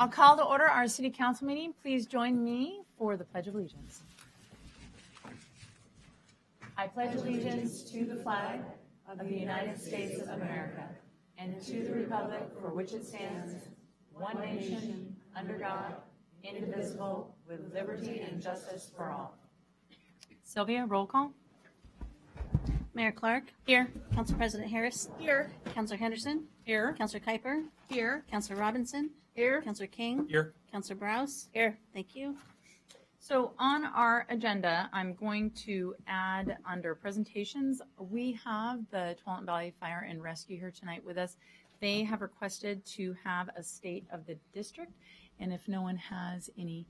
I'll call to order our City Council meeting. Please join me for the Pledge of Allegiance. I pledge allegiance to the flag of the United States of America and to the republic for which it stands, one nation, under God, indivisible, with liberty and justice for all. Sylvia, roll call. Mayor Clark. Here. Council President Harris. Here. Councilor Henderson. Here. Councilor Kuiper. Here. Councilor Robinson. Here. Councilor King. Here. Councilor Browse. Here. Thank you. So on our agenda, I'm going to add under presentations, we have the Tualatin Valley Fire and Rescue here tonight with us. They have requested to have a state of the district, and if no one has any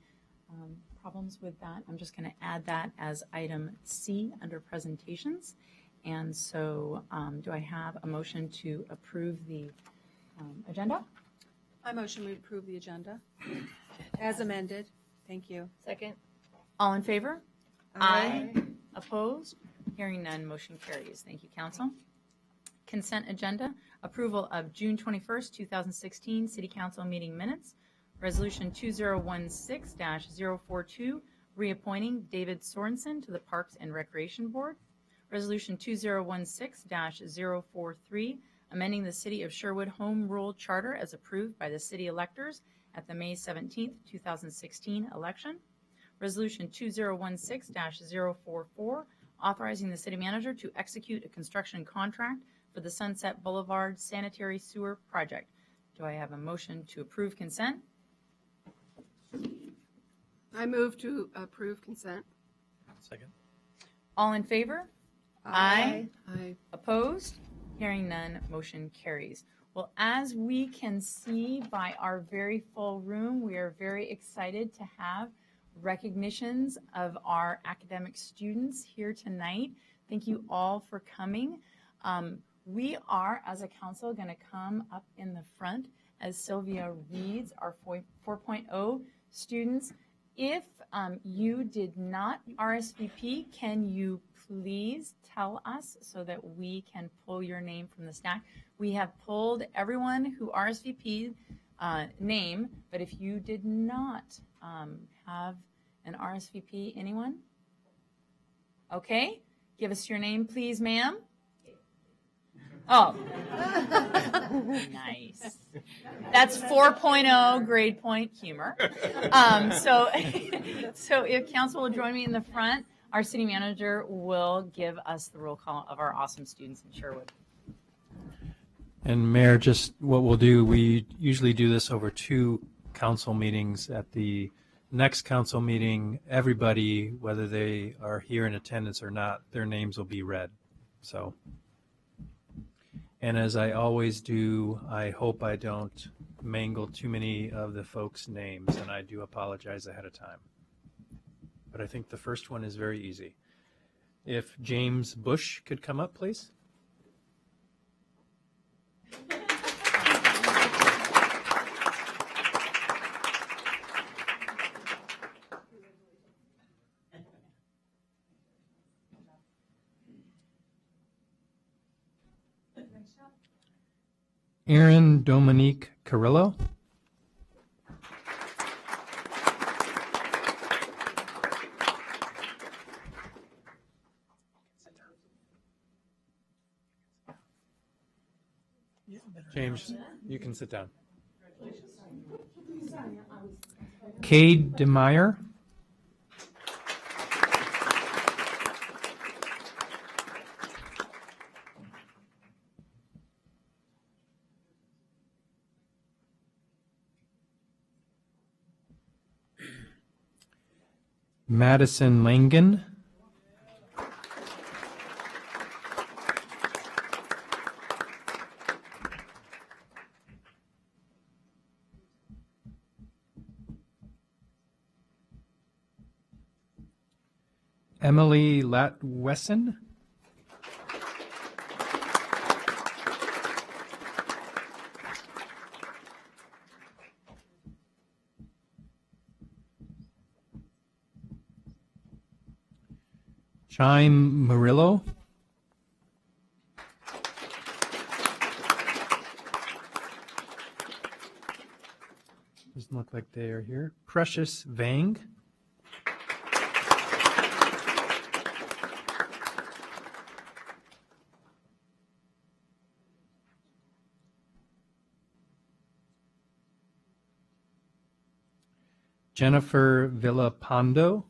problems with that, I'm just going to add that as item C under presentations. And so do I have a motion to approve the agenda? I motion we approve the agenda as amended. Thank you. Second. All in favor? Aye. Opposed? Hearing none, motion carries. Thank you, Council. Consent agenda, approval of June 21st, 2016 City Council meeting minutes. Resolution 2016-042, reappointing David Sorensen to the Parks and Recreation Board. Resolution 2016-043, amending the City of Sherwood Home Rule Charter as approved by the city electors at the May 17th, 2016 election. Resolution 2016-044, authorizing the city manager to execute a construction contract for the Sunset Boulevard Sanitary Sewer Project. Do I have a motion to approve consent? I move to approve consent. Second. All in favor? Aye. Aye. Opposed? Hearing none, motion carries. Well, as we can see by our very full room, we are very excited to have recognitions of our academic students here tonight. Thank you all for coming. We are, as a council, going to come up in the front as Sylvia reads our 4.0 students. If you did not RSVP, can you please tell us so that we can pull your name from the stack? We have pulled everyone who RSVP'd name, but if you did not have an RSVP, anyone? Okay, give us your name, please, ma'am. Oh, nice. That's 4.0 grade point humor. So if council will join me in the front, our city manager will give us the roll call of our awesome students in Sherwood. And Mayor, just what we'll do, we usually do this over 2 council meetings. At the next council meeting, everybody, whether they are here in attendance or not, their names will be read. So, and as I always do, I hope I don't mangle too many of the folks' names, and I do apologize ahead of time. But I think the first one is very easy. If James Bush could come up, please. Aaron Dominique Carrillo. James, you can sit down. Cade DeMeyer. Madison Langen. Emily Latwesen. Chaim Murillo. Doesn't look like they are here. Precious Vang. Jennifer Villapando.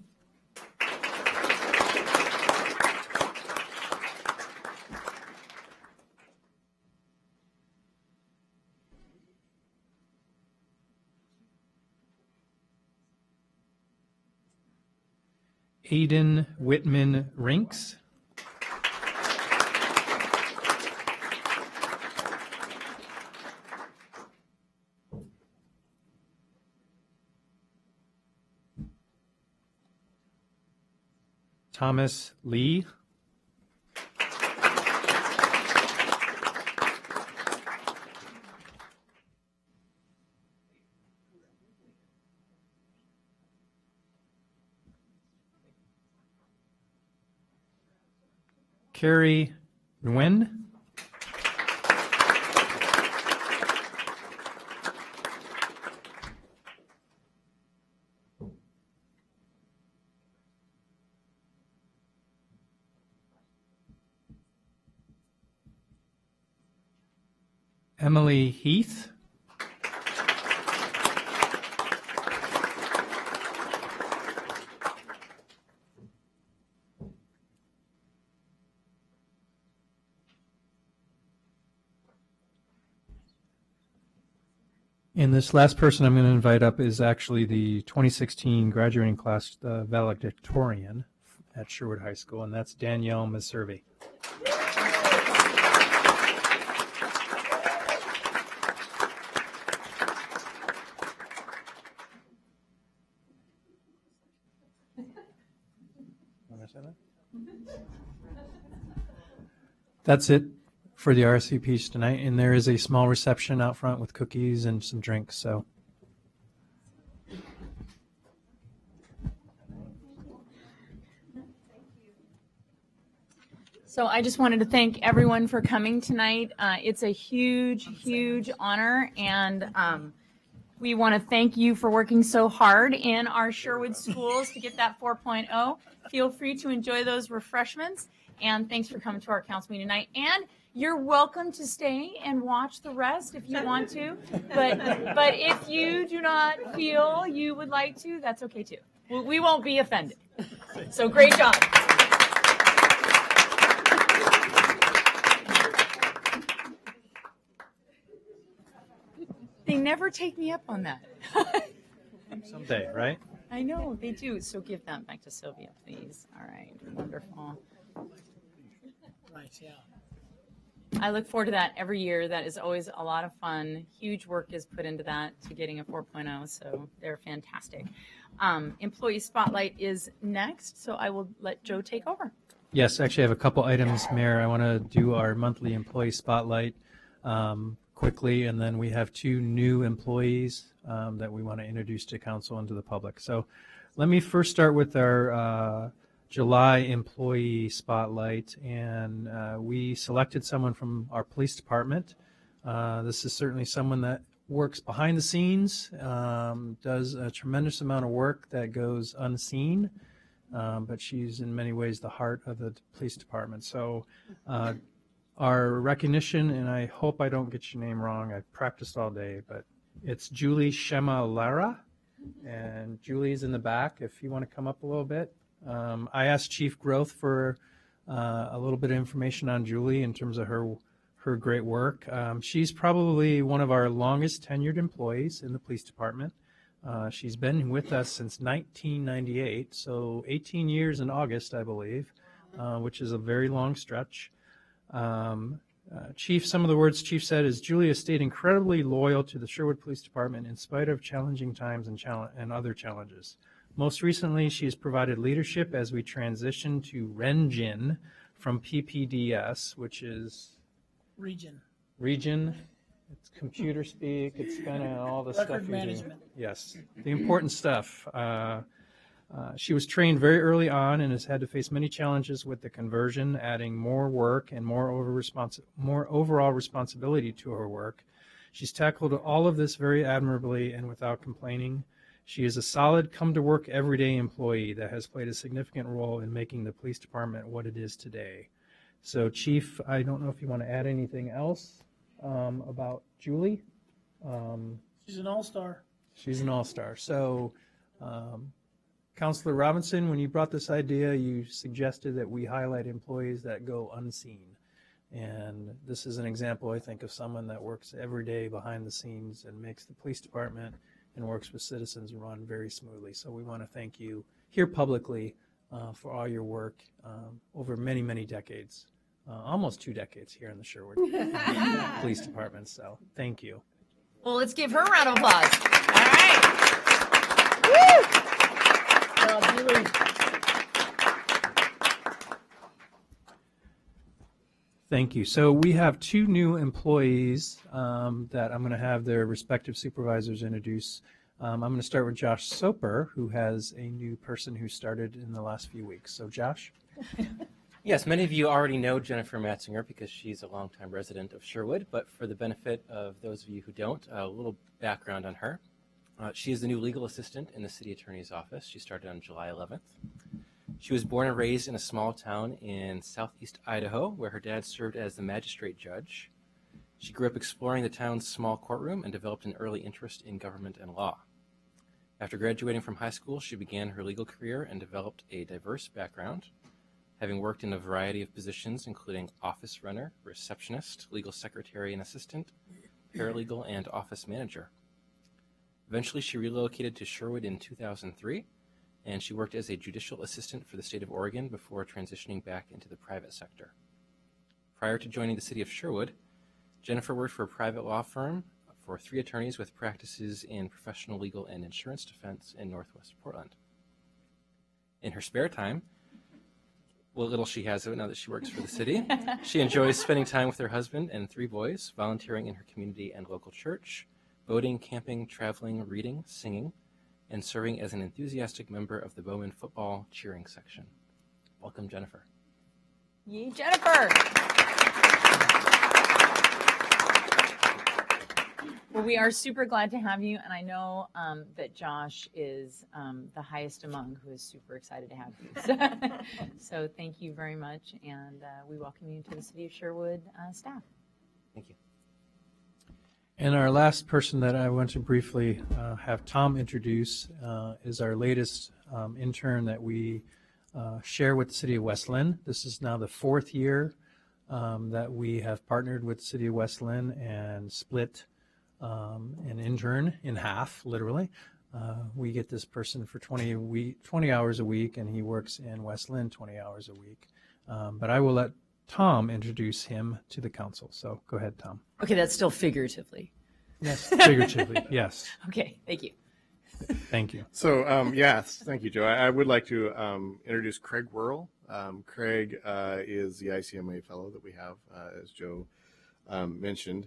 Aiden Whitman Rinks. Thomas Lee. Carrie Nguyen. Emily Heath. And this last person I'm going to invite up is actually the 2016 graduating class valedictorian at Sherwood High School, and that's Danielle Meservey. That's it for the RSVPs tonight, and there is a small reception out front with cookies and some drinks. So I just wanted to thank everyone for coming tonight. It's a huge honor, and we want to thank you for working so hard in our Sherwood schools to get that 4.0. Feel free to enjoy those refreshments, and thanks for coming to our council meeting tonight. And you're welcome to stay and watch the rest if you want to, but if you do not feel you would like to, that's okay too. We won't be offended. So great job. They never take me up on that. Someday, right? I know, they do. So give that back to Sylvia, please. All right, wonderful. Right, yeah. I look forward to that every year. That is always a lot of fun. Huge work is put into that to getting a 4.0, so they're fantastic. Employee Spotlight is next, so I will let Joe take over. Yes, actually I have a couple items, Mayor. I want to do our monthly Employee Spotlight quickly, and then we have two new employees that we want to introduce to council and to the public. So let me first start with our July Employee Spotlight, and we selected someone from our police department. This is certainly someone that works behind the scenes, does a tremendous amount of work that goes unseen, but she's in many ways the heart of the police department. So our recognition, and I hope I don't get your name wrong, I've practiced all day, but it's Julie Shemalara, and Julie's in the back if you want to come up a little bit. I asked Chief Growth for a little bit of information on Julie in terms of her great work. She's probably one of our longest tenured employees in the police department. She's been with us since 1998, so 18 years in August, I believe, which is a very long stretch. Chief, some of the words Chief said is, Julia stayed incredibly loyal to the Sherwood Police Department in spite of challenging times and other challenges. Most recently, she has provided leadership as we transition to RENGIN from PPDS, which is Region. It's computer speak. It's kind of all the Record stuff you management. do. Yes, the important stuff. She was trained very early on and has had to face many challenges with the conversion, adding more work and more overall responsibility to her work. She's tackled all of this very admirably and without complaining. She is a solid, come-to-work everyday employee that has played a significant role in making the police department what it is today. So, Chief, I don't know if you want to add anything else about Julie. She's an all-star. She's an all-star. So, Councilor Robinson, when you brought this idea, you suggested that we highlight employees that go unseen. And this is an example, I think, of someone that works every day behind the scenes and makes the police department and works with citizens run very smoothly. So we want to thank you here publicly for all your work over many, many decades, almost 2 decades here in the Sherwood Police Department. So thank you. Well, let's give her a round of applause. All right. Julie. Thank you. So we have 2 new employees that I'm going to have their respective supervisors introduce. I'm going to start with Josh Soper, who has a new person who started in the last few weeks. So Josh? Yes, many of you already know Jennifer Matzinger because she's a longtime resident of Sherwood, but for the benefit of those of you who don't, a little background on her. She is the new legal assistant in the city attorney's office. She started on July 11th. She was born and raised in a small town in southeast Idaho, where her dad served as the magistrate judge. She grew up exploring the town's small courtroom and developed an early interest in government and law. After graduating from high school, she began her legal career and developed a diverse background, having worked in a variety of positions, including office runner, receptionist, legal secretary and assistant, paralegal, and office manager. Eventually, she relocated to Sherwood in 2003, and she worked as a judicial assistant for the state of Oregon before transitioning back into the private sector. Prior to joining the city of Sherwood, Jennifer worked for a private law firm for 3 attorneys with practices in professional legal and insurance defense in Northwest Portland. In her spare time, what little she has of it now that she works for the city, she enjoys spending time with her husband and 3 boys, volunteering in her community and local church, boating, camping, traveling, reading, singing, and serving as an enthusiastic member of the Bowman football cheering section. Welcome, Jennifer. Yay, Jennifer. Well, we are super glad to have you, and I know that Josh is the highest among who is super excited to have you. So thank you very much, and we welcome you to the City of Sherwood staff. Thank you. And our last person that I want to briefly have Tom introduce is our latest intern that we share with the City of West Lynn. This is now the 4th year that we have partnered with the City of West Lynn and split an intern in half, literally. We get this person for 20 hours a week, and he works in West Lynn 20 hours a week. But I will let Tom introduce him to the council. So go ahead, Tom. Okay, that's still figuratively. Yes, figuratively, yes. Okay, thank you. Thank you. So, yes, thank you, Joe. I would like to introduce Craig Worrell. Craig is the ICMA fellow that we have, as Joe mentioned.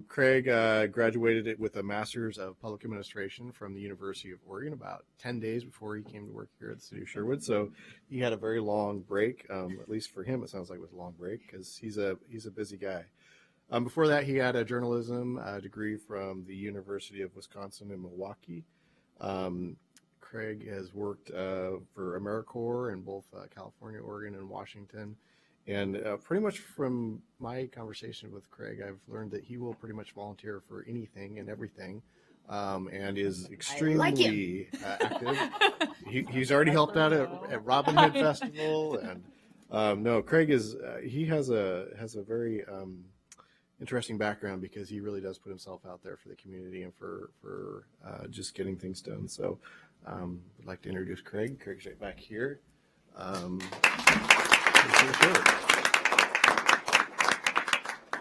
Craig graduated with a Master's of Public Administration from the University of Oregon about 10 days before he came to work here at the City of Sherwood. So he had a very long break. At least for him, it sounds like it was a long break because he's a busy guy. Before that, he had a journalism degree from the University of Wisconsin in Milwaukee. Craig has worked for AmeriCorps in both California, Oregon, and Washington. And pretty much from my conversation with Craig, I've learned that he will pretty much volunteer for anything and everything, and is extremely active. He's already helped out at Robin Hood Festival, and no, Craig is he has a very interesting background because he really does put himself out there for the community and for just getting things done. So I'd like to introduce Craig. Craig's right back here.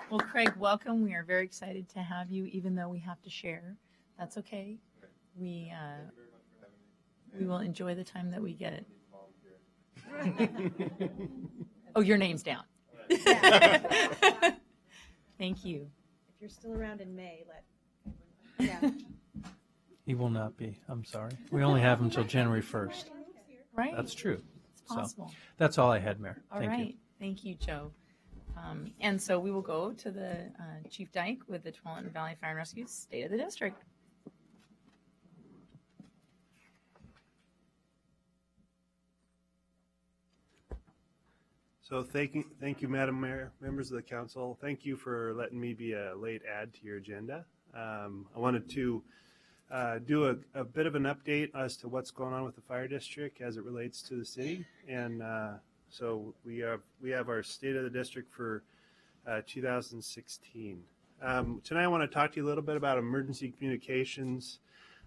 Well, Craig, welcome. We are very excited to have you, even though we have to share. That's okay. We will enjoy the time that we get. Oh, your name's down. Thank you. If you're still around in May, He will not be. I'm sorry. We only have him until January 1st. Right? That's true. It's possible. So that's all I had, Mayor. All Thank right. you. Thank you, Joe. And so we will go to the Chief Dyke with the Tualatin Valley Fire and Rescue State of the District. So thank you, Madam Mayor, members of the council. Thank you for letting me be a late add to your agenda. I wanted to do a bit of an update as to what's going on with the fire district as it relates to the city. And so we have our state of the district for 2016. Tonight I want to talk to you a little bit about emergency communications,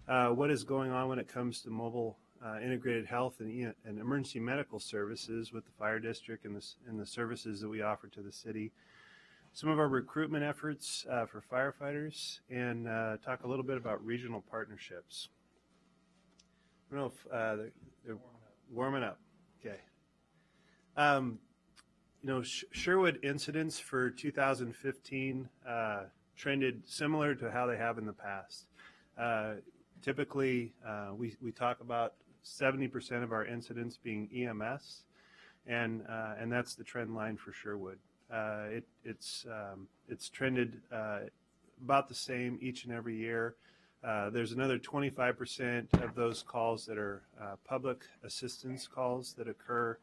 what is going on when it comes to mobile integrated health and emergency medical services with the fire district and the services that we offer to the city. Some of our recruitment efforts for firefighters, and talk a little bit about regional partnerships. I don't know if they're warming up. Okay. Sherwood incidents for 2015 trended similar to how they have in the past. Typically, we talk about 70% of our incidents being EMS, and that's the trend line for Sherwood. It's trended about the same each and every year. There's another 25% of those calls that are public assistance calls that occur,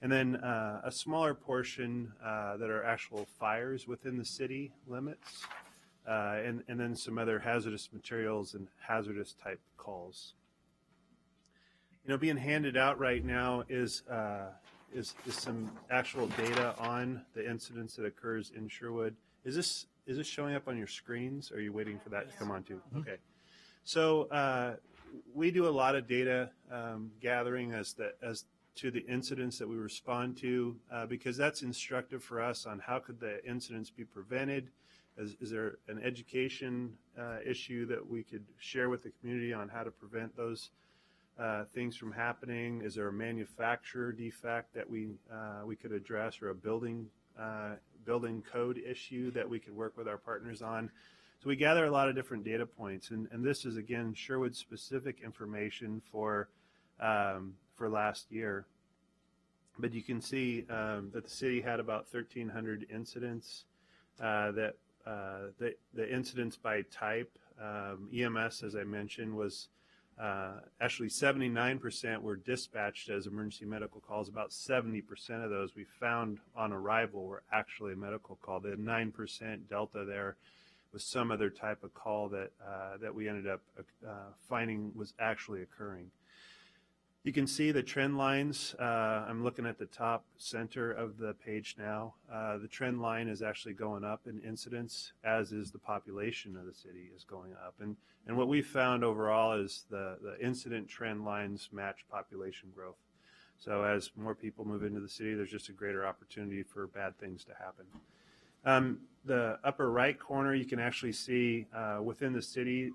and then a smaller portion that are actual fires within the city limits, and then some other hazardous materials and hazardous type calls. Being handed out right now is some actual data on the incidents that occurs in Sherwood. Is this showing up on your screens, or are you waiting for that to come on too? Okay. So we do a lot of data gathering as to the incidents that we respond to, because that's instructive for us on how could the incidents be prevented. Is there an education issue that we could share with the community on how to prevent those things from happening? Is there a manufacturer defect that we could address, or a building code issue that we could work with our partners on? So we gather a lot of different data points, and this is, again, Sherwood specific information for last year. But you can see that the city had about 1,300 incidents. The incidents by type, EMS, as I mentioned, was actually 79% were dispatched as emergency medical calls. About 70% of those we found on arrival were actually a medical call. The 9% delta there was some other type of call that we ended up finding was actually occurring. You can see the trend lines. I'm looking at the top center of the page now. The trend line is actually going up in incidents, as is the population of the city is going up. And what we found overall is the incident trend lines match population growth. So as more people move into the city, there's just a greater opportunity for bad things to happen. The upper right corner, you can actually see within the city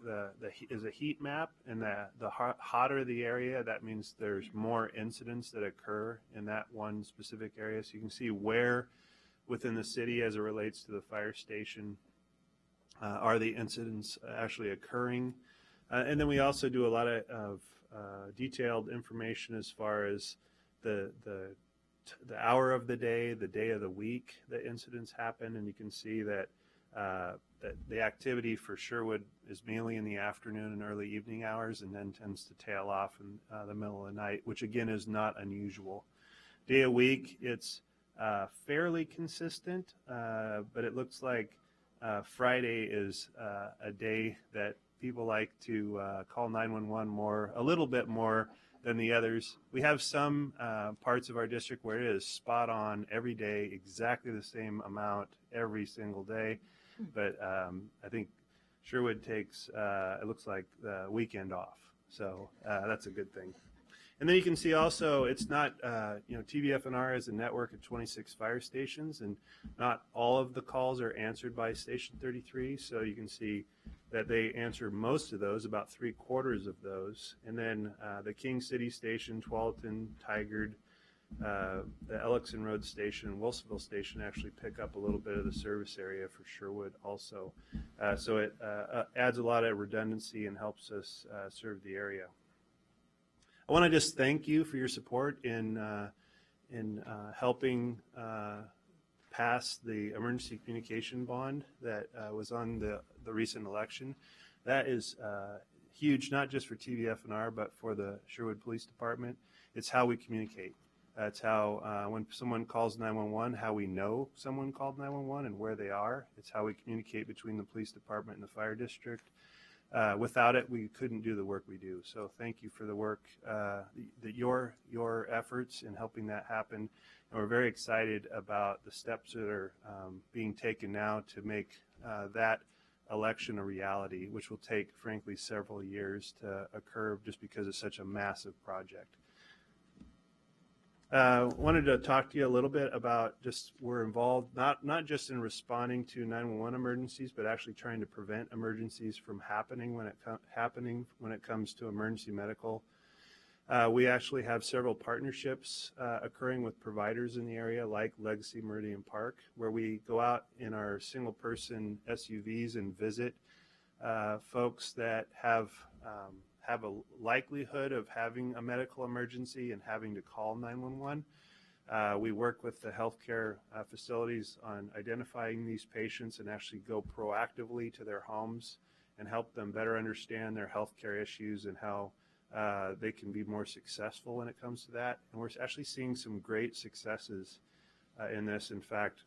is a heat map, and the hotter the area, that means there's more incidents that occur in that one specific area. So you can see where within the city, as it relates to the fire station, are the incidents actually occurring. And then we also do a lot of detailed information as far as the hour of the day of the week that incidents happen, and you can see that that the activity for Sherwood is mainly in the afternoon and early evening hours, and then tends to tail off in the middle of the night, which again is not unusual. Day of week, it's fairly consistent, but it looks like Friday is a day that people like to call 911 a little bit more than the others. We have some parts of our district where it is spot on every day, exactly the same amount every single day. But I think Sherwood takes, it looks like, the weekend off. So that's a good thing. And then you can see also, it's not, TVFNR is a network of 26 fire stations, and not all of the calls are answered by Station 33. So you can see that they answer most of those, about 3/4 of those. And then the King City Station, Tualatin, Tigard, the Ellickson Road Station, and Wilsonville Station actually pick up a little bit of the service area for Sherwood also. So it adds a lot of redundancy and helps us serve the area. I want to just thank you for your support in helping pass the emergency communication bond that was on the recent election. That is huge, not just for TVF&R, but for the Sherwood Police Department. It's how we communicate. It's how, when someone calls 911, how we know someone called 911 and where they are. It's how we communicate between the police department and the fire district. Without it, we couldn't do the work we do. So thank you for the work, your efforts in helping that happen. And we're very excited about the steps that are being taken now to make that election a reality, which will take, frankly, several years to occur just because it's such a massive project. Wanted to talk to you a little bit about just we're involved not just in responding to 911 emergencies, but actually trying to prevent emergencies from happening when it comes to emergency medical. We actually have several partnerships occurring with providers in the area, like Legacy Meridian Park, where we go out in our single-person SUVs and visit folks that have a likelihood of having a medical emergency and having to call 911. We work with the healthcare facilities on identifying these patients and actually go proactively to their homes and help them better understand their healthcare issues and how they can be more successful when it comes to that. And we're actually seeing some great successes in this. In fact,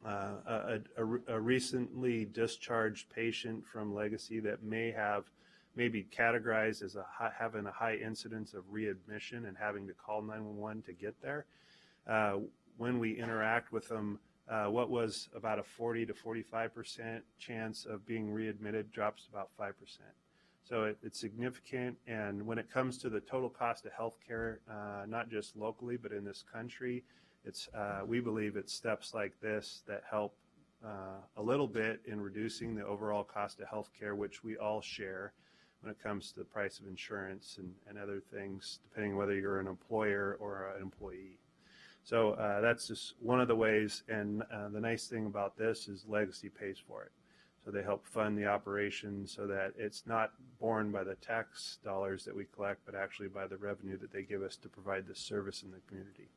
a recently discharged patient from Legacy that may be categorized as having a high incidence of readmission and having to call 911 to get there. When we interact with them, what was about a 40 to 45% chance of being readmitted drops to about 5%. So it's significant, and when it comes to the total cost of health care, not just locally but in this country, we believe it's steps like this that help a little bit in reducing the overall cost of health care, which we all share when it comes to the price of insurance and other things, depending whether you're an employer or an employee. So that's just one of the ways, and the nice thing about this is Legacy pays for it. So they help fund the operation so that it's not borne by the tax dollars that we collect, but actually by the revenue that they give us to provide this service in the community.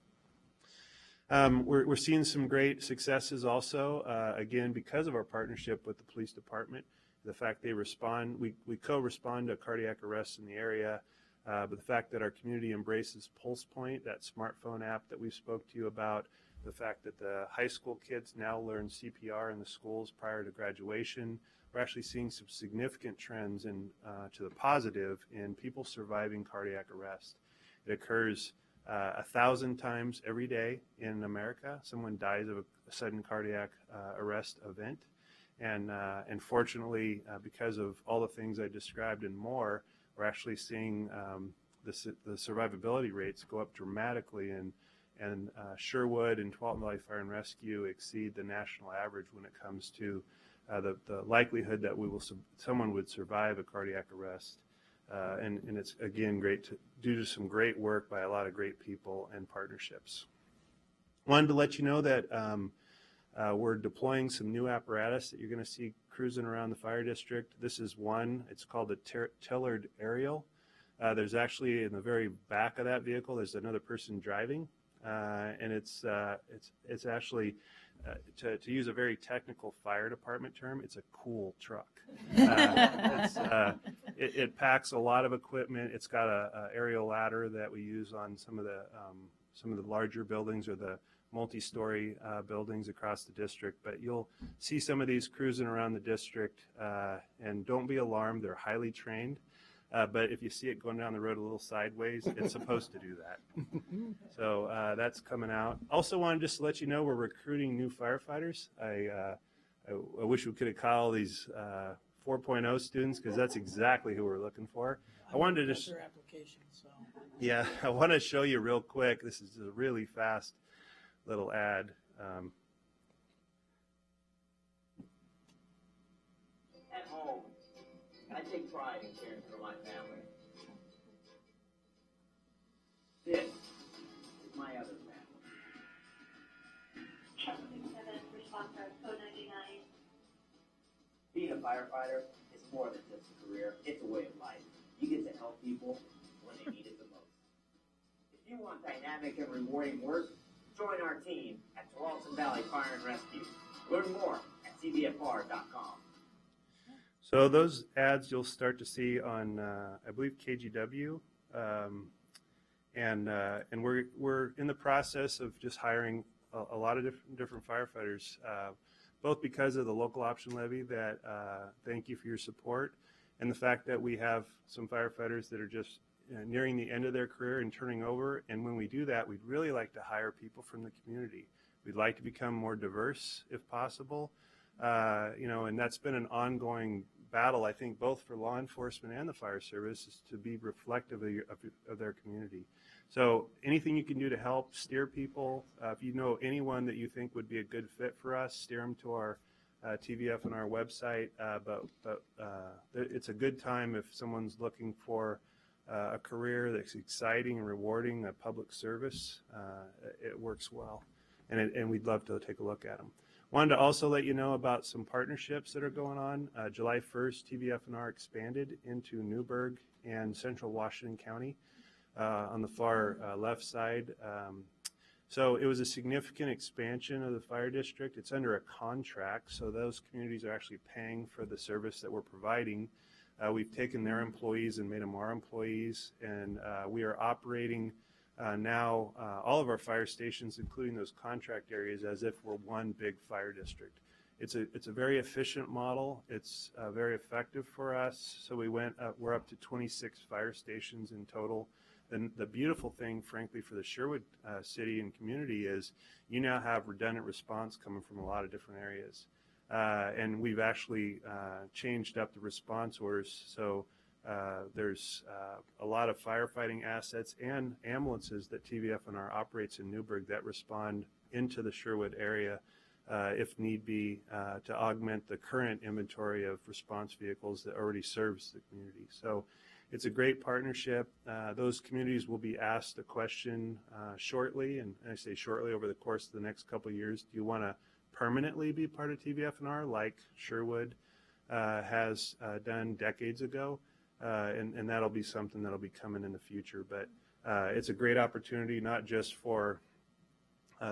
We're seeing some great successes also, again, because of our partnership with the police department. The fact they respond, we co-respond to cardiac arrests in the area, but the fact that our community embraces Pulse Point, that smartphone app that we spoke to you about, the fact that the high school kids now learn CPR in the schools prior to graduation. We're actually seeing some significant trends to the positive in people surviving cardiac arrest. It occurs 1,000 times every day in America. Someone dies of a sudden cardiac arrest event. And fortunately, because of all the things I described and more, we're actually seeing the survivability rates go up dramatically, and Sherwood and Tualatin Valley Fire and Rescue exceed the national average when it comes to the likelihood that someone would survive a cardiac arrest. And it's, again, due to some great work by a lot of great people and partnerships. Wanted to let you know that we're deploying some new apparatus that you're going to see cruising around the fire district. This is one. It's called the Tillard Aerial. There's actually, in the very back of that vehicle, there's another person driving. And it's actually, to use a very technical fire department term, it's a cool truck. It packs a lot of equipment. It's got a aerial ladder that we use on some of the larger buildings or the multi-story buildings across the district. But you'll see some of these cruising around the district, and don't be alarmed. They're highly trained. But if you see it going down the road a little sideways, it's supposed to do that. So that's coming out. Also wanted just to let you know we're recruiting new firefighters. I wish we could have called these 4.0 students, because that's exactly who we're looking for. I wanted to just, their application, so. Yeah, I want to show you real quick. This is a really fast little ad. At home, I take pride in caring for my family. This is my other family. Response code 99. Being a firefighter is more than just a career, it's a way of life. You get to help people when they need it the most. If you want dynamic and rewarding work, join our team at Tualatin Valley fire and rescue. Learn more at cbfr.com. So those ads you'll start to see on, I believe, KGW, and we're in the process of just hiring a lot of different firefighters, both because of the local option levy that thank you for your support, and the fact that we have some firefighters that are just nearing the end of their career and turning over. And when we do that, we'd really like to hire people from the community. We'd like to become more diverse if possible, and that's been an ongoing battle, I think, both for law enforcement and the fire service, is to be reflective of their community. So anything you can do to help steer people, if you know anyone that you think would be a good fit for us, steer them to our TVF and our website. But it's a good time if someone's looking for a career that's exciting and rewarding, a public service. It works well, and we'd love to take a look at them. Wanted to also let you know about some partnerships that are going on. July 1st, TVF&R expanded into Newburgh and Central Washington County on the far left side. So it was a significant expansion of the fire district. It's under a contract, so those communities are actually paying for the service that we're providing. We've taken their employees and made them our employees, and we are operating now all of our fire stations, including those contract areas, as if we're one big fire district. It's a very efficient model. It's very effective for us. So we're up to 26 fire stations in total. And the beautiful thing, frankly, for the Sherwood city and community is you now have redundant response coming from a lot of different areas. And we've actually changed up the response orders. So there's a lot of firefighting assets and ambulances that TVF&R operates in Newburgh that respond into the Sherwood area if need be to augment the current inventory of response vehicles that already serves the community. So it's a great partnership. Those communities will be asked a question shortly, and I say shortly, over the course of the next couple of years. Do you want to permanently be part of TVF&R like Sherwood has done decades ago? And that'll be something that'll be coming in the future. But it's a great opportunity, not just for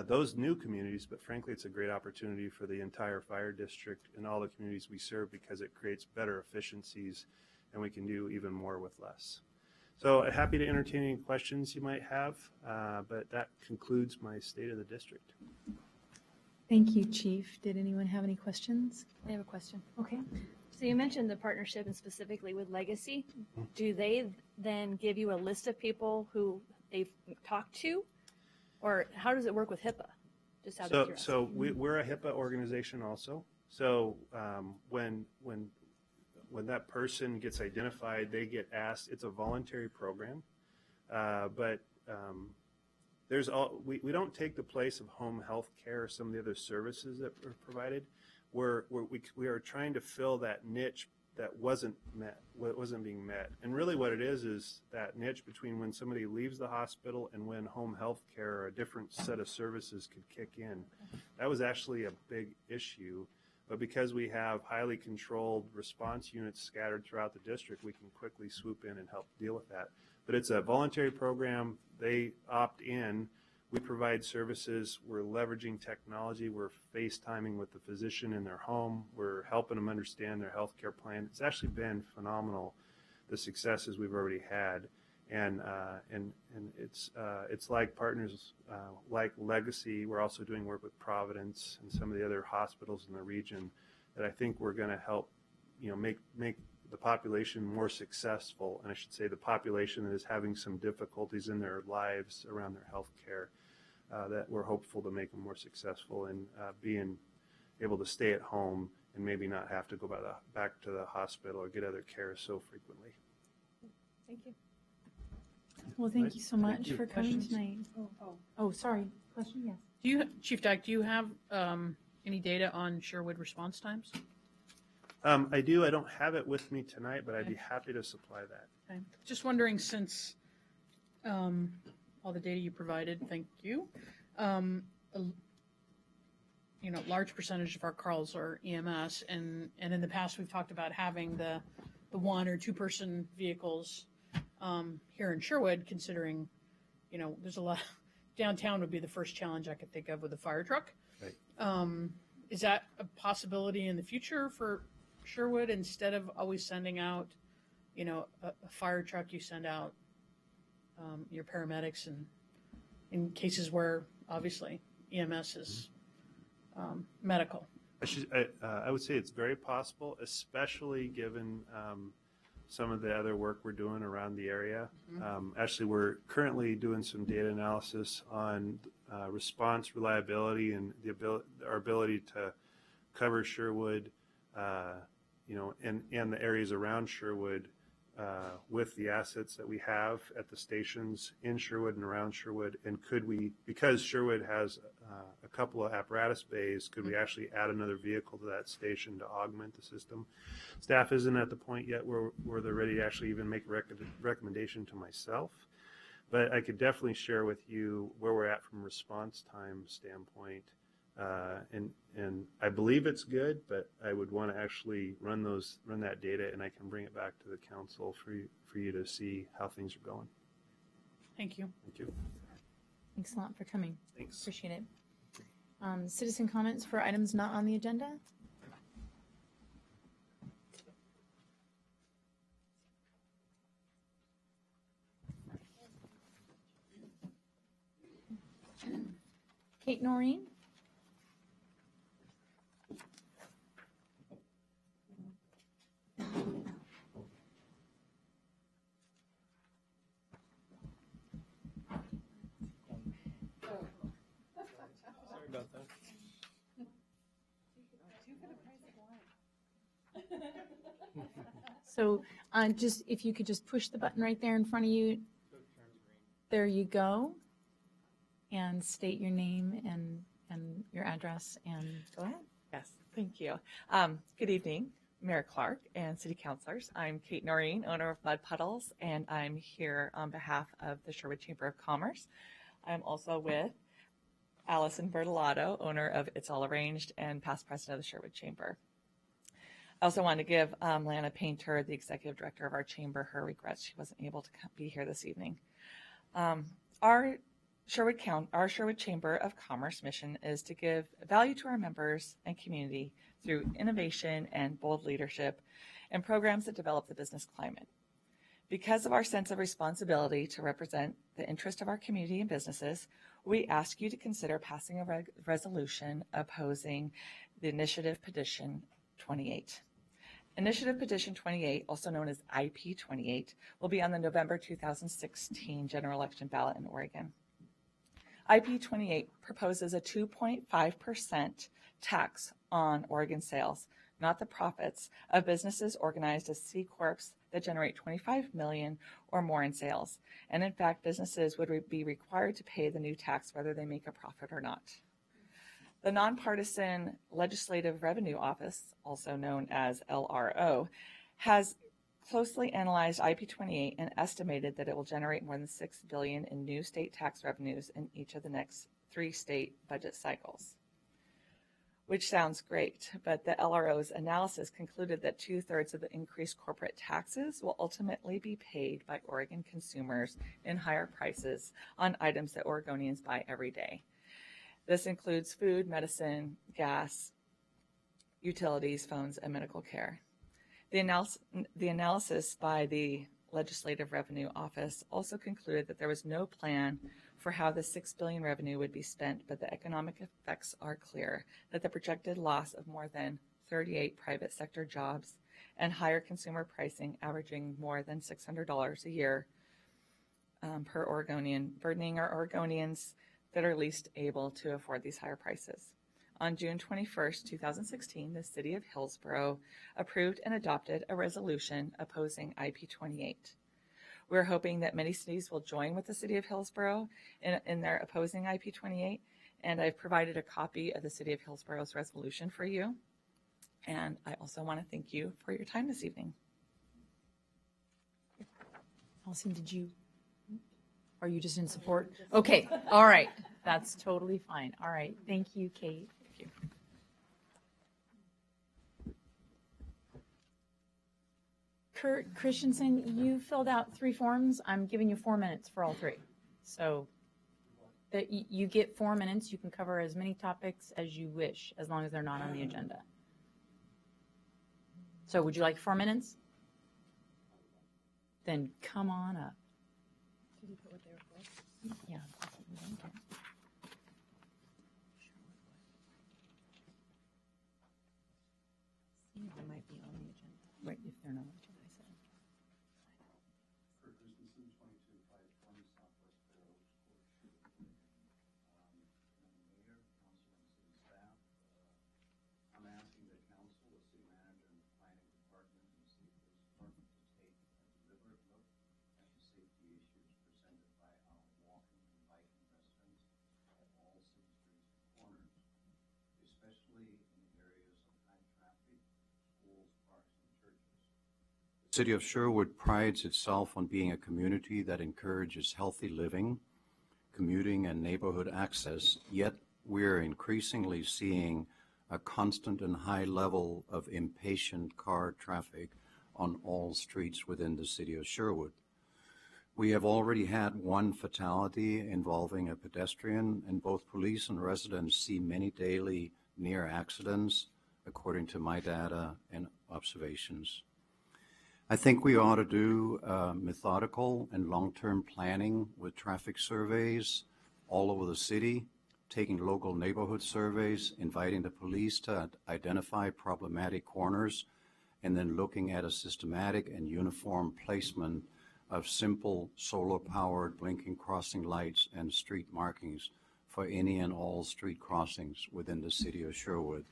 those new communities, but frankly, it's a great opportunity for the entire fire district and all the communities we serve, because it creates better efficiencies and we can do even more with less. So happy to entertain any questions you might have, but that concludes my state of the district. Thank you, Chief. Did anyone have any questions? I have a question. Okay. So you mentioned the partnership, and specifically with Legacy. Do they then give you a list of people who they've talked to, or how does it work with HIPAA? Just out of curiosity. So we're a HIPAA organization also. So when that person gets identified, they get asked. It's a voluntary program, but we don't take the place of home health care or some of the other services that are provided. We are trying to fill that niche that wasn't being met. And really what it is that niche between when somebody leaves the hospital and when home health care or a different set of services could kick in. That was actually a big issue. But because we have highly controlled response units scattered throughout the district, we can quickly swoop in and help deal with that. But it's a voluntary program. They opt in. We provide services. We're leveraging technology. We're FaceTiming with the physician in their home. We're helping them understand their health care plan. It's actually been phenomenal, the successes we've already had. And it's like partners like Legacy. We're also doing work with Providence and some of the other hospitals in the region that I think we're going to help, make the population more successful. And I should say the population that is having some difficulties in their lives around their health care, that we're hopeful to make them more successful in being able to stay at home and maybe not have to go back to the hospital or get other care so frequently. Thank you. Well, thank you so much for coming Questions? tonight. Oh, sorry. Question? Yes. Chief Dyke, do you have any data on Sherwood response times? I do. I don't have it with me tonight, but I'd be happy to supply that. Okay. Just wondering, since all the data you provided, thank you. Large percentage of our calls are EMS, and in the past we've talked about having the 1 or 2 person vehicles here in Sherwood, considering, there's a lot. Downtown would be the first challenge I could think of with a fire truck. Right. Is that a possibility in the future for Sherwood? Instead of always sending out, a fire truck, you send out your paramedics, and in cases where obviously EMS is medical. I would say it's very possible, especially given some of the other work we're doing around the area. Actually, we're currently doing some data analysis on response reliability and our ability to cover Sherwood, and the areas around Sherwood with the assets that we have at the stations in Sherwood and around Sherwood. And could we, because Sherwood has a couple of apparatus bays, could we actually add another vehicle to that station to augment the system? Staff isn't at the point yet where they're ready to actually even make a recommendation to myself. But I could definitely share with you where we're at from a response time standpoint. And I believe it's good, but I would want to actually run that data, and I can bring it back to the council for you to see how things are going. Thank you. Thank you. Thanks a lot for coming. Thanks. Appreciate it. Citizen comments for items not on the agenda? Kate Noreen? Sorry about that. So just if you could just push the button right there in front of you. There you go. And state your name and your address, and go ahead. Yes, thank you. Good evening, Mayor Clark and City Councilors. I'm Kate Noreen, owner of Mud Puddles, and I'm here on behalf of the Sherwood Chamber of Commerce. I'm also with Allison Bertolato, owner of It's All Arranged and past president of the Sherwood Chamber. I also want to give Lana Painter, the executive director of our chamber, her regrets. She wasn't able to be here this evening. Our Sherwood Chamber of Commerce mission is to give value to our members and community through innovation and bold leadership and programs that develop the business climate. Because of our sense of responsibility to represent the interest of our community and businesses, we ask you to consider passing a resolution opposing the Initiative Petition 28. Initiative Petition 28, also known as IP 28, will be on the November 2016 general election ballot in Oregon. IP 28 proposes a 2.5% tax on Oregon sales, not the profits, of businesses organized as C Corps that generate $25 million or more in sales. And in fact, businesses would be required to pay the new tax whether they make a profit or not. The Nonpartisan Legislative Revenue Office, also known as LRO, has closely analyzed IP 28 and estimated that it will generate more than $6 billion in new state tax revenues in each of the next 3 state budget cycles. Which sounds great, but the LRO's analysis concluded that 2/3 of the increased corporate taxes will ultimately be paid by Oregon consumers in higher prices on items that Oregonians buy every day. This includes food, medicine, gas, utilities, phones, and medical care. The analysis by the Legislative Revenue Office also concluded that there was no plan for how the $6 billion revenue would be spent, but the economic effects are clear, that the projected loss of more than 38 private sector jobs and higher consumer pricing averaging more than $600 a year per Oregonian, burdening our Oregonians that are least able to afford these higher prices. On June 21st, 2016, the City of Hillsborough approved and adopted a resolution opposing IP 28. We're hoping that many cities will join with the City of Hillsborough in their opposing IP 28, and I've provided a copy of the City of Hillsborough's resolution for you. And I also want to thank you for your time this evening. Allison, are you just in support? Okay, all right. That's totally fine. All right, thank you, Kate. Thank you. Kurt Christensen, you filled out 3 forms. I'm giving you 4 minutes for all 3. So That you get 4 minutes. You can cover as many topics as you wish, as long as they're not on the agenda. So would you like 4 minutes? Then come on up. Did you put what they were for? Yeah. They might be on the agenda. Right, if they're not on the agenda, I said. I'm asking the council, the city manager, and the planning department, and the city police department to take a deliberate look at the safety issues presented by our walking and biking residents at all city streets and corners, especially in areas of high traffic, schools, parks, and churches. The city of Sherwood prides itself on being a community that encourages healthy living, commuting, and neighborhood access, yet we're increasingly seeing a constant and high level of impatient car traffic on all streets within the city of Sherwood. We have already had one fatality involving a pedestrian, and both police and residents see many daily near accidents, according to my data and observations. I think we ought to do methodical and long-term planning with traffic surveys all over the city, taking local neighborhood surveys, inviting the police to identify problematic corners, and then looking at a systematic and uniform placement of simple solar-powered blinking crossing lights and street markings for any and all street crossings within the city of Sherwood.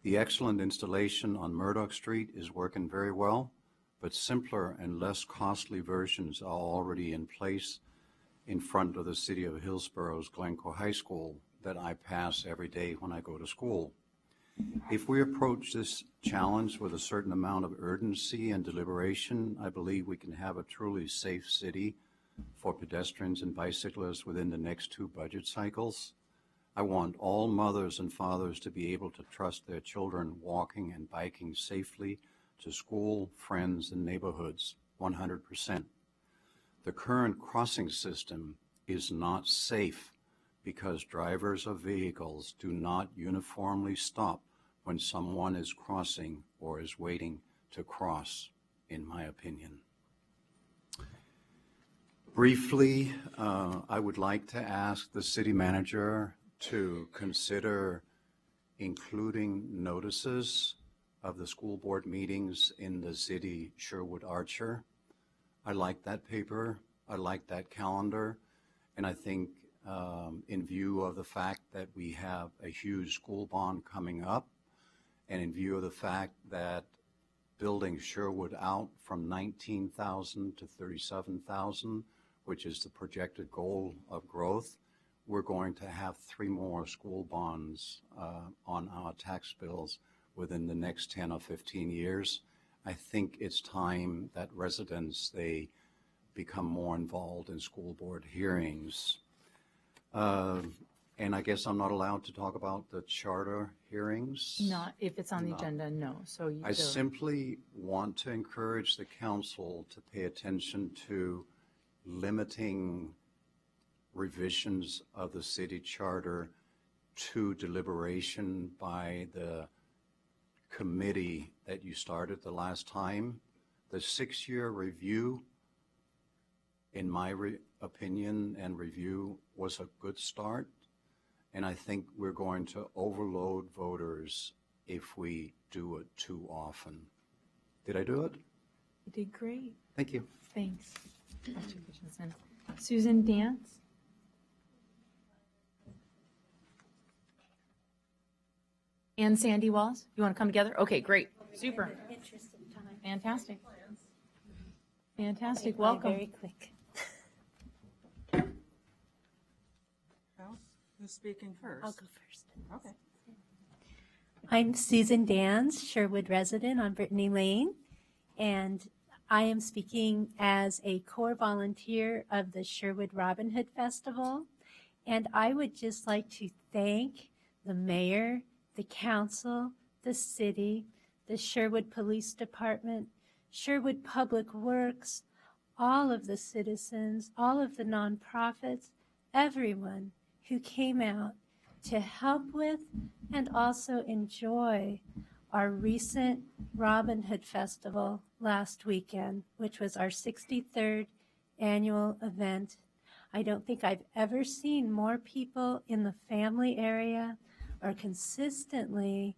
The excellent installation on Murdoch Street is working very well, but simpler and less costly versions are already in place in front of the city of Hillsborough's Glencoe High School that I pass every day when I go to school. If we approach this challenge with a certain amount of urgency and deliberation, I believe we can have a truly safe city for pedestrians and bicyclists within the next 2 budget cycles. I want all mothers and fathers to be able to trust their children walking and biking safely to school, friends, and neighborhoods 100%. The current crossing system is not safe because drivers of vehicles do not uniformly stop when someone is crossing or is waiting to cross, in my opinion. Briefly, I would like to ask the city manager to consider including notices of the school board meetings in the city Sherwood Archer. I like that paper, I like that calendar, and I think in view of the fact that we have a huge school bond coming up, and in view of the fact that building Sherwood out from 19,000 to 37,000, which is the projected goal of growth, we're going to have 3 more school bonds on our tax bills within the next 10 or 15 years. I think it's time that residents, they become more involved in school board hearings. And I guess I'm not allowed to talk about the charter hearings? Not if it's on the agenda, no. So I simply want to encourage the council to pay attention to limiting revisions of the city charter to deliberation by the committee that you started the last time. The 6-year review, in my opinion and review, was a good start. And I think we're going to overload voters if we do it too often. Did I do it? You did great. Thank you. Thanks, Dr. Christensen. Susan Dance? And Sandy Walls? You want to come together? Okay, great. Super. Interest of time. Fantastic. Fantastic. Welcome. Very quick. Well, who's speaking first? I'll go first. Okay. I'm Susan Dans, Sherwood resident on Brittany Lane, and I am speaking as a core volunteer of the Sherwood Robin Hood Festival. And I would just like to thank the mayor, the council, the city, the Sherwood Police Department, Sherwood Public Works, all of the citizens, all of the nonprofits, everyone who came out to help with and also enjoy our recent Robin Hood Festival last weekend, which was our 63rd annual event. I don't think I've ever seen more people in the family area or consistently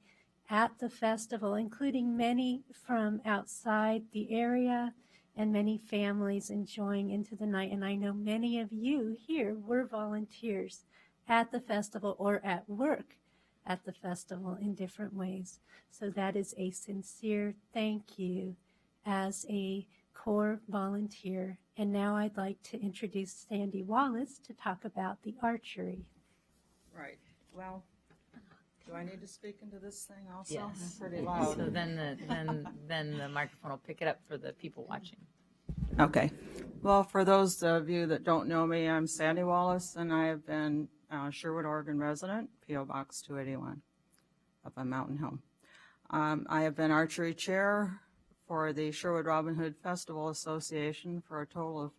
at the festival, including many from outside the area and many families enjoying into the night. And I know many of you here were volunteers at the festival or at work at the festival in different ways. So that is a sincere thank you as a core volunteer. And now I'd like to introduce Sandy Wallace to talk about the archery. Right. Well, do I need to speak into this thing also? Yes. It's pretty loud. So then the microphone will pick it up for the people watching. Okay. Well, for those of you that don't know me, I'm Sandy Wallace, and I have been Sherwood, Oregon resident, P.O. Box 281, up on Mountain Hill. I have been archery chair for the Sherwood Robin Hood Festival Association for a total of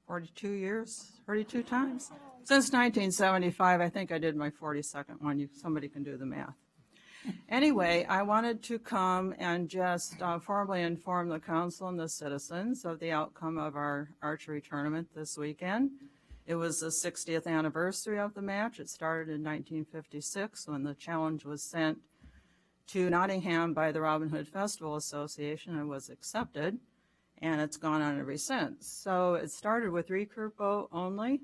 42 years, 42 times. Since 1975, I think I did my 42nd one. Somebody can do the math. Anyway, I wanted to come and just formally inform the council and the citizens of the outcome of our archery tournament this weekend. It was the 60th anniversary of the match. It started in 1956 when the challenge was sent to Nottingham by the Robin Hood Festival Association and was accepted, and it's gone on ever since. So it started with recruit boat only.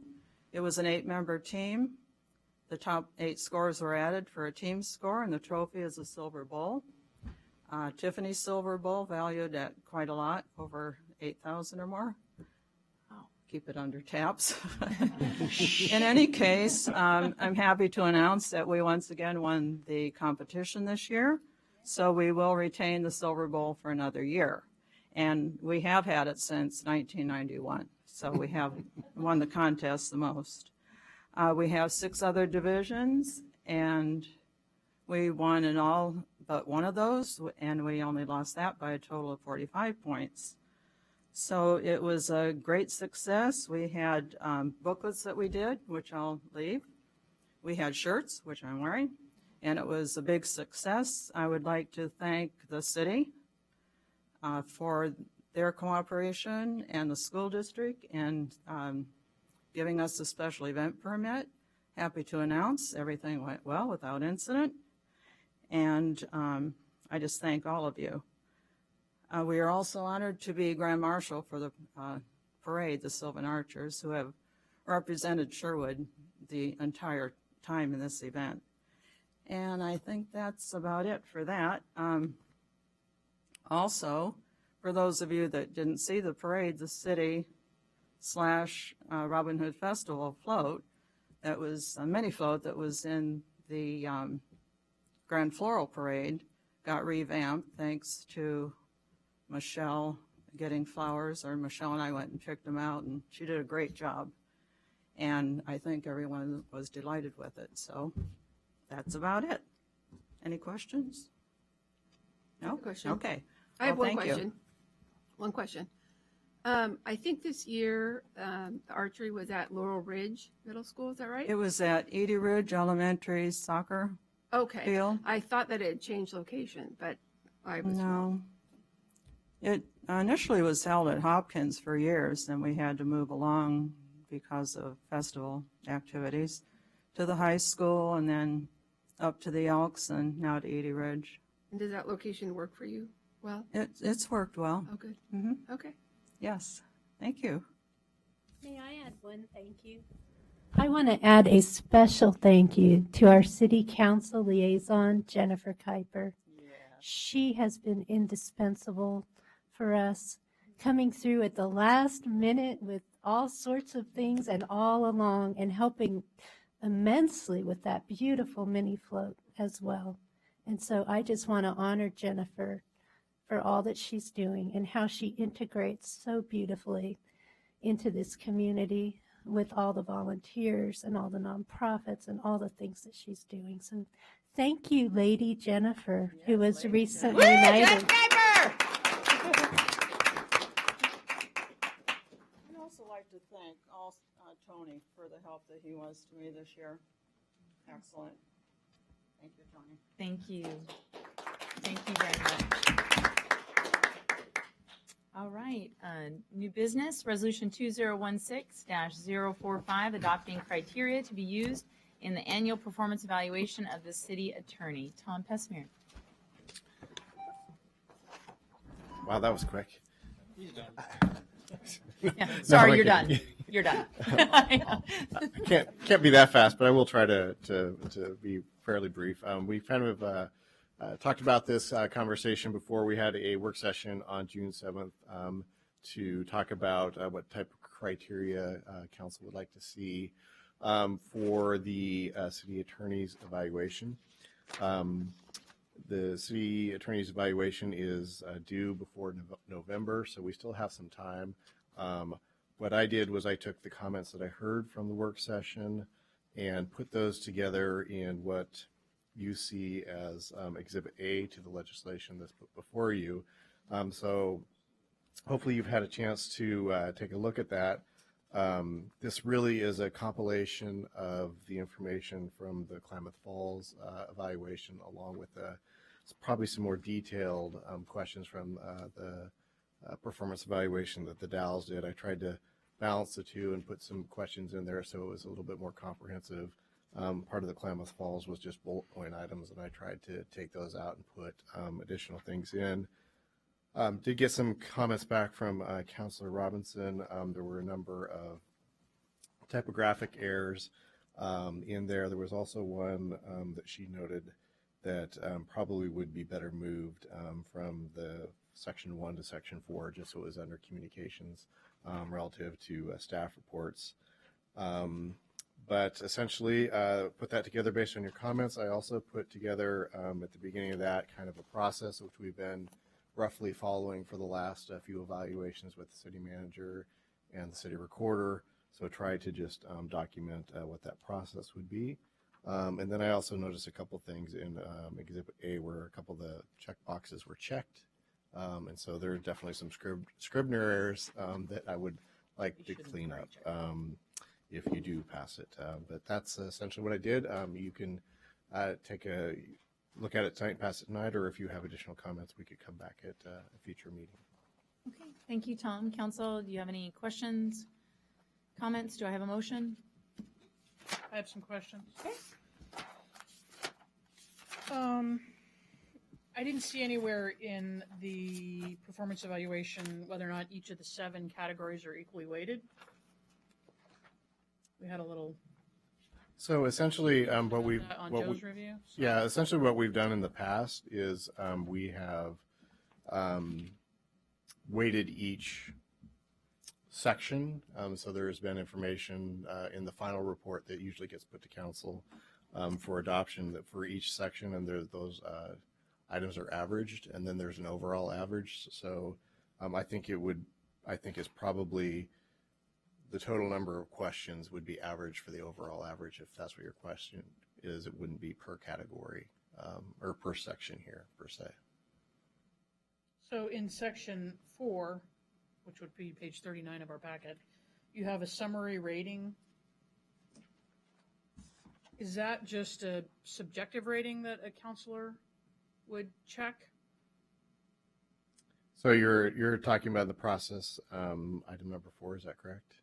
It was an 8-member team. The top 8 scores were added for a team score, and the trophy is a silver bowl. Tiffany silver bowl, valued at quite a lot, over $8,000 or more. Keep it under taps. In any case, I'm happy to announce that we once again won the competition this year, so we will retain the silver bowl for another year. And we have had it since 1991, so we have won the contest the most. We have 6 other divisions, and we won in all but one of those, and we only lost that by a total of 45 points. So it was a great success. We had booklets that we did, which I'll leave. We had shirts, which I'm wearing, and it was a big success. I would like to thank the city for their cooperation and the school district and giving us a special event permit. Happy to announce everything went well without incident. And I just thank all of you. We are also honored to be Grand Marshal for the parade, the Sylvan Archers, who have represented Sherwood the entire time in this event. And I think that's about it for that. Also, for those of you that didn't see the parade, the city / Robin Hood Festival float, that was a mini float that was in the Grand Floral Parade, got revamped thanks to Michelle getting flowers, or Michelle and I went and picked them out, and she did a great job. And I think everyone was delighted with it. So that's about it. Any questions? No? Question. Okay. I have Well, one thank you. question. One question. I think this year the archery was at Laurel Ridge Middle School. Is that right? It was at Edie Ridge Elementary soccer Okay. field. I thought that it had changed location, but I was wrong. No. It initially was held at Hopkins for years, then we had to move along because of festival activities to the high school and then up to the Elks and now to Edie Ridge. And does that location work for you well? It's worked well. Oh, good. Mm-hmm. Okay. Yes. Thank you. May I add one thank you? I want to add a special thank you to our City Council liaison, Jennifer Kuiper. She has been indispensable for us, coming through at the last minute with all sorts of things and all along, and helping immensely with that beautiful mini float as well. And so I just want to honor Jennifer for all that she's doing and how she integrates so beautifully into this community with all the volunteers and all the nonprofits and all the things that she's doing. So thank you, Lady Jennifer, who was recently knighted. I'd also like to thank all call Tony for the help that he was to me this year. Excellent. Thank you, Tony. Thank you. Thank you very much. All right, new business, Resolution 2016-045, adopting criteria to be used in the annual performance evaluation of the city attorney. Tom Pesmere. Wow, that was quick. Yeah, sorry, No, you're I'm done. You're done. Can't be that fast, but I will try to be fairly brief. We kind of talked about this conversation before. We had a work session on June 7th to talk about what type of criteria council would like to see for the city attorney's evaluation. The city attorney's evaluation is due before November, so we still have some time. What I did was I took the comments that I heard from the work session and put those together in what you see as Exhibit A to the legislation that's put before you. So hopefully you've had a chance to take a look at that. This really is a compilation of the information from the Klamath Falls evaluation, along with probably some more detailed questions from the performance evaluation that the Dalles did. I tried to balance the two and put some questions in there so it was a little bit more comprehensive. Part of the Klamath Falls was just bullet point items, and I tried to take those out and put additional things in. Did get some comments back from Councilor Robinson. There were a number of typographic errors in there. There was also one that she noted that probably would be better moved from the Section 1 to Section 4, just so it was under communications relative to staff reports. But essentially, put that together based on your comments. I also put together at the beginning of that kind of a process, which we've been roughly following for the last few evaluations with the city manager and the city recorder. So try to just document what that process would be. And then I also noticed a couple things in Exhibit A where a couple of the check boxes were checked. And so there are definitely some Scribner errors that I would like to clean up if you do pass it. But that's essentially what I did. You can take a look at it tonight, pass it tonight, or if you have additional comments, we could come back at a future meeting. Okay, thank you, Tom. Council, do you have any questions, comments? Do I have a motion? I have some questions. Okay. I didn't see anywhere in the performance evaluation whether or not each of the 7 categories are equally weighted. We had a little. So essentially, what we've on Joe's review. So. Yeah, essentially what we've done in the past is we have weighted each section. So there's been information in the final report that usually gets put to council for adoption that for each section, and those items are averaged, and then there's an overall average. So I think it's probably the total number of questions would be average for the overall average. If that's what your question is, it wouldn't be per category or per section here per se. So in section 4, which would be page 39 of our packet, you have a summary rating. Is that just a subjective rating that a counselor would check? So you're talking about the process item number 4, is that correct?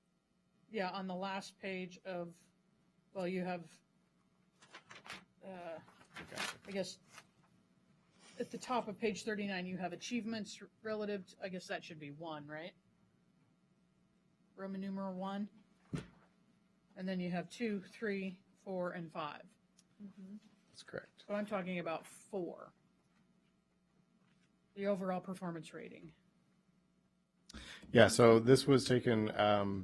Yeah, on the last page of, well, you have, I guess, at the top of page 39, you have achievements relative to, I guess that should be 1, right? Roman numeral 1. And then you have 2, 3, 4, and 5. Mm-hmm. That's correct. So I'm talking about 4. The overall performance rating. Yeah, so this was taken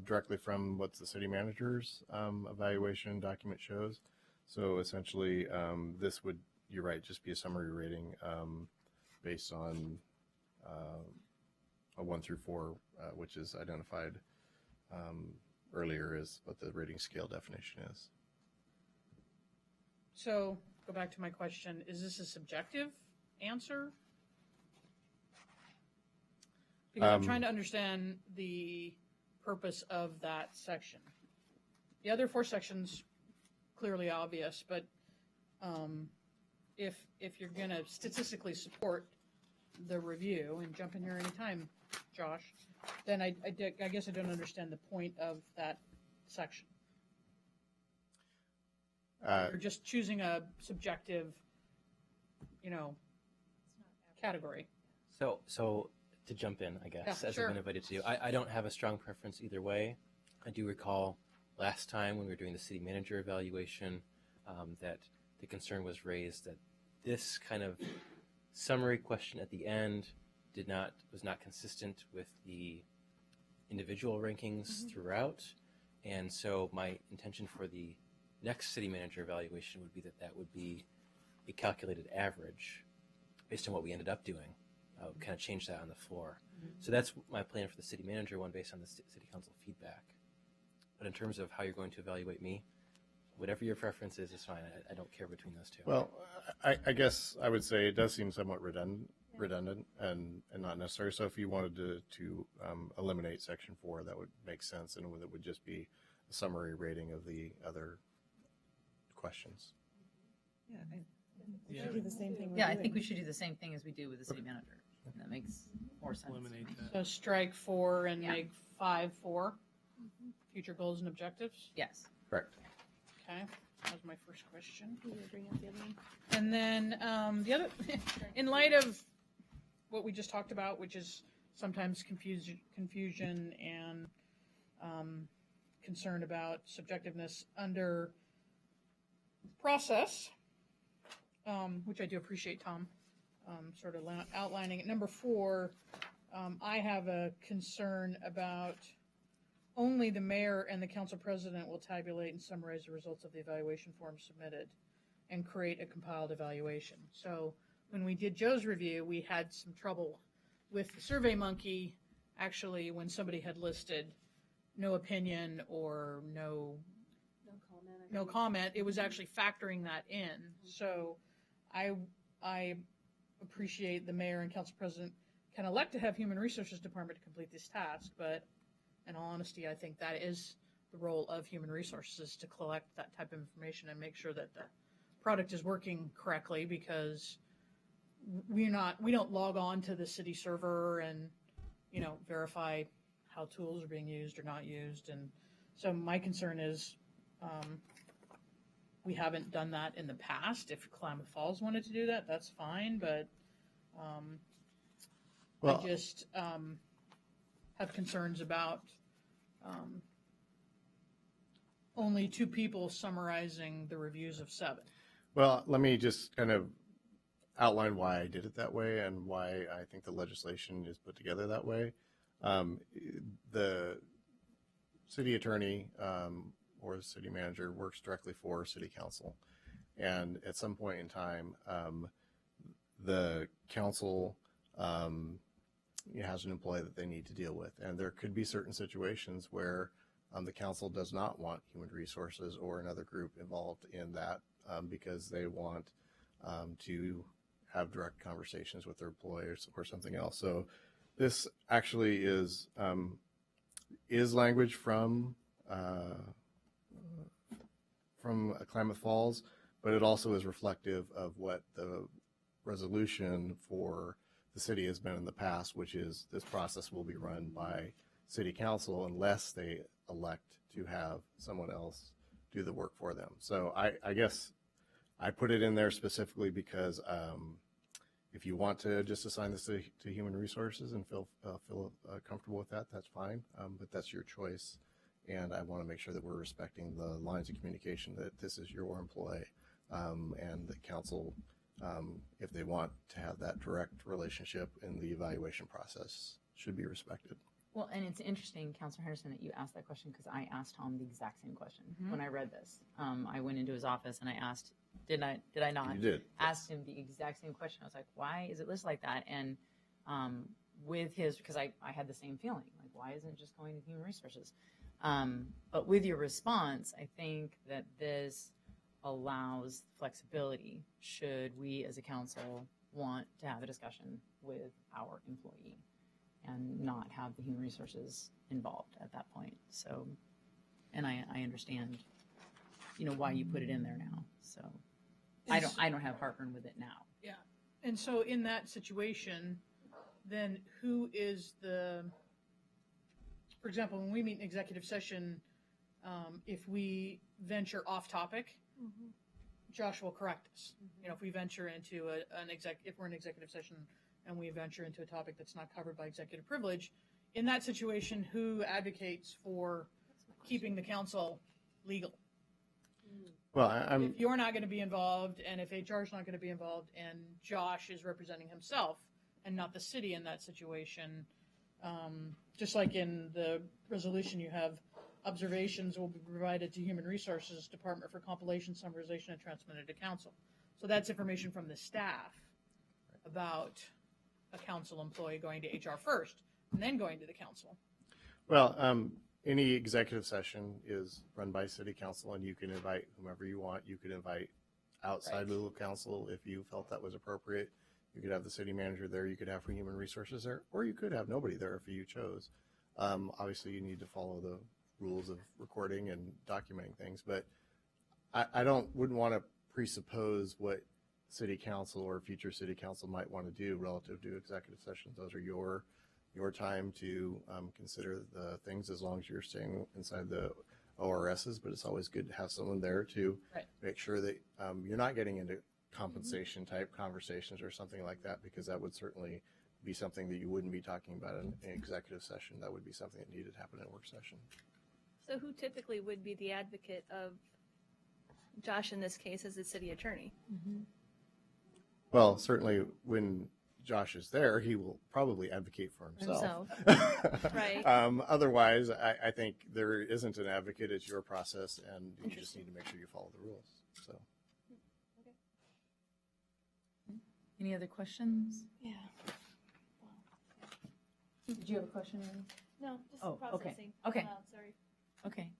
directly from what the city manager's evaluation document shows. So essentially, this would, you're right, just be a summary rating based on a 1 through 4, which is identified earlier as what the rating scale definition is. So, go back to my question, is this a subjective answer? Because I'm trying to understand the purpose of that section. the other 4 sections clearly obvious, but if you're going to statistically support the review, and jump in here anytime, Josh, then I guess I don't understand the point of that section. You're just choosing a subjective, category. So to jump in, I guess, Yeah, as sure. I've been invited to do, I don't have a strong preference either way. I do recall last time when we were doing the city manager evaluation that the concern was raised that this kind of summary question at the end was not consistent with the individual rankings throughout. And so my intention for the next city manager evaluation would be that would be a calculated average based on what we ended up doing. I'll kind of change that on the floor. So that's my plan for the city manager one based on the city council feedback. But in terms of how you're going to evaluate me, whatever your preference is fine. I don't care between those two. Well, I guess I would say it does seem somewhat redundant and not necessary. So if you wanted to eliminate section 4, that would make sense, and it would just be a summary rating of the other questions. Yeah, we should do the same thing. Yeah, I think we should do the same thing as we do with the city manager. That makes more sense. Eliminate that. So strike 4 and Yeah. make 5 4. Future goals and objectives. Yes. Correct. Okay, that was my first question. You would bring up the other one. And then the other, in light of what we just talked about, which is sometimes confusion and concern about subjectiveness under process, which I do appreciate, Tom, sort of outlining it. Number 4, I have a concern about only the mayor and the council president will tabulate and summarize the results of the evaluation form submitted and create a compiled evaluation. So when we did Joe's review, we had some trouble with the SurveyMonkey. Actually, when somebody had listed no opinion or no comment, it was actually factoring that in. So I appreciate the mayor and council president can elect to have human resources department to complete this task, but in all honesty, I think that is the role of human resources, to collect that type of information and make sure that the product is working correctly, because we don't log on to the city server and verify how tools are being used or not used. And so my concern is we haven't done that in the past. If Klamath Falls wanted to do that, that's fine, but I just have concerns about only 2 people summarizing the reviews of 7. Well, let me just kind of outline why I did it that way and why I think the legislation is put together that way. The city attorney or the city manager works directly for city council. And at some point in time, the council has an employee that they need to deal with. And there could be certain situations where the council does not want human resources or another group involved in that because they want to have direct conversations with their employers or something else. So this actually is language from Klamath Falls, but it also is reflective of what the resolution for the city has been in the past, which is this process will be run by city council unless they elect to have someone else do the work for them. So I guess I put it in there specifically because if you want to just assign this to human resources and feel comfortable with that, that's fine, but that's your choice. And I want to make sure that we're respecting the lines of communication, that this is your employee, and the council, if they want to have that direct relationship in the evaluation process, should be respected. Well, and it's interesting, Councilor Henderson, that you asked that question, because I asked Tom the exact same question when I read this. I went into his office and I asked, did I not? You did. Asked him the exact same question. I was like, why is it listed like that? And with his, because I had the same feeling, like, why isn't it just going to human resources? But with your response, I think that this allows flexibility should we as a council want to have a discussion with our employee and not have the human resources involved at that point. So And I understand, why you put it in there now. So I don't have heartburn with it now. Yeah. And so in that situation, then who is for example, when we meet in executive session, if we venture off topic, Josh will correct us. If we venture into if we're in executive session and we venture into a topic that's not covered by executive privilege, in that situation, who advocates for keeping the council legal? Well, If you're not going to be involved, and if HR is not going to be involved, and Josh is representing himself and not the city in that situation, just like in the resolution you have, observations will be provided to Human Resources Department for compilation, summarization, and transmitted to council. So that's information from the staff about a council employee going to HR first and then going to the council. Well, any executive session is run by city council, and you can invite whomever you want. You could invite outside legal counsel if you felt that was appropriate. You could have the city manager there. You could have Human Resources there, or you could have nobody there if you chose. Obviously, you need to follow the rules of recording and documenting things, but I wouldn't want to presuppose what city council or future city council might want to do relative to executive sessions. Those are your time to consider the things, as long as you're staying inside the ORSs, but it's always good to have someone there to make sure that you're not getting into compensation type conversations or something like that, because that would certainly be something that you wouldn't be talking about in an executive session. That would be something that needed to happen in a work session. So who typically would be the advocate of Josh in this case as the city attorney? Well, certainly when Josh is there, he will probably advocate for himself. Right. Otherwise, I think there isn't an advocate. It's your process, and you just need to make sure you follow the rules. So. Any other questions? Yeah. Did you have a question, Amy? No, just Oh, okay. processing. Okay. Sorry. Okay.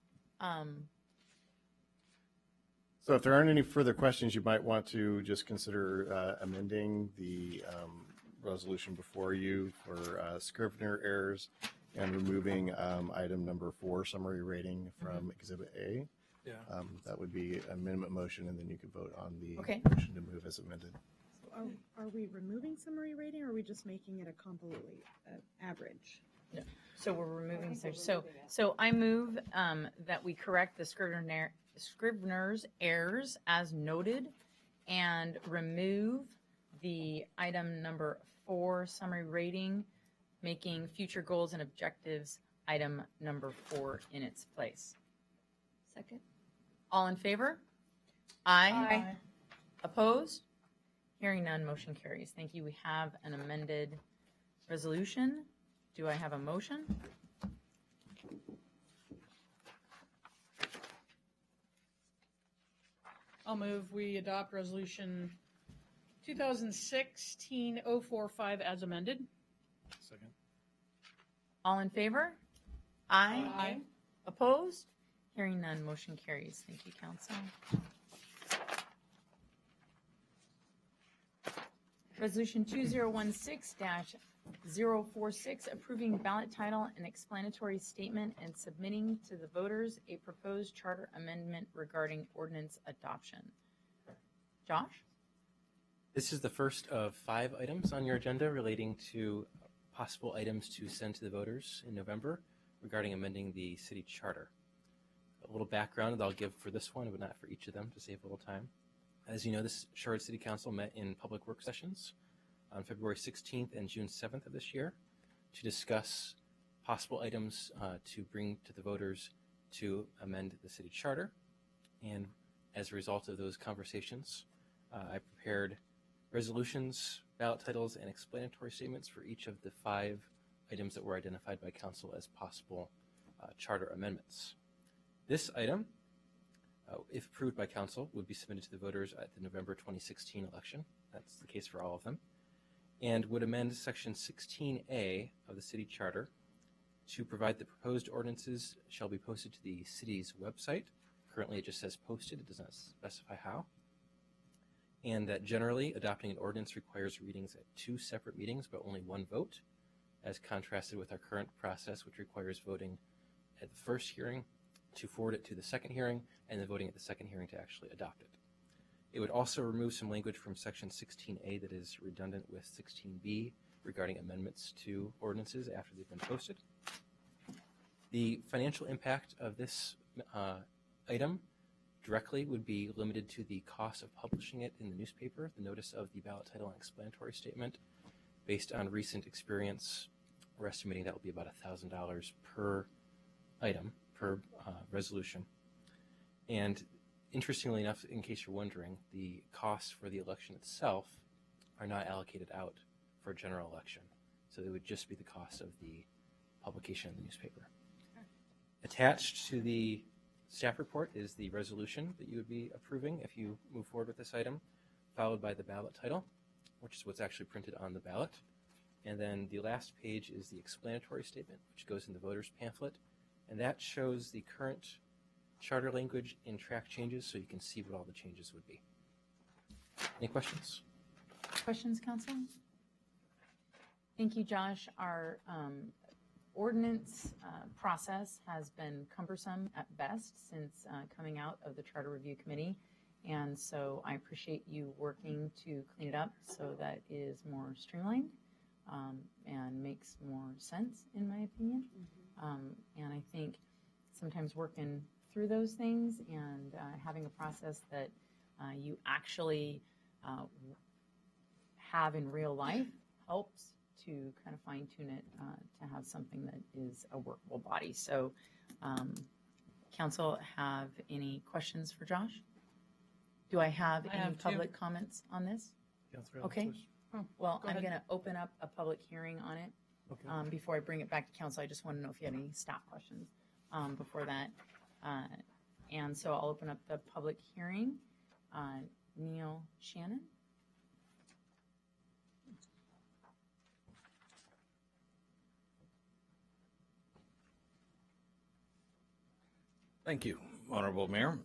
So if there aren't any further questions, you might want to just consider amending the resolution before you for Scrivener errors and removing item number 4, summary rating, from Exhibit A. Yeah. That would be a minimum motion, and then you could vote on the motion to move as amended. Are we removing summary rating, or are we just making it a completely average? No. So we're removing so I move that we correct the Scrivener's errors as noted and remove the item number 4, summary rating, making future goals and objectives item number 4 in its place. Second. All in favor? Aye. Opposed? Hearing none, motion carries. Thank you. We have an amended resolution. Do I have a motion? I'll move we adopt resolution 2016-045 as amended. Second. All in favor? Aye. Opposed? Hearing none, motion carries. Thank you, council. Resolution 2016-046, approving ballot title and explanatory statement and submitting to the voters a proposed charter amendment regarding ordinance adoption. Josh? This is the first of 5 items on your agenda relating to possible items to send to the voters in November regarding amending the city charter. A little background that I'll give for this one, but not for each of them, to save a little time. As you know, this Sherwood City Council met in public work sessions on February 16th and June 7th of this year to discuss possible items to bring to the voters to amend the city charter. And as a result of those conversations, I prepared resolutions, ballot titles, and explanatory statements for each of the 5 items that were identified by council as possible charter amendments. This item, if approved by council, would be submitted to the voters at the November 2016 election. That's the case for all of them. And would amend Section 16A of the city charter to provide the proposed ordinances shall be posted to the city's website. Currently, it just says posted. It does not specify how. And that generally, adopting an ordinance requires readings at 2 separate meetings, but only 1 vote, as contrasted with our current process, which requires voting at the first hearing to forward it to the second hearing, and then voting at the second hearing to actually adopt it. It would also remove some language from Section 16A that is redundant with 16B regarding amendments to ordinances after they've been posted. The financial impact of this item directly would be limited to the cost of publishing it in the newspaper, the notice of the ballot title and explanatory statement. Based on recent experience, we're estimating that will be about $1,000 per item, per resolution. And interestingly enough, in case you're wondering, the costs for the election itself are not allocated out for a general election. So it would just be the cost of the publication in the newspaper. Attached to the staff report is the resolution that you would be approving if you move forward with this item, followed by the ballot title, which is what's actually printed on the ballot. And then the last page is the explanatory statement, which goes in the voter's pamphlet. And that shows the current charter language in track changes, so you can see what all the changes would be. Any questions? Questions, Council? Thank you, Josh. Our ordinance process has been cumbersome at best since coming out of the Charter Review Committee. And so I appreciate you working to clean it up so that it is more streamlined and makes more sense, in my opinion. And I think sometimes working through those things and having a process that you actually have in real life helps to kind of fine tune it to have something that is a workable body. So council have any questions for Josh? Do I have any public comments on this? Okay. Well, I'm going to open up a public hearing on it. Okay. Before I bring it back to council, I just want to know if you had any staff questions before that. And so I'll open up the public hearing. Neil Shannon. Thank you, Honorable Mayor.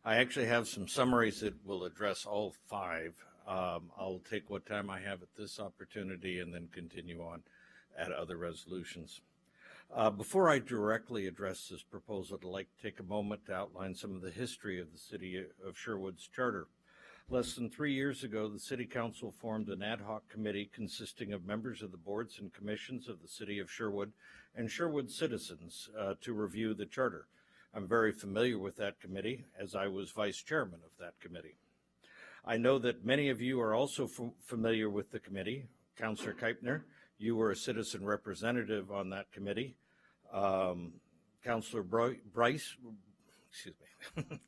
I actually have some summaries that will address all five. I'll take what time I have at this opportunity and then continue on at other resolutions. Before I directly address this proposal, I'd like to take a moment to outline some of the history of the City of Sherwood's charter. Less than 3 years ago, the City Council formed an ad hoc committee consisting of members of the boards and commissions of the City of Sherwood and Sherwood citizens to review the charter. I'm very familiar with that committee, as I was vice chairman of that committee. I know that many of you are also familiar with the committee. Councilor Keipner, you were a citizen representative on that committee. Councilor Bryce, excuse me,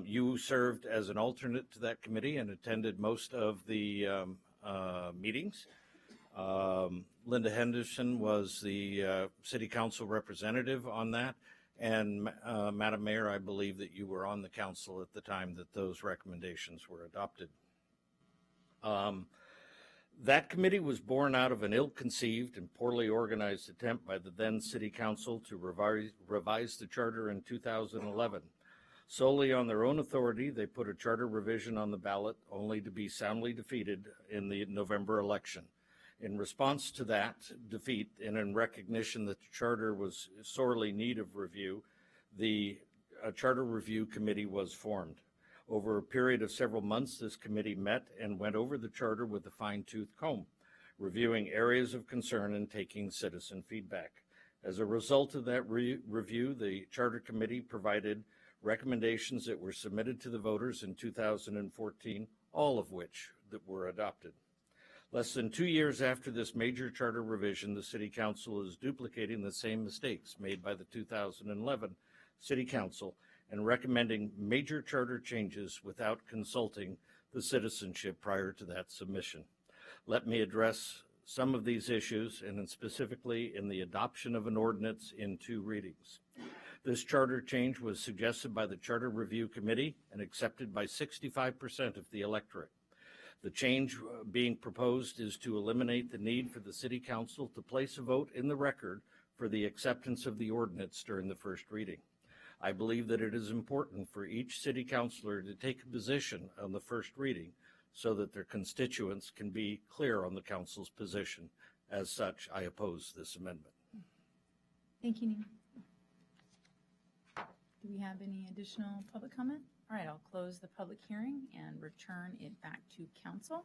you served as an alternate to that committee and attended most of the meetings. Linda Henderson was the City Council representative on that. And Madam Mayor, I believe that you were on the council at the time that those recommendations were adopted. That committee was born out of an ill-conceived and poorly organized attempt by the then City Council to revise the charter in 2011. Solely on their own authority, they put a charter revision on the ballot, only to be soundly defeated in the November election. In response to that defeat, and in recognition that the charter was sorely in need of review, the Charter Review Committee was formed. Over a period of several months, this committee met and went over the charter with a fine-tooth comb, reviewing areas of concern and taking citizen feedback. As a result of that review, the Charter Committee provided recommendations that were submitted to the voters in 2014, all of which that were adopted. Less than 2 years after this major charter revision, the City Council is duplicating the same mistakes made by the 2011 City Council and recommending major charter changes without consulting the citizenship prior to that submission. Let me address some of these issues, and specifically in the adoption of an ordinance in 2 readings. This charter change was suggested by the Charter Review Committee and accepted by 65% of the electorate. The change being proposed is to eliminate the need for the City Council to place a vote in the record for the acceptance of the ordinance during the first reading. I believe that it is important for each City Councilor to take a position on the first reading so that their constituents can be clear on the Council's position. As such, I oppose this amendment. Thank you, Neil. Do we have any additional public comment? All right, I'll close the public hearing and return it back to council.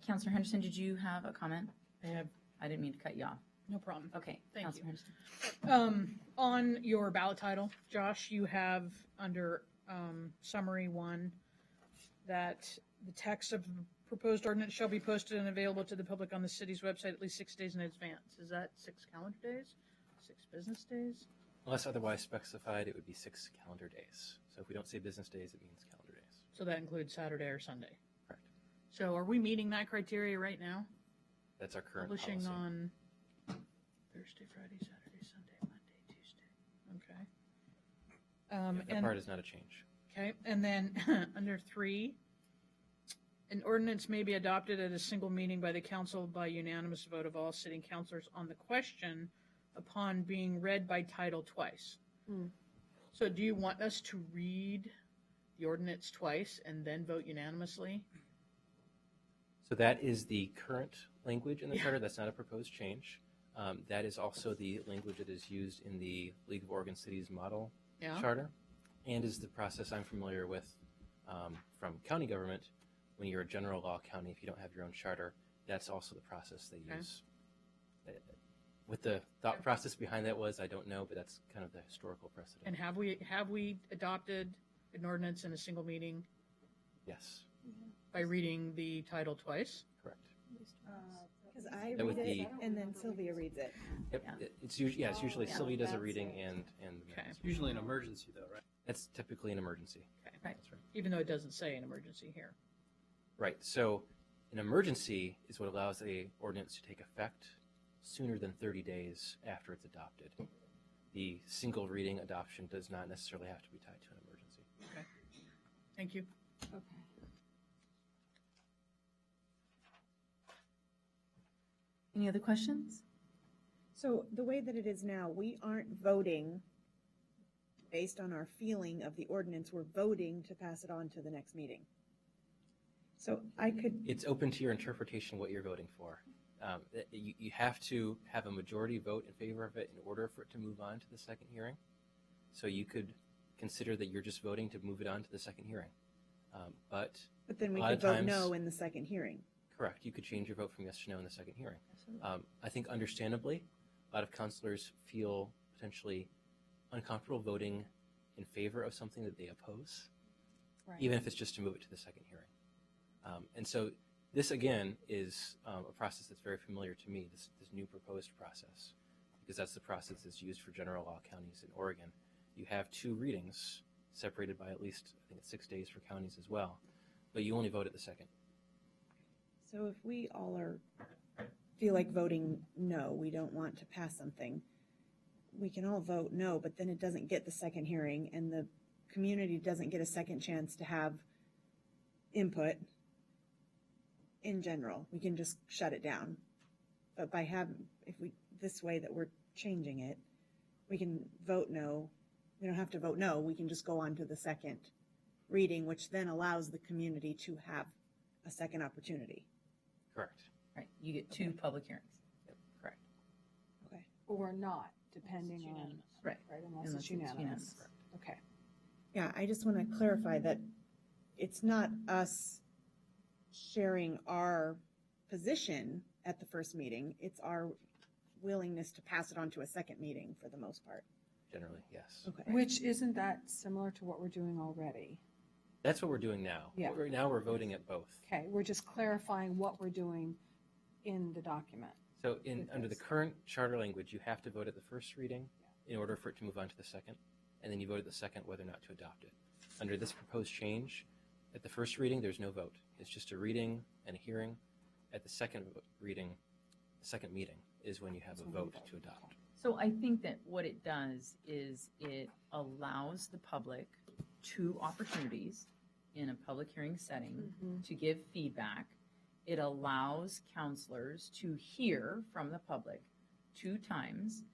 Councilor Henderson, did you have a comment? I didn't mean to cut you off. No problem. Okay, Thank Councilor you. Henderson. On your ballot title, Josh, you have under summary 1 that the text of the proposed ordinance shall be posted and available to the public on the city's website at least 6 days in advance. Is that 6 calendar days? 6 business days? Unless otherwise specified, it would be 6 calendar days. So if we don't say business days, it means calendar days. So that includes Saturday or Sunday? Correct. So are we meeting that criteria right now? That's our current Publishing policy. on Thursday, Friday, Saturday, Sunday, Monday, Tuesday. Okay. That part is not a change. Okay, and then under 3, an ordinance may be adopted at a single meeting by the council by unanimous vote of all sitting councilors on the question upon being read by title twice. So do you want us to read the ordinance twice and then vote unanimously? So that is the current language in the charter. That's not a proposed change. That is also the language that is used in the League of Oregon Cities model charter, and is the process I'm familiar with from county government. When you're a general law county, if you don't have your own charter, that's also the process they use. What the thought process behind that was, I don't know, but that's kind of the historical precedent. And have we adopted an ordinance in a single meeting? Yes. By reading the title twice? Correct. Because I That read would it be- and then Sylvia reads it. Yep. It's usually Sylvia does a reading and Okay. It's usually an emergency though, right? That's typically an emergency. Okay. Right. That's right. Even though it doesn't say an emergency here. Right. So an emergency is what allows a ordinance to take effect sooner than 30 days after it's adopted. The single reading adoption does not necessarily have to be tied to an emergency. Okay. Thank you. Okay. Any other questions? So the way that it is now, we aren't voting based on our feeling of the ordinance. We're voting to pass it on to the next meeting. So I could, It's open to your interpretation what you're voting for. You have to have a majority vote in favor of it in order for it to move on to the second hearing. So you could consider that you're just voting to move it on to the second hearing. But then we a lot could of vote times- no in the second hearing. Correct. You could change your vote from yes to no in the second hearing. I think understandably, a lot of counselors feel potentially uncomfortable voting in favor of something that they oppose, even if it's just to move it to the second hearing. And so this, again, is a process that's very familiar to me, this new proposed process, because that's the process that's used for general law counties in Oregon. You have 2 readings separated by at least, I think it's 6 days for counties as well, but you only vote at the second. So if we all feel like voting no, we don't want to pass something, we can all vote no, but then it doesn't get the second hearing and the community doesn't get a second chance to have input in general. We can just shut it down. But by this way that we're changing it, we can vote no. We don't have to vote no. We can just go on to the second reading, which then allows the community to have a second opportunity. Correct. Right, you get 2 public hearings. Yep. Correct. Okay. Or not, depending on, Right. unless it's unanimous. Okay. Yeah, I just want to clarify that it's not us sharing our position at the first meeting. It's our willingness to pass it on to a second meeting for the most part. Generally, yes. Okay. Which, isn't that similar to what we're doing already? That's what we're doing now. Yeah. Right now we're voting at both. Okay, we're just clarifying what we're doing in the document. So under the current charter language, you have to vote at the first reading in order for it to move on to the second, and then you vote at the second whether or not to adopt it. Under this proposed change, at the first reading, there's no vote. It's just a reading and a hearing. At the second reading, the second meeting is when you have a vote to adopt. So I think that what it does is it allows the public 2 opportunities in a public hearing setting to give feedback. It allows counselors to hear from the public 2 times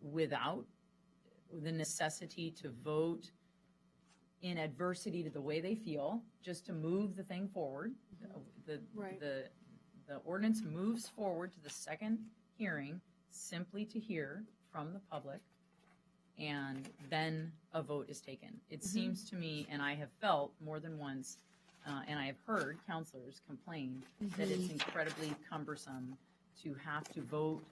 without the necessity to vote in adversity to the way they feel, just to move the thing forward. The ordinance moves forward to the second hearing simply to hear from the public and then a vote is taken. It seems to me, and I have felt more than once, and I have heard counselors complain that it's incredibly cumbersome to have to vote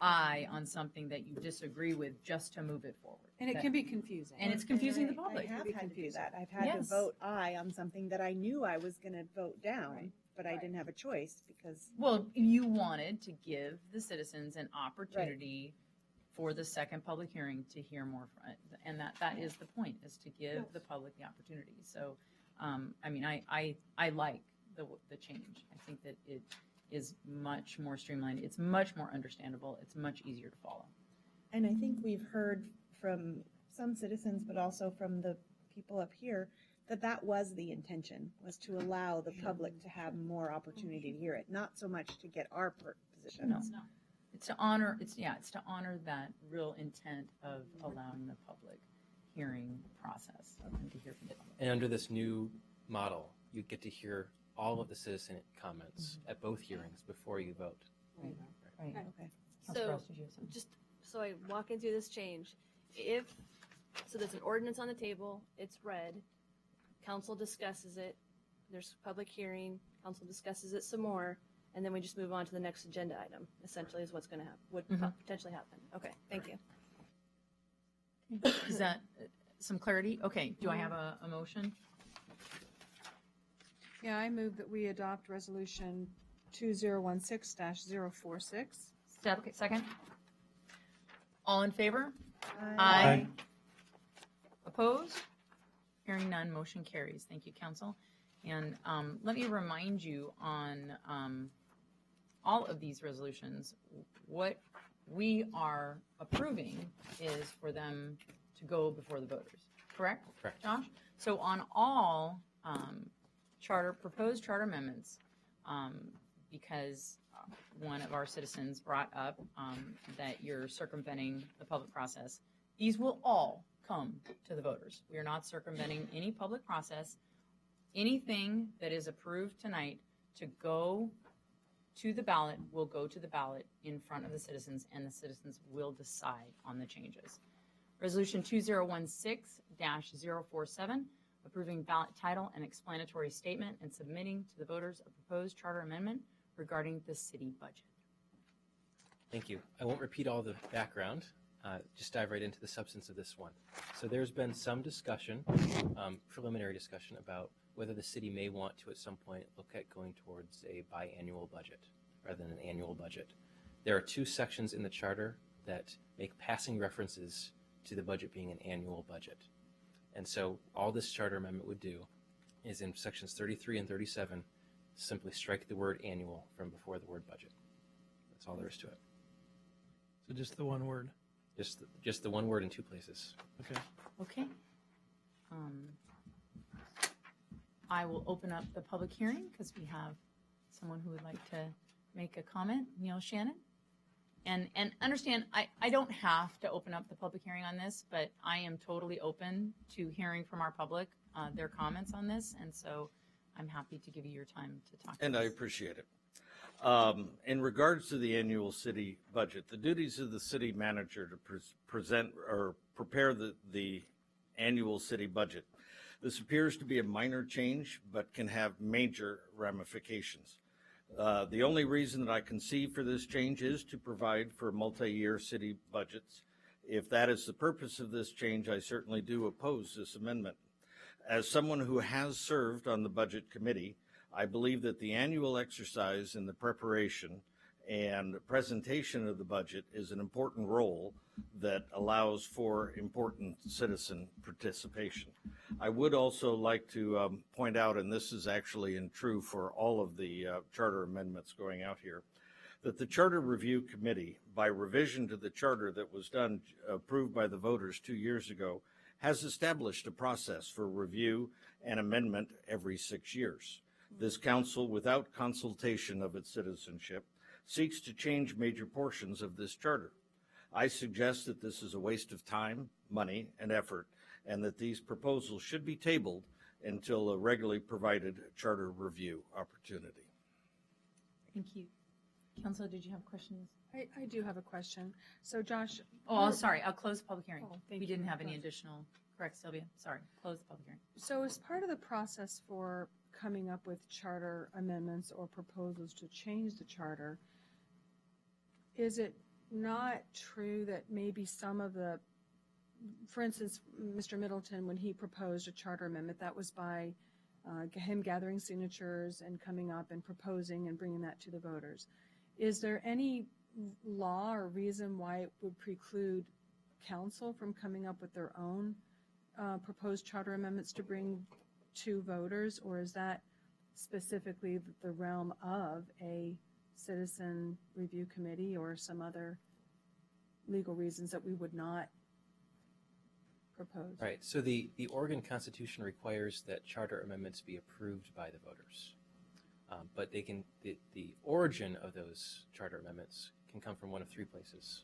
aye on something that you disagree with just to move it forward. And it can be confusing. And it's confusing the public. I have had to do that. I've had to Yes. vote aye on something that I knew I was going to vote down, but I didn't have a choice because. Well, you wanted to give the citizens an opportunity for the second public hearing to hear more from it. And that is the point, is to give the public the opportunity. So, I mean, I like the change. I think that it is much more streamlined. It's much more understandable. It's much easier to follow. And I think we've heard from some citizens, but also from the people up here, that was the intention, was to allow the public to have more opportunity to hear it, not so much to get our positions. No. It's to honor, it's to honor that real intent of allowing the public hearing process, and to hear from the public. And under this new model, you get to hear all of the citizen comments at both hearings before you vote. Right. Okay. Councilor So, Ross, did you have something? just so I walk into this change, so there's an ordinance on the table, it's read, council discusses it, there's public hearing, council discusses it some more, and then we just move on to the next agenda item, essentially is what's going to happen, would potentially happen. Okay, thank you. Is that some clarity? Okay, do I have a motion? Yeah, I move that we adopt resolution 2016-046. Okay, second. All in favor? Aye. Opposed? Hearing none, motion carries. Thank you, council. And let me remind you on all of these resolutions, what we are approving is for them to go before the voters. Correct? Correct. Josh? So on all proposed charter amendments, because one of our citizens brought up that you're circumventing the public process, these will all come to the voters. We are not circumventing any public process. Anything that is approved tonight to go to the ballot will go to the ballot in front of the citizens, and the citizens will decide on the changes. Resolution 2016-047, approving ballot title and explanatory statement and submitting to the voters a proposed charter amendment regarding the city budget. Thank you. I won't repeat all the background. Just dive right into the substance of this one. So there's been some discussion, preliminary discussion, about whether the city may want to at some point look at going towards a biannual budget rather than an annual budget. There are two sections in the charter that make passing references to the budget being an annual budget. And so all this charter amendment would do is in sections 33 and 37, simply strike the word annual from before the word budget. That's all there is to it. So just the one word. Just the one word in two places. Okay. Okay. I will open up the public hearing because we have someone who would like to make a comment. Neil Shannon. And understand, I don't have to open up the public hearing on this, but I am totally open to hearing from our public their comments on this. And so I'm happy to give you your time to talk. And I appreciate it. In regards to the annual city budget, the duties of the city manager to present or prepare the annual city budget. This appears to be a minor change, but can have major ramifications. The only reason that I conceive for this change is to provide for multi-year city budgets. If that is the purpose of this change, I certainly do oppose this amendment. As someone who has served on the budget committee, I believe that the annual exercise in the preparation and presentation of the budget is an important role that allows for important citizen participation. I would also like to point out, and this is actually true for all of the charter amendments going out here, that the Charter Review Committee, by revision to the charter that was done, approved by the voters 2 years ago, has established a process for review and amendment every 6 years. This council, without consultation of its citizenship, seeks to change major portions of this charter. I suggest that this is a waste of time, money, and effort, and that these proposals should be tabled until a regularly provided charter review opportunity. Thank you. Councilor, did you have questions? I do have a question. So Josh. Oh, sorry, I'll close the public hearing. Oh, thank We you. didn't have any Go. additional, correct, Sylvia? Sorry, close the public hearing. So as part of the process for coming up with charter amendments or proposals to change the charter, is it not true that maybe some of the, for instance, Mr. Middleton, when he proposed a charter amendment, that was by him gathering signatures and coming up and proposing and bringing that to the voters. Is there any law or reason why it would preclude council from coming up with their own proposed charter amendments to bring to voters, or is that specifically the realm of a citizen review committee or some other legal reasons that we would not propose? Right. So the Oregon Constitution requires that charter amendments be approved by the voters. But they can the origin of those charter amendments can come from one of three places.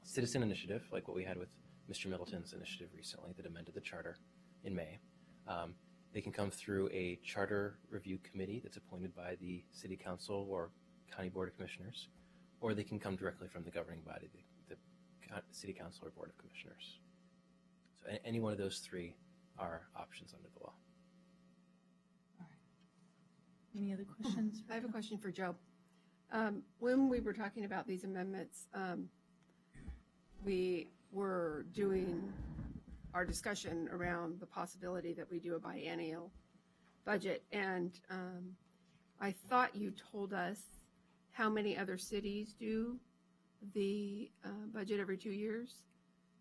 Citizen initiative, like what we had with Mr. Middleton's initiative recently that amended the charter in May. They can come through a charter review committee that's appointed by the city council or county board of commissioners, or they can come directly from the governing body, the city council or board of commissioners. So any one of those three are options under the law. Any other questions? I have a question for Joe. When we were talking about these amendments, we were doing our discussion around the possibility that we do a biennial budget. And I thought you told us how many other cities do the budget every 2 years.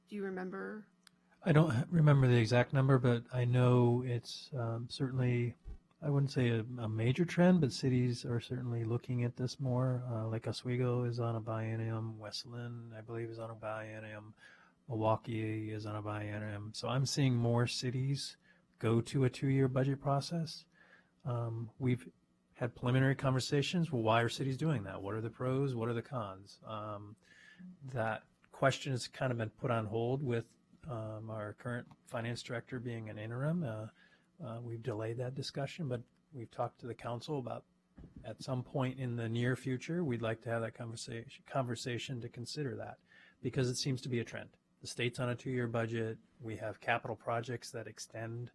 Do you remember? I don't remember the exact number, but I know it's certainly, I wouldn't say a major trend, but cities are certainly looking at this more. Like Oswego is on a biennium. Westland, I believe, is on a biennium. Milwaukee is on a biennium. So I'm seeing more cities go to a 2-year budget process. We've had preliminary conversations. Well, why are cities doing that? What are the pros? What are the cons? That question has kind of been put on hold with our current finance director being an interim. We've delayed that discussion, but we've talked to the council about at some point in the near future, we'd like to have that conversation to consider that, because it seems to be a trend. The state's on a 2-year budget. We have capital projects that extend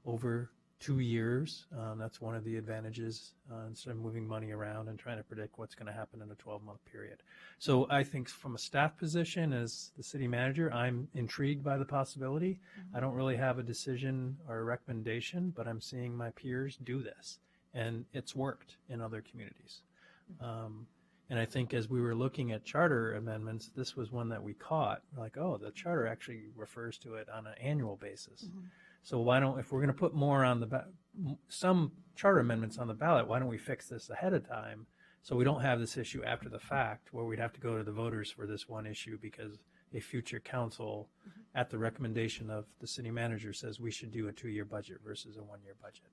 over 2 years. That's one of the advantages instead of moving money around and trying to predict what's going to happen in a 12-month period. So I think from a staff position as the city manager, I'm intrigued by the possibility. I don't really have a decision or a recommendation, but I'm seeing my peers do this, and it's worked in other communities. And I think as we were looking at charter amendments, this was one that we caught, like, oh, the charter actually refers to it on an annual basis. So why don't, if we're going to put more on some charter amendments on the ballot, why don't we fix this ahead of time so we don't have this issue after the fact where we'd have to go to the voters for this one issue because a future council at the recommendation of the city manager says we should do a 2-year budget versus a 1-year budget.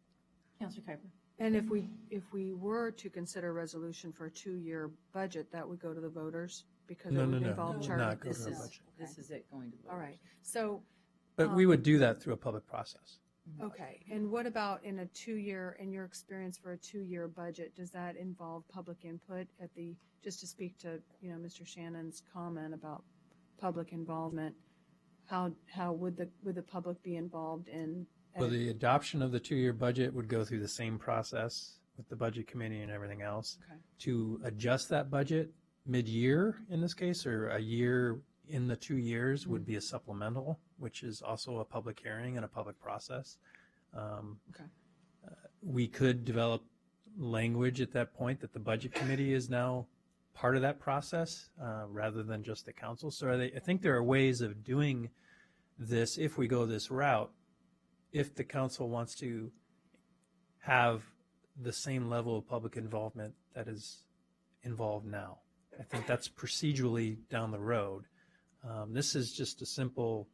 Councilor Kuiper. And if we were to consider a resolution for a 2-year budget, that would go to the voters because it would involve charter. Not go to our budget. This is it going to voters. All right. So. But we would do that through a public process. Okay. And what about in a 2-year, in your experience for a 2-year budget, does that involve public input at the, just to speak to, Mr. Shannon's comment about public involvement, how would the public be involved in? Well, the adoption of the 2-year budget would go through the same process with the budget committee and everything else. Okay. To adjust that budget mid-year in this case, or a year in the 2 years would be a supplemental, which is also a public hearing and a public process. We could develop language at that point that the budget committee is now part of that process rather than just the council. So I think there are ways of doing this if we go this route, if the council wants to have the same level of public involvement that is involved now. I think that's procedurally down the road. This is just a simple,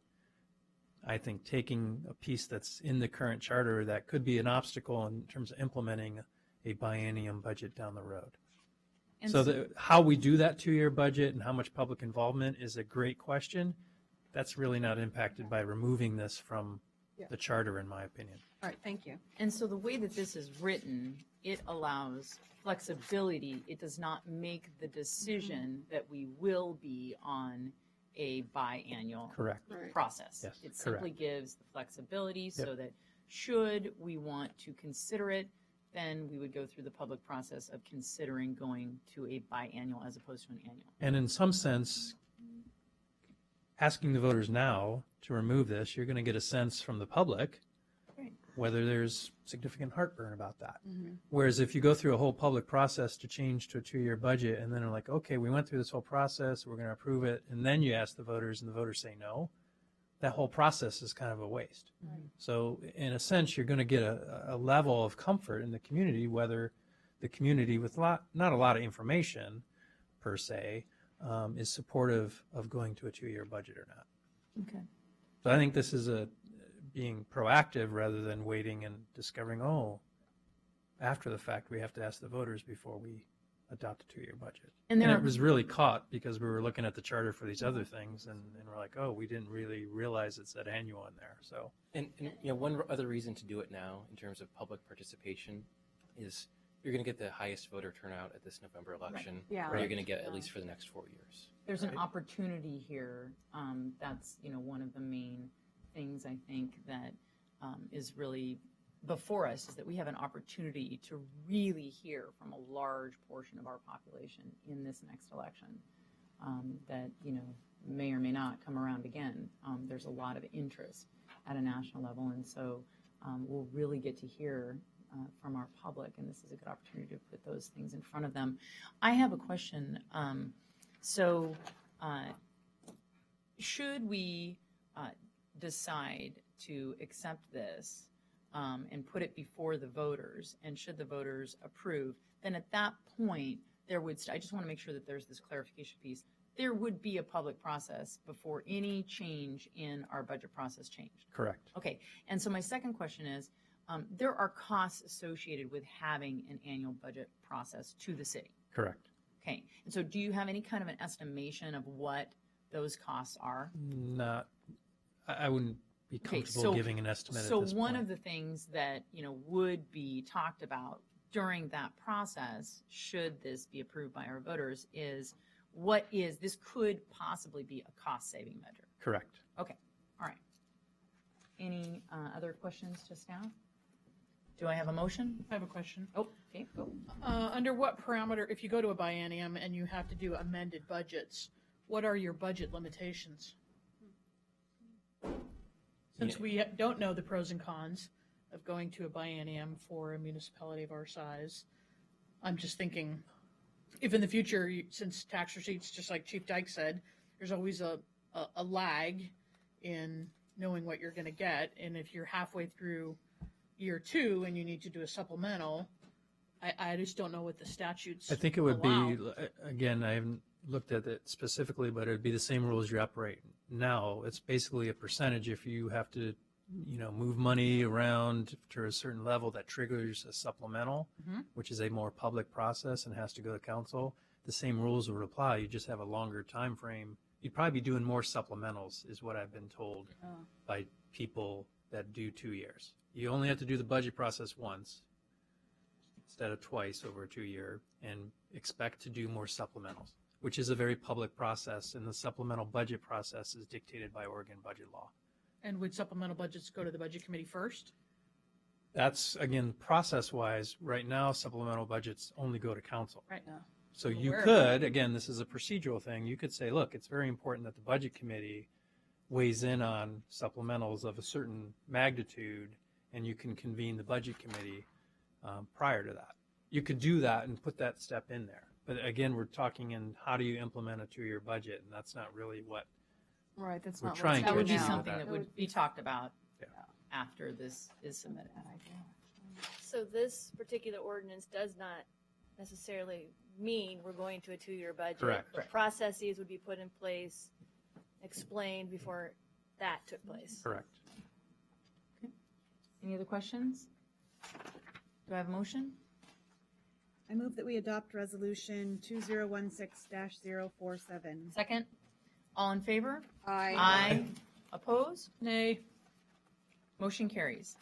I think, taking a piece that's in the current charter that could be an obstacle in terms of implementing a biennium budget down the road. And so how we do that 2-year budget and how much public involvement is a great question. That's really not impacted by removing this from the charter, in my opinion. All right, thank you. And so the way that this is written, it allows flexibility. It does not make the decision that we will be on a biannual Correct. Right. process. Yes, It simply correct. gives the flexibility Yep. so that should we want to consider it, then we would go through the public process of considering going to a biannual as opposed to an annual. And in some sense, asking the voters now to remove this, you're going to get a sense from the public Right. whether there's significant heartburn about that. Mhm. Whereas if you go through a whole public process to change to a 2-year budget and then are like, okay, we went through this whole process, we're going to approve it, and then you ask the voters and the voters say no, that whole process is kind of a waste. So in a sense, you're going to get a level of comfort in the community, whether the community with not a lot of information per se is supportive of going to a 2-year budget or not. Okay. So I think this is being proactive rather than waiting and discovering, oh, after the fact, we have to ask the voters before we adopt a 2-year budget. And And there it are- was really caught because we were looking at the charter for these other things and we're like, oh, we didn't really realize it said annual in there. So And one other reason to do it now in terms of public participation is you're going to get the highest voter turnout at this November election. Yeah. Or you're Right. going to get at least for the next 4 years. There's an opportunity here. That's one of the main things I think that is really before us, is that we have an opportunity to really hear from a large portion of our population in this next election that may or may not come around again. There's a lot of interest at a national level, and so we'll really get to hear from our public, and this is a good opportunity to put those things in front of them. I have a question. Should we decide to accept this and put it before the voters, and should the voters approve, then at that point, there would, I just want to make sure that there's this clarification piece, there would be a public process before any change in our budget process changed. correct. Okay, and so my second question is, there are costs associated with having an annual budget process to the city. Correct. Okay, and so do you have any kind of an estimation of what those costs are? Not, I wouldn't be Okay, comfortable giving an estimate so at this one point. of the things that would be talked about during that process, should this be approved by our voters, is this could possibly be a cost-saving measure. Correct. Okay, all right. Any other questions to staff? Do I have a motion? I have a question. Oh, okay, go. Under what parameter, if you go to a biennium and you have to do amended budgets, what are your budget limitations? Since we don't know the pros and cons of going to a biennium for a municipality of our size, I'm just thinking, if in the future, since tax receipts, just like Chief Dyke said, there's always a lag in knowing what you're going to get, and if you're halfway through year 2 and you need to do a supplemental, I just don't know what the statutes I think it would allow. be, again, I haven't looked at it specifically, but it would be the same rules you operate now. It's basically a percentage. If you have to, move money around to a certain level, that triggers a supplemental, Mhm. which is a more public process and has to go to council. The same rules would apply. You just have a longer time frame. You'd probably be doing more supplementals, is what I've been told by people that do 2 years. You only have to do the budget process once instead of twice over a 2-year, and expect to do more supplementals, which is a very public process, and the supplemental budget process is dictated by Oregon budget law. And would supplemental budgets go to the budget committee first? That's, again, process-wise, right now, supplemental budgets only go to council. Right now. So you Aware of could, again, this is a procedural thing, you could say, look, it's very important that the budget committee weighs in on supplementals of a certain magnitude, and you can convene the budget committee prior to that. You could do that and put that step in there. But again, we're talking in how do you implement a 2-year budget, and that's not really what Right, that's we're not trying That to would be achieve with something that would be talked about Yeah. after this is submitted. So this particular ordinance does not necessarily mean we're going to a 2-year budget. Correct. The processes would be put in place, explained before that took place. Correct. Any other questions? Do I have a motion? I move that we adopt resolution 2016-047. Second? All in favor? Aye. Aye. Opposed? Nay. Motion carries.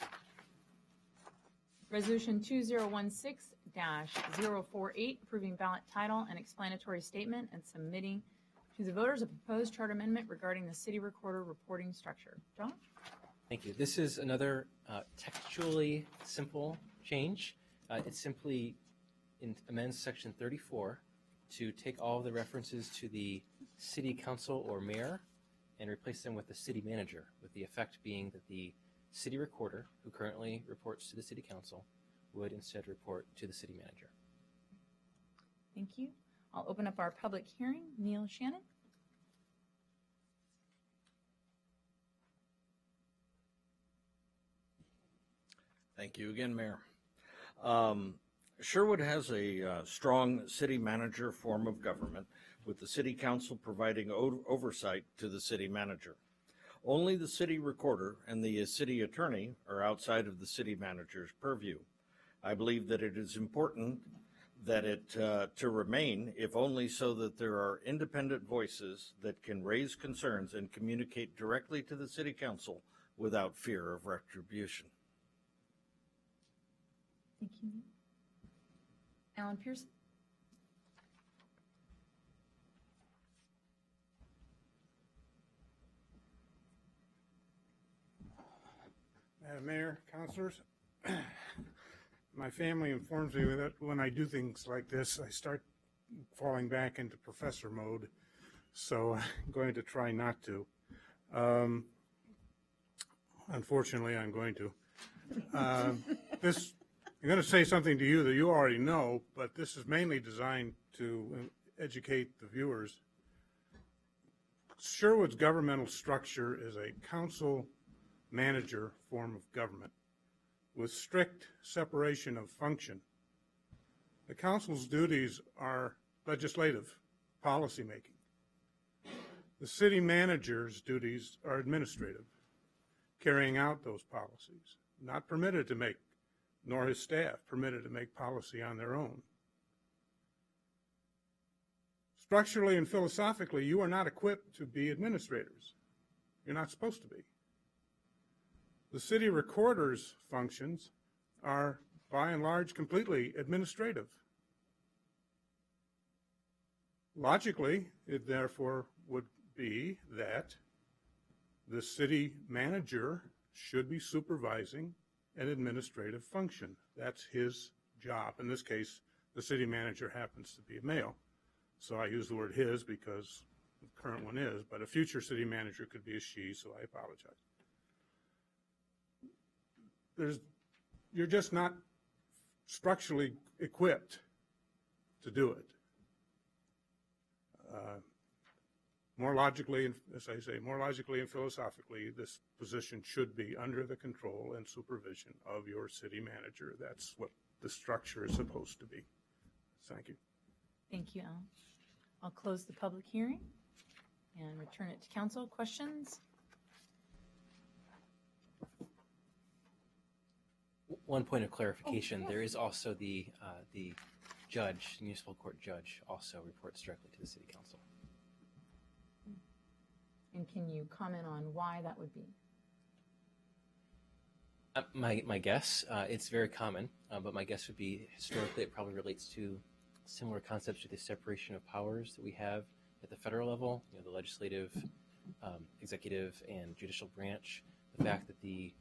Resolution 2016-048, approving ballot title and explanatory statement and submitting to the voters a proposed charter amendment regarding the city recorder reporting structure. Josh? Thank you. This is another textually simple change. It simply amends section 34 to take all of the references to the city council or mayor and replace them with the city manager, with the effect being that the city recorder, who currently reports to the city council, would instead report to the city manager. Thank you. I'll open up our public hearing. Neil Shannon. Thank you again, Mayor. Sherwood has a strong city manager form of government, with the city council providing oversight to the city manager. Only the city recorder and the city attorney are outside of the city manager's purview. I believe that it is important that it to remain, if only so that there are independent voices that can raise concerns and communicate directly to the city council without fear of retribution. Thank you. Alan Pearson. Madam Mayor, councilors, my family informs me that when I do things like this, I start falling back into professor mode, so I'm going to try not to. Unfortunately, I'm going to. I'm going to say something to you that you already know, but this is mainly designed to educate the viewers. Sherwood's governmental structure is a council manager form of government with strict separation of function. The council's duties are legislative, policy making. The city manager's duties are administrative, carrying out those policies, not permitted to make, nor his staff permitted to make policy on their own. Structurally and philosophically, you are not equipped to be administrators. You're not supposed to be. The city recorder's functions are, by and large, completely administrative. Logically, it therefore would be that the city manager should be supervising an administrative function. That's his job. In this case, the city manager happens to be a male. So I use the word his because the current one is, but a future city manager could be a she, so I apologize. You're just not structurally equipped to do it. More logically, as I say, more logically and philosophically, this position should be under the control and supervision of your city manager. That's what the structure is supposed to be. Thank you. Thank you, Alan. I'll close the public hearing and return it to council. Questions? One point of clarification, there is also the judge, municipal court judge, also reports directly to the city council. And can you comment on why that would be? My guess, it's very common, but my guess would be historically it probably relates to similar concepts to the separation of powers that we have at the federal level, the legislative, executive, and judicial branch. The fact that the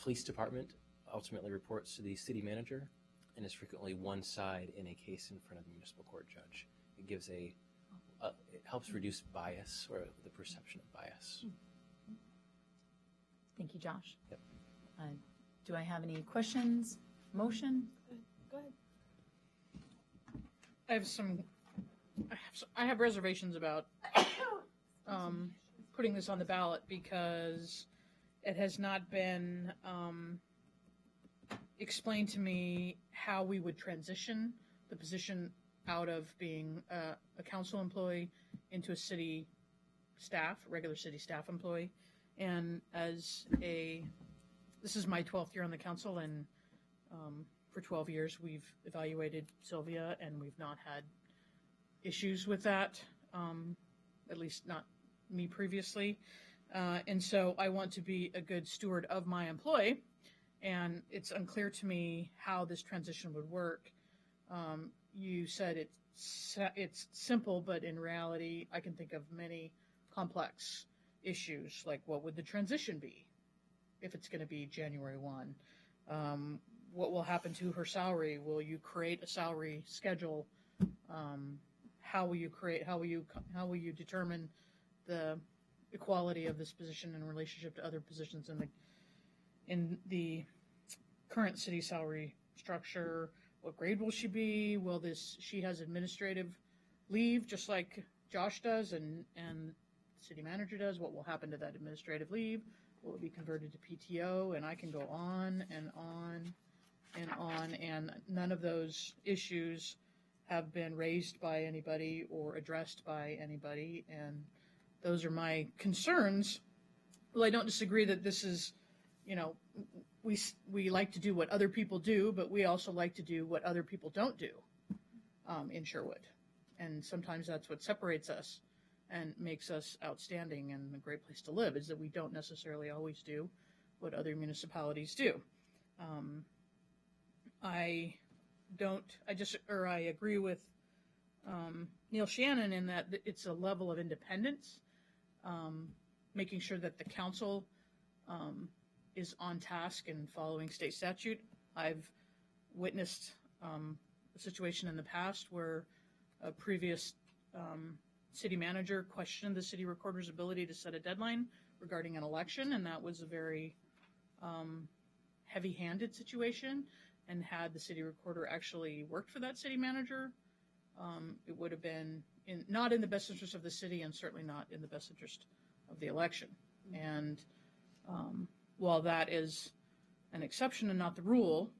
police department ultimately reports to the city manager and is frequently one side in a case in front of the municipal court judge. It gives it helps reduce bias or the perception of bias. Thank you, Josh. Yep. Do I have any questions? Motion? Go ahead. I have reservations about putting this on the ballot because it has not been explained to me how we would transition the position out of being a council employee into a city staff, regular city staff employee. And this is my 12th year on the council, and for 12 years we've evaluated Sylvia, and we've not had issues with that, at least not me previously. And so I want to be a good steward of my employee and it's unclear to me how this transition would work. You said it's simple, but in reality, I can think of many complex issues, like what would the transition be if it's going to be January 1? What will happen to her salary? Will you create a salary schedule? How will you determine the equality of this position in relationship to other positions in the current city salary structure? What grade will she be? She has administrative leave just like Josh does and the city manager does. What will happen to that administrative leave? Will it be converted to PTO? And I can go on and on and on, and none of those issues have been raised by anybody or addressed by anybody, and those are my concerns. Well, I don't disagree that this is, we like to do what other people do, but we also like to do what other people don't do in Sherwood. And sometimes that's what separates us and makes us outstanding and a great place to live, is that we don't necessarily always do what other municipalities do. I agree with Neil Shannon in that it's a level of independence, making sure that the council is on task and following state statute. I've witnessed a situation in the past where a previous city manager questioned the city recorder's ability to set a deadline regarding an election, and that was a very heavy-handed situation. And had the city recorder actually worked for that city manager, it would have been not in the best interest of the city and certainly not in the best interest of the election. And while that is an exception and not the rule,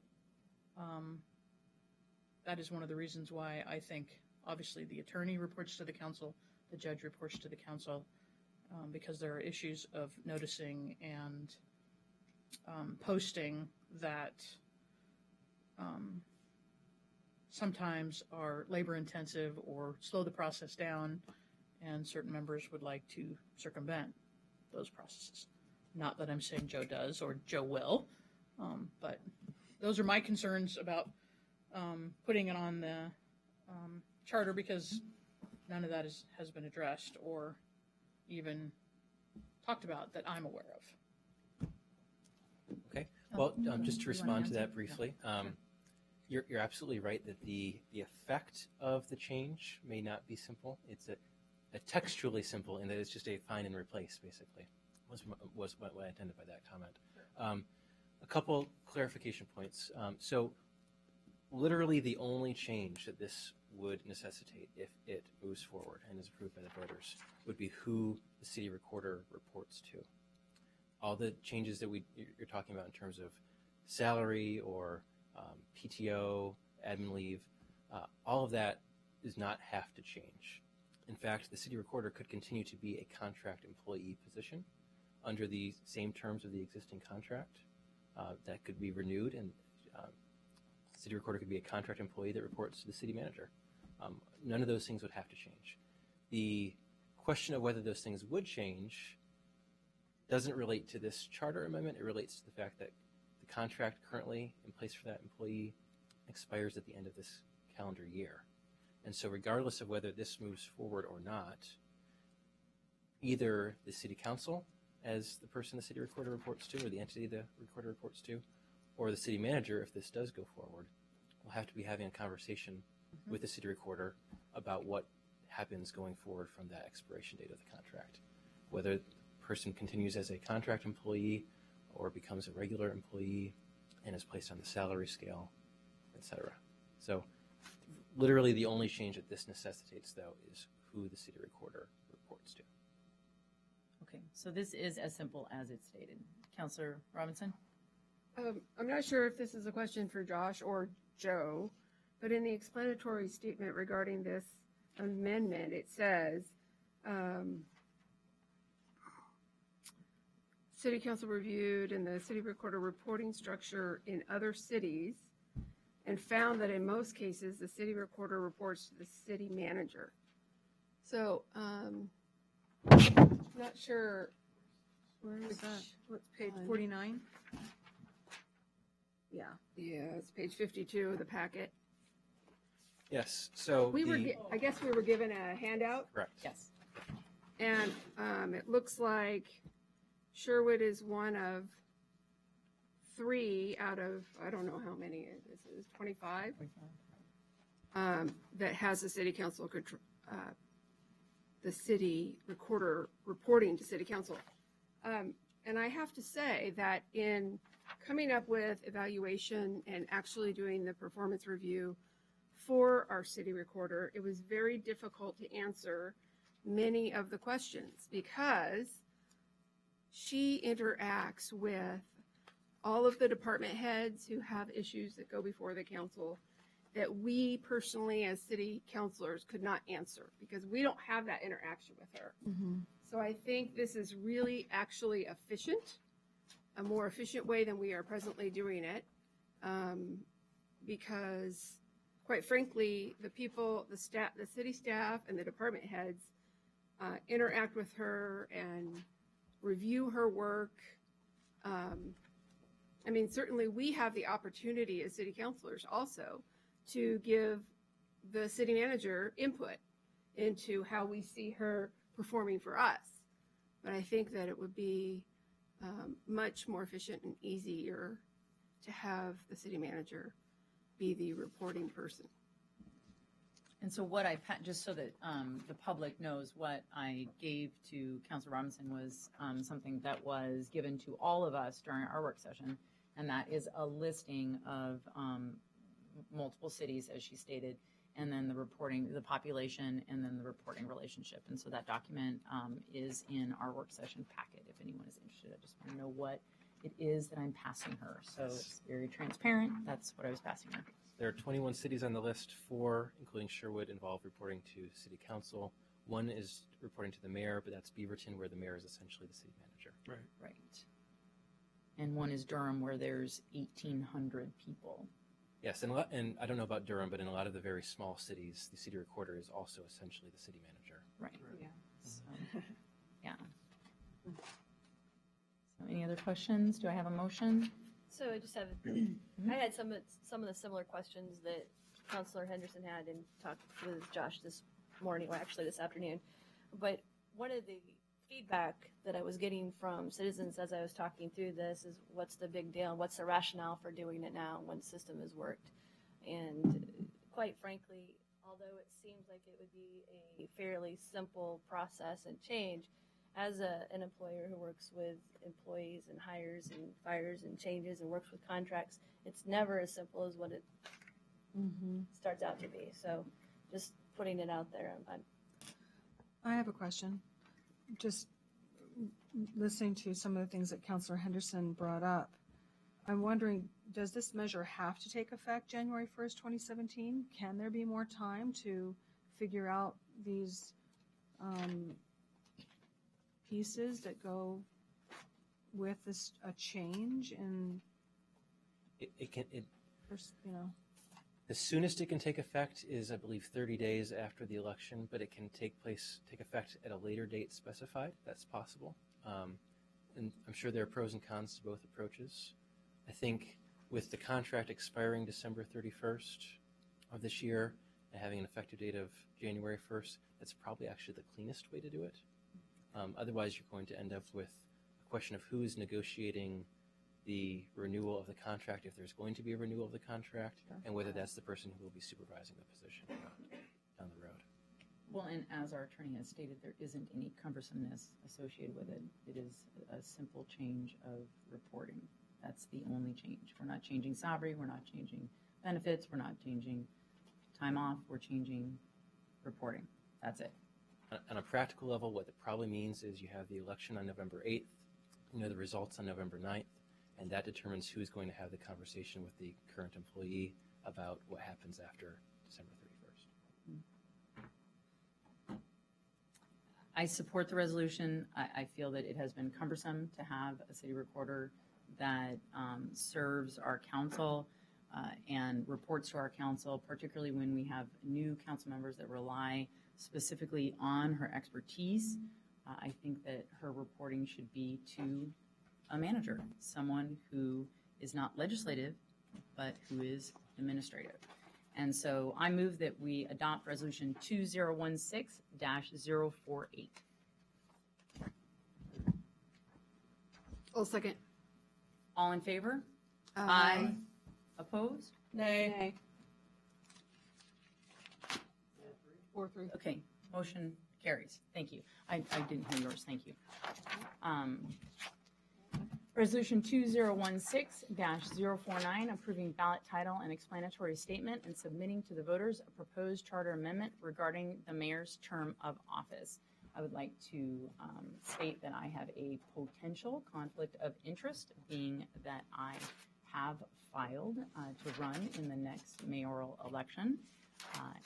that is one of the reasons why I think, obviously, the attorney reports to the council, the judge reports to the council, because there are issues of noticing and posting that sometimes are labor intensive or slow the process down, and certain members would like to circumvent those processes. Not that I'm saying Joe does or Joe will, but those are my concerns about putting it on the charter, because none of that has been addressed or even talked about that I'm aware of. Okay. Well, just to respond to that briefly, you're absolutely right that the effect of the change may not be simple. It's a textually simple in that it's just a find and replace, basically, was what I intended by that comment. A couple clarification points. So literally the only change that this would necessitate if it moves forward and is approved by the voters would be who the city recorder reports to. All the changes that you're talking about in terms of salary or PTO, admin leave, all of that does not have to change. In fact, the city recorder could continue to be a contract employee position under the same terms of the existing contract. That could be renewed, and the city recorder could be a contract employee that reports to the city manager. None of those things would have to change. The question of whether those things would change doesn't relate to this charter amendment. It relates to the fact that the contract currently in place for that employee expires at the end of this calendar year. And so regardless of whether this moves forward or not, either the city council as the person the city recorder reports to, or the entity the recorder reports to, or the city manager, if this does go forward, will have to be having a conversation with the city recorder about what happens going forward from that expiration date of the contract. Whether the person continues as a contract employee or becomes a regular employee and is placed on the salary scale, etc. So literally the only change that this necessitates, though, is who the city recorder reports to. Okay, so this is as simple as it's stated. Councilor Robinson? I'm not sure if this is a question for Josh or Joe, but in the explanatory statement regarding this amendment, it says, City Council reviewed in the city recorder reporting structure in other cities and found that in most cases the city recorder reports to the city manager. So, not sure. Where is that? What's page 49? it's page 52 of the packet. Yes. So I guess we were given a handout. correct. Yes. And it looks like Sherwood is one of 3 out of, I don't know how many this is, 25, that has the city council, the city recorder reporting to city council. And I have to say that in coming up with evaluation and actually doing the performance review for our city recorder, it was very difficult to answer many of the questions because she interacts with all of the department heads who have issues that go before the council that we personally as city councilors could not answer because we don't have that interaction with her. So I think this is really actually efficient, a more efficient way than we are presently doing it, because quite frankly, the people, the staff, the city staff and the department heads interact with her and review her work. I mean, certainly we have the opportunity as city councilors also to give the city manager input into how we see her performing for us. But I think that it would be much more efficient and easier to have the city manager be the reporting person. And so what I, just so that the public knows, what I gave to Councilor Robinson was something that was given to all of us during our work session, and that is a listing of multiple cities, as she stated, and then the reporting, the population, and then the reporting relationship. And so that document is in our work session packet if anyone is interested. I just want to know what it is that I'm passing her. So it's very transparent. That's what I was passing her. There are 21 cities on the list, 4, including Sherwood, involve reporting to City Council. 1 is reporting to the mayor, but that's Beaverton, where the mayor is essentially the city manager. Right. And 1 is Durham, where there's 1,800 people. Yes, and I don't know about Durham, but in a lot of the very small cities, the city recorder is also essentially the city manager. Right. Yeah. So, yeah. So any other questions? Do I have a motion? So I just have, I had some of the similar questions that Councilor Henderson had and talked with Josh this morning, or actually this afternoon. But one of the feedback that I was getting from citizens as I was talking through this is what's the big deal? What's the rationale for doing it now when the system has worked? And quite frankly, although it seems like it would be a fairly simple process and change, as an employer who works with employees and hires and fires and changes and works with contracts, it's never as simple as what it starts out to be. So just putting it out there. I have a question. Just listening to some of the things that Councilor Henderson brought up, I'm wondering, does this measure have to take effect January 1st, 2017? Can there be more time to figure out these pieces that go with this a change in the soonest it can take effect is, I believe, 30 days after the election, but it can take effect at a later date specified. That's possible. And I'm sure there are pros and cons to both approaches. I think with the contract expiring December 31st of this year and having an effective date of January 1st, that's probably actually the cleanest way to do it. Otherwise, you're going to end up with a question of who is negotiating the renewal of the contract, if there's going to be a renewal of the contract, and whether that's the person who will be supervising the position down the road. Well, and as our attorney has stated, there isn't any cumbersomeness associated with it. It is a simple change of reporting. That's the only change. We're not changing salary. We're not changing benefits. We're not changing time off. We're changing reporting. That's it. On a practical level, what it probably means is you have the election on November 8th, you know the results on November 9th, and that determines who's going to have the conversation with the current employee about what happens after December 31st. I support the resolution. I feel that it has been cumbersome to have a city recorder that serves our council and reports to our council, particularly when we have new council members that rely specifically on her expertise. I think that her reporting should be to a manager, someone who is not legislative, but who is administrative. And so I move that we adopt Resolution 2016-048. I'll second. All in favor? Aye. Opposed? Nay. 4-3. Okay, motion carries. Thank you. I didn't hear yours. Thank you. Resolution 2016-049, approving ballot title and explanatory statement and submitting to the voters a proposed charter amendment regarding the mayor's term of office. I would like to state that I have a potential conflict of interest, being that I have filed to run in the next mayoral election.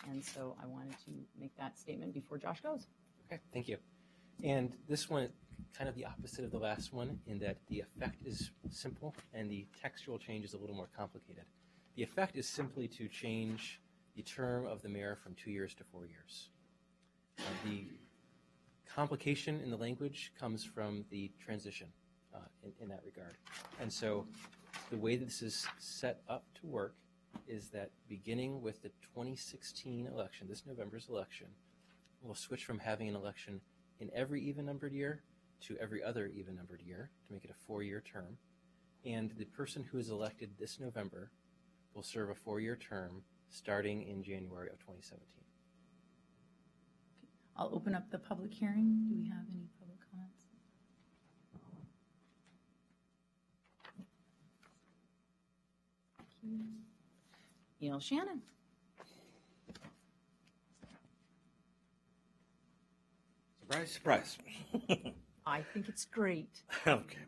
And so I wanted to make that statement before Josh goes. Okay, thank you. And this one, kind of the opposite of the last one, in that the effect is simple and the textual change is a little more complicated. The effect is simply to change the term of the mayor from 2 years to 4 years. The complication in the language comes from the transition in that regard. And so the way this is set up to work is that beginning with the 2016 election, this November's election, we'll switch from having an election in every even-numbered year to every other even-numbered year to make it a 4-year term. And the person who is elected this November will serve a 4-year term starting in January of 2017. I'll open up the public hearing. Do we have any public comments? Neil Shannon. Surprise, surprise. I think it's great. Okay.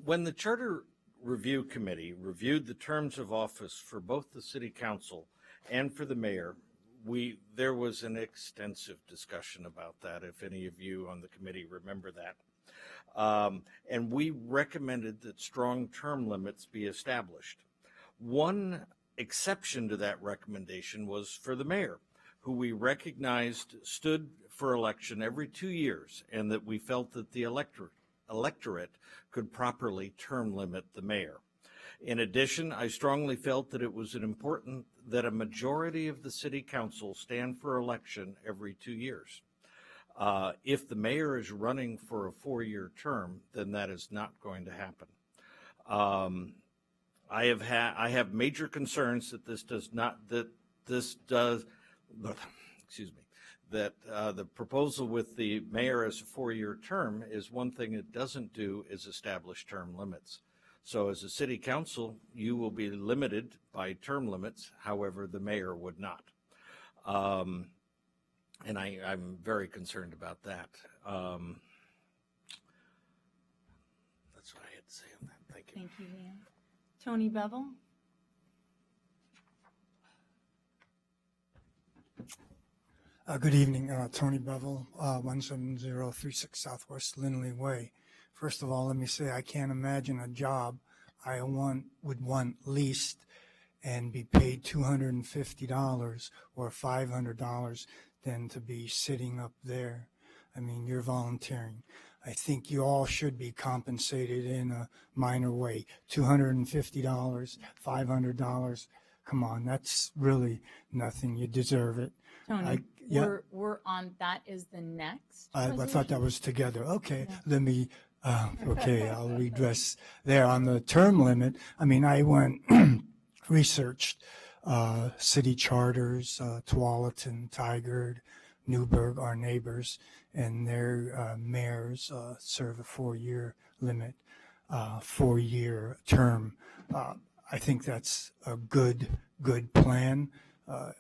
When the Charter Review Committee reviewed the terms of office for both the City Council and for the mayor, there was an extensive discussion about that, if any of you on the committee remember that. And we recommended that strong term limits be established. One exception to that recommendation was for the mayor, who we recognized stood for election every 2 years, and that we felt that the electorate could properly term limit the mayor. In addition, I strongly felt that it was important that a majority of the city council stand for election every 2 years. If the mayor is running for a 4-year term, then that is not going to happen. I have major concerns that the proposal with the mayor as a 4-year term is one thing it doesn't do is establish term limits. So as a city council, you will be limited by term limits, however, the mayor would not. And I'm very concerned about that. That's what I had to say on that. Thank you. Thank you, Leanne. Tony Bevel. Good evening, Tony Bevel, 17036 Southwest Lindley Way. First of all, let me say I can't imagine a job I would want leased and be paid $250 or $500 than to be sitting up there. I mean, you're volunteering. I think you all should be compensated in a minor way. $250, $500. Come on, that's really nothing. You deserve it. Tony, yeah. we're on, that is the next. I thought that was together. Okay, Yeah. let me, okay, I'll redress there on the term limit. I mean, I went, researched city charters, Tualatin, Tigard, Newburgh, our neighbors, and their mayors serve a 4-year limit, 4-year term. I think that's a good plan.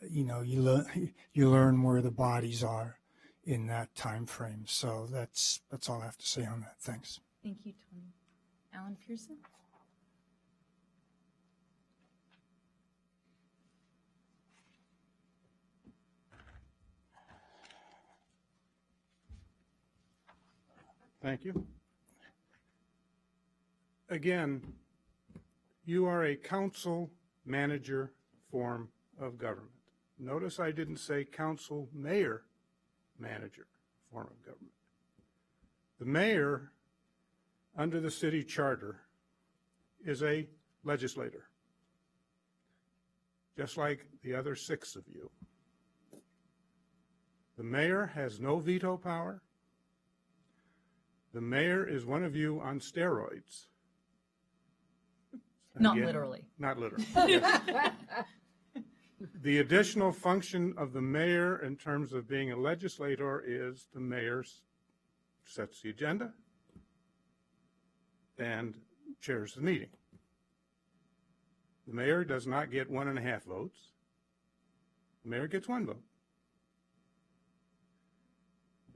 You know, you learn where the bodies are in that time frame. So that's all I have to say on that. Thanks. Thank you, Tony. Alan Pearson. Thank you. Again, you are a council manager form of government. Notice I didn't say council mayor manager form of government. The mayor, under the city charter, is a legislator. just like the other 6 of you. The mayor has no veto power. The mayor is one of you on steroids. Not Again, literally. Not literally. Yes. The additional function of the mayor in terms of being a legislator is the mayor sets the agenda and chairs the meeting. The mayor does not get 1.5 votes. The mayor gets 1 vote.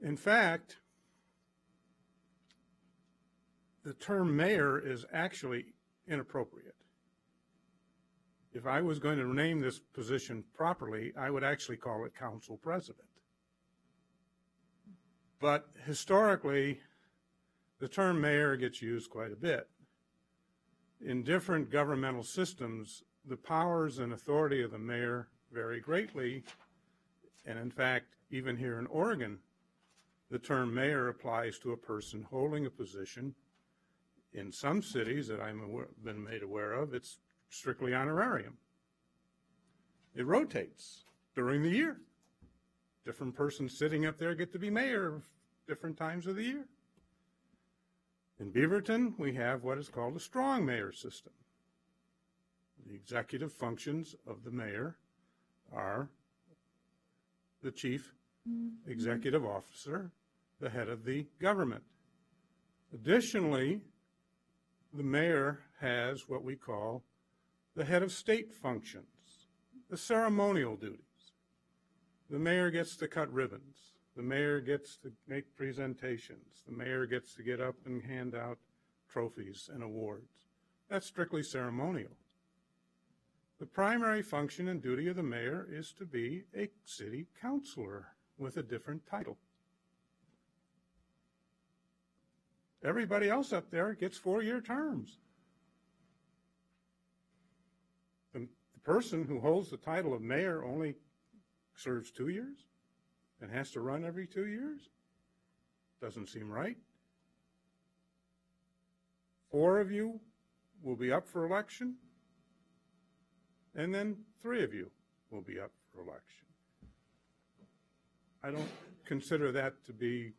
In fact, the term mayor is actually inappropriate. If I was going to name this position properly, I would actually call it council president. But historically, the term mayor gets used quite a bit. In different governmental systems, the powers and authority of the mayor vary greatly. And in fact, even here in Oregon, the term mayor applies to a person holding a position. In some cities that I've been made aware of, it's strictly honorarium. It rotates during the year. Different persons sitting up there get to be mayor different times of the year. In Beaverton, we have what is called a strong mayor system. The executive functions of the mayor are the chief executive officer, the head of the government. Additionally, the mayor has what we call the head of state functions, the ceremonial duties. The mayor gets to cut ribbons. The mayor gets to make presentations. The mayor gets to get up and hand out trophies and awards. That's strictly ceremonial. The primary function and duty of the mayor is to be a city councilor with a different title. Everybody else up there gets 4-year terms. The person who holds the title of mayor only serves 2 years and has to run every 2 years? Doesn't seem right. 4 of you will be up for election, and then 3 of you will be up for election. I don't consider that to be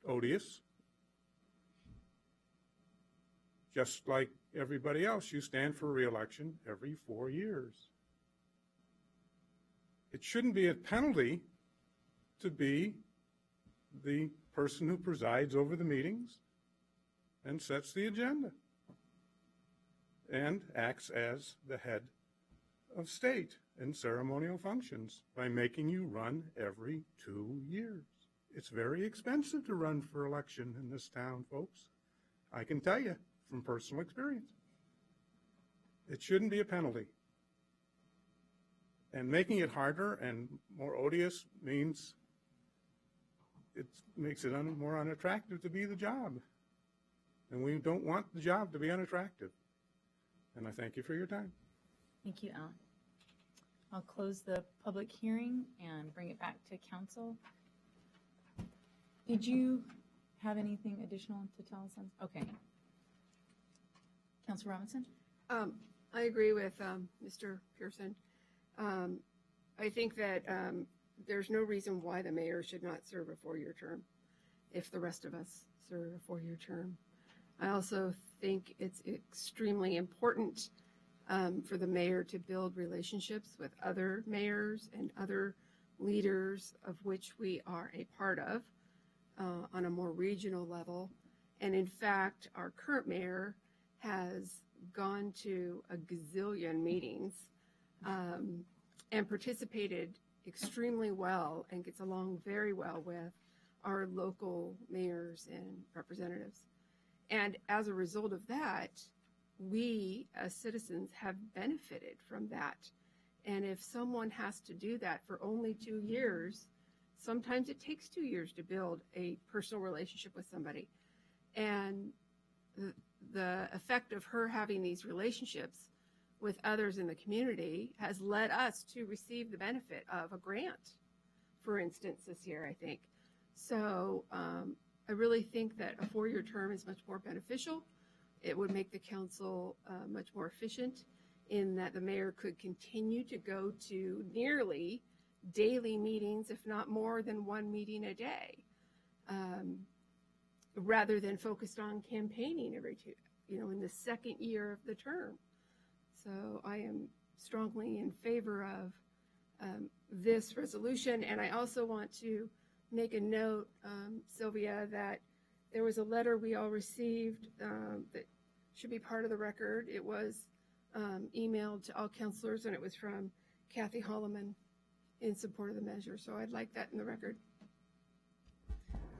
odious. Just like everybody else, you stand for re-election every 4 years. It shouldn't be a penalty to be the person who presides over the meetings and sets the agenda and acts as the head of state in ceremonial functions by making you run every 2 years. It's very expensive to run for election in this town, folks. I can tell you from personal experience. It shouldn't be a penalty. And making it harder and more odious means it makes it more unattractive to be the job. And we don't want the job to be unattractive. And I thank you for your time. Thank you, Alan. I'll close the public hearing and bring it back to council. Did you have anything additional to tell us on? Okay. Councilor Robinson? I agree with Mr. Pearson. I think that there's no reason why the mayor should not serve a 4-year term if the rest of us serve a 4-year term. I also think it's extremely important for the mayor to build relationships with other mayors and other leaders of which we are a part of on a more regional level. And in fact, our current mayor has gone to a gazillion meetings and participated extremely well and gets along very well with our local mayors and representatives. And as a result of that, we as citizens have benefited from that. And if someone has to do that for only 2 years, sometimes it takes 2 years to build a personal relationship with somebody. And the effect of her having these relationships with others in the community has led us to receive the benefit of a grant, for instance, this year, I think. So I really think that a 4-year term is much more beneficial. It would make the council much more efficient. in that the mayor could continue to go to nearly daily meetings, if not more than one meeting a day, rather than focused on campaigning every in the second year of the term. So I am strongly in favor of this resolution. And I also want to make a note, Sylvia, that there was a letter we all received that should be part of the record. It was emailed to all councilors, and it was from Kathy Holloman in support of the measure. So I'd like that in the record.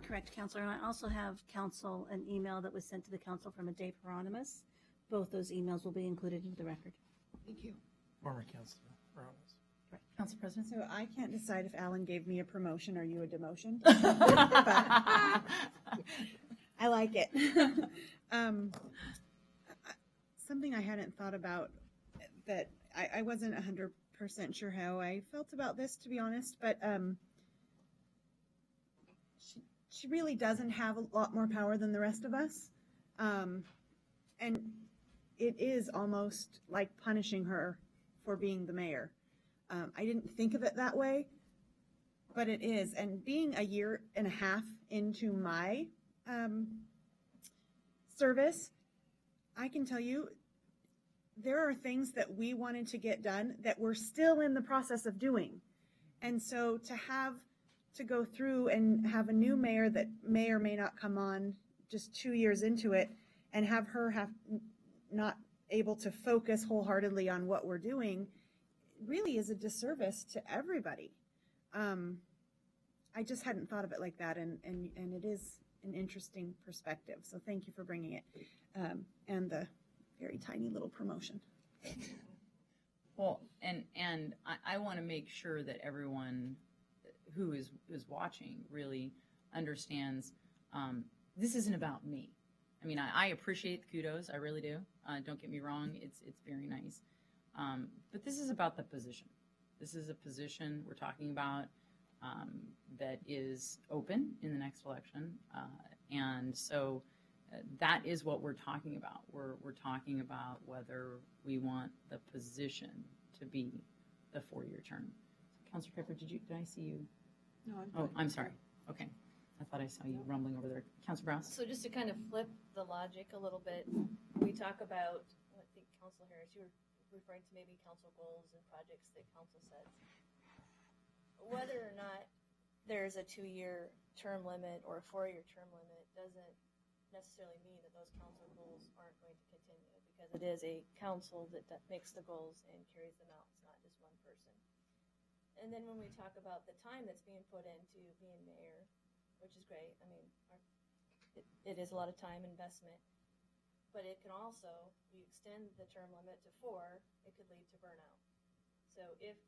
Correct, Counselor. And I also have council an email that was sent to the council from a Dave Hieronymus. Both those emails will be included in the record. Thank you. Former Councilor Hieronymus. Right. Council President? So I can't decide if Alan gave me a promotion or you a demotion. I like it. Something I hadn't thought about that I wasn't 100% sure how I felt about this, to be honest, but she really doesn't have a lot more power than the rest of us. And it is almost like punishing her for being the mayor. I didn't think of it that way, but it is. And being a year and a half into my service, I can tell you there are things that we wanted to get done that we're still in the process of doing. And so to go through and have a new mayor that may or may not come on just 2 years into it and have her not able to focus wholeheartedly on what we're doing really is a disservice to everybody. I just hadn't thought of it like that, and it is an interesting perspective. So thank you for bringing it, and the very tiny little promotion. Well, and I want to make sure that everyone who is watching really understands this isn't about me. I mean, I appreciate the kudos, I really do. Don't get me wrong, it's very nice. But this is about the position. This is a position we're talking about that is open in the next election. And so that is what we're talking about. We're talking about whether we want the position to be the 4-year term. Councilor Pepper, did I see you? No, I'm sorry. Okay. I thought I saw you rumbling over there. Councilor Browse? So just to kind of flip the logic a little bit, we talk about, I think Councilor Harris, you were referring to maybe council goals and projects that council sets. Whether or not there's a 2-year term limit or a 4-year term limit doesn't necessarily mean that those council goals aren't going to continue, because it is a council that makes the goals and carries them out. It's not just one person. And then when we talk about the time that's being put into being mayor, which is great, I mean, it is a lot of time investment, but it can also, you extend the term limit to 4, it could lead to burnout. So if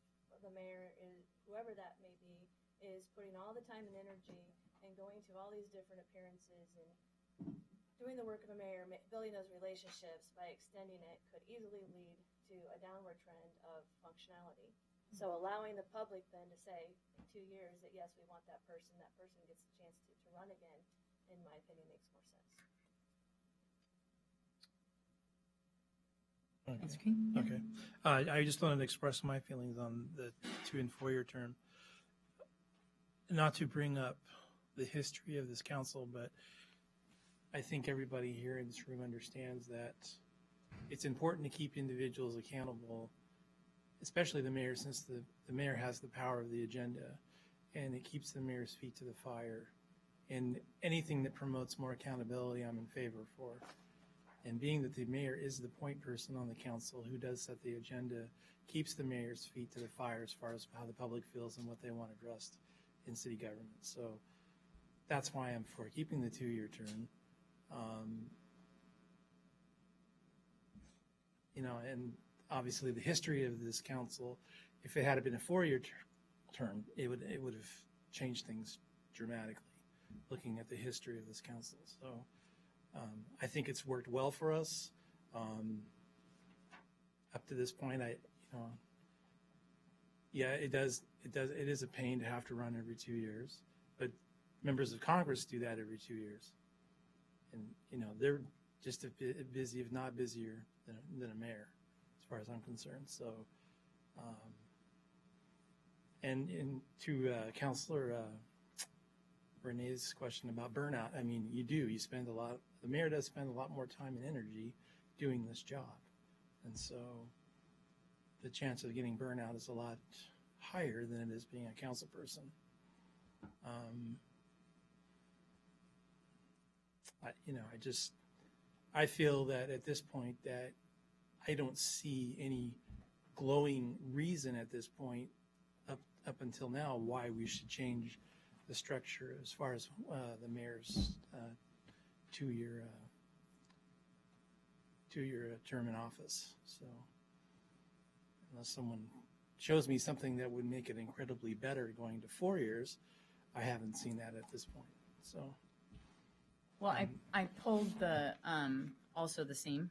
the mayor is, whoever that may be, is putting all the time and energy and going to all these different appearances and doing the work of a mayor, building those relationships, by extending it could easily lead to a downward trend of functionality. So allowing the public then to say in 2 years that yes, we want that person gets the chance to run again, in my opinion, makes more sense. Okay. I just wanted to express my feelings on the 2- and 4-year term. Not to bring up the history of this council, but I think everybody here in this room understands that it's important to keep individuals accountable, especially the mayor, since the mayor has the power of the agenda, and it keeps the mayor's feet to the fire. And anything that promotes more accountability, I'm in favor for. And being that the mayor is the point person on the council who does set the agenda, keeps the mayor's feet to the fire as far as how the public feels and what they want addressed in city government. So that's why I'm for keeping the 2-year term. And obviously the history of this council, if it had been a 4-year term, it would have changed things dramatically, looking at the history of this council. So I think it's worked well for us up to this point. It is a pain to have to run every 2 years, but members of Congress do that every 2 years, and they're just a bit busy, if not busier, than a mayor, as far as I'm concerned. So, and to Councilor Renee's question about burnout, I mean, you spend the mayor does spend a lot more time and energy doing this job. And so the chance of getting burnout is a lot higher than it is being a council person. I feel that at this point that I don't see any glowing reason at this point up until now why we should change the structure as far as the mayor's two-year term in office. So unless someone shows me something that would make it incredibly better going to 4 years, I haven't seen that at this point. So. Well, I pulled also the same,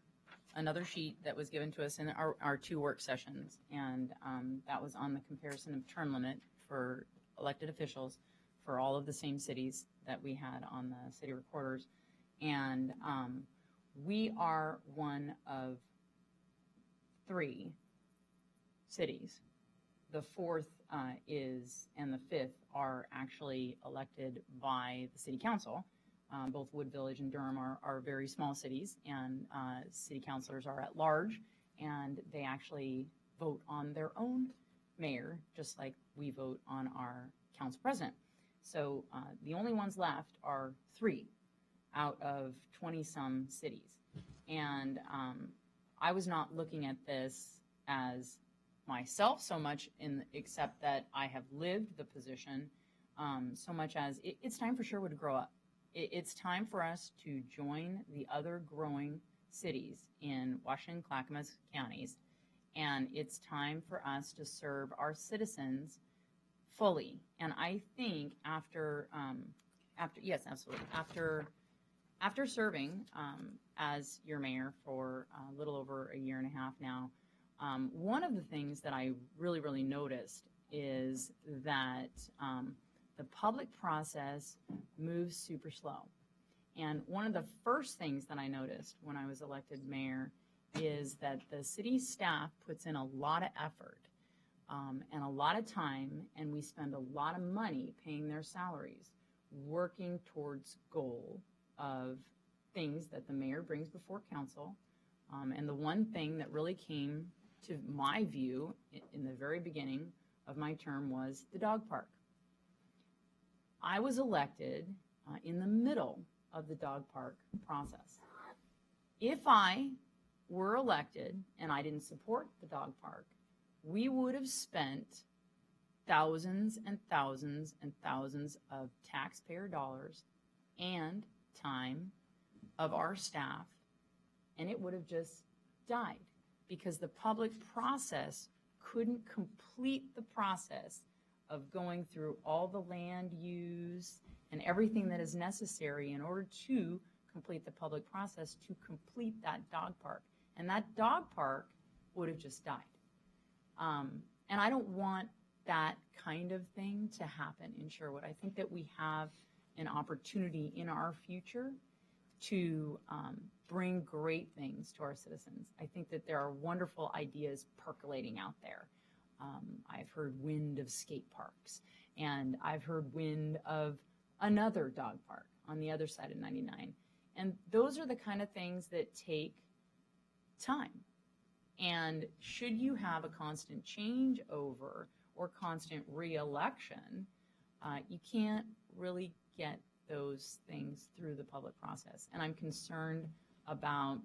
another sheet that was given to us in our 2 work sessions, and that was on the comparison of term limit for elected officials for all of the same cities that we had on the city recorders. And we are one of 3 cities. The 4th and the 5th are actually elected by the city council. Both Wood Village and Durham are very small cities, and city councilors are at large, and they actually vote on their own mayor, just like we vote on our council president. So the only ones left are 3 out of 20-some cities. And I was not looking at this as myself so much, except that I have lived the position so much as it's time for Sherwood to grow up. It's time for us to join the other growing cities in Washington, Clackamas counties, and it's time for us to serve our citizens fully. And I think after serving as your mayor for a little over a year and a half now, one of the things that I really, really noticed is that the public process moves super slow. And one of the first things that I noticed when I was elected mayor is that the city staff puts in a lot of effort and a lot of time, and we spend a lot of money paying their salaries, working towards goal of things that the mayor brings before council. And the one thing that really came to my view in the very beginning of my term was the dog park. I was elected in the middle of the dog park process. If I were elected and I didn't support the dog park, we would have spent thousands and thousands and thousands of taxpayer dollars and time of our staff, and it would have just died because the public process couldn't complete the process of going through all the land use and everything that is necessary in order to complete the public process to complete that dog park. And that dog park would have just died. And I don't want that kind of thing to happen in Sherwood. I think that we have an opportunity in our future to bring great things to our citizens. I think that there are wonderful ideas percolating out there. I've heard wind of skate parks, and I've heard wind of another dog park on the other side of 99. And those are the kind of things that take time. And should you have a constant changeover or constant re-election, you can't really get those things through the public process. And I'm concerned about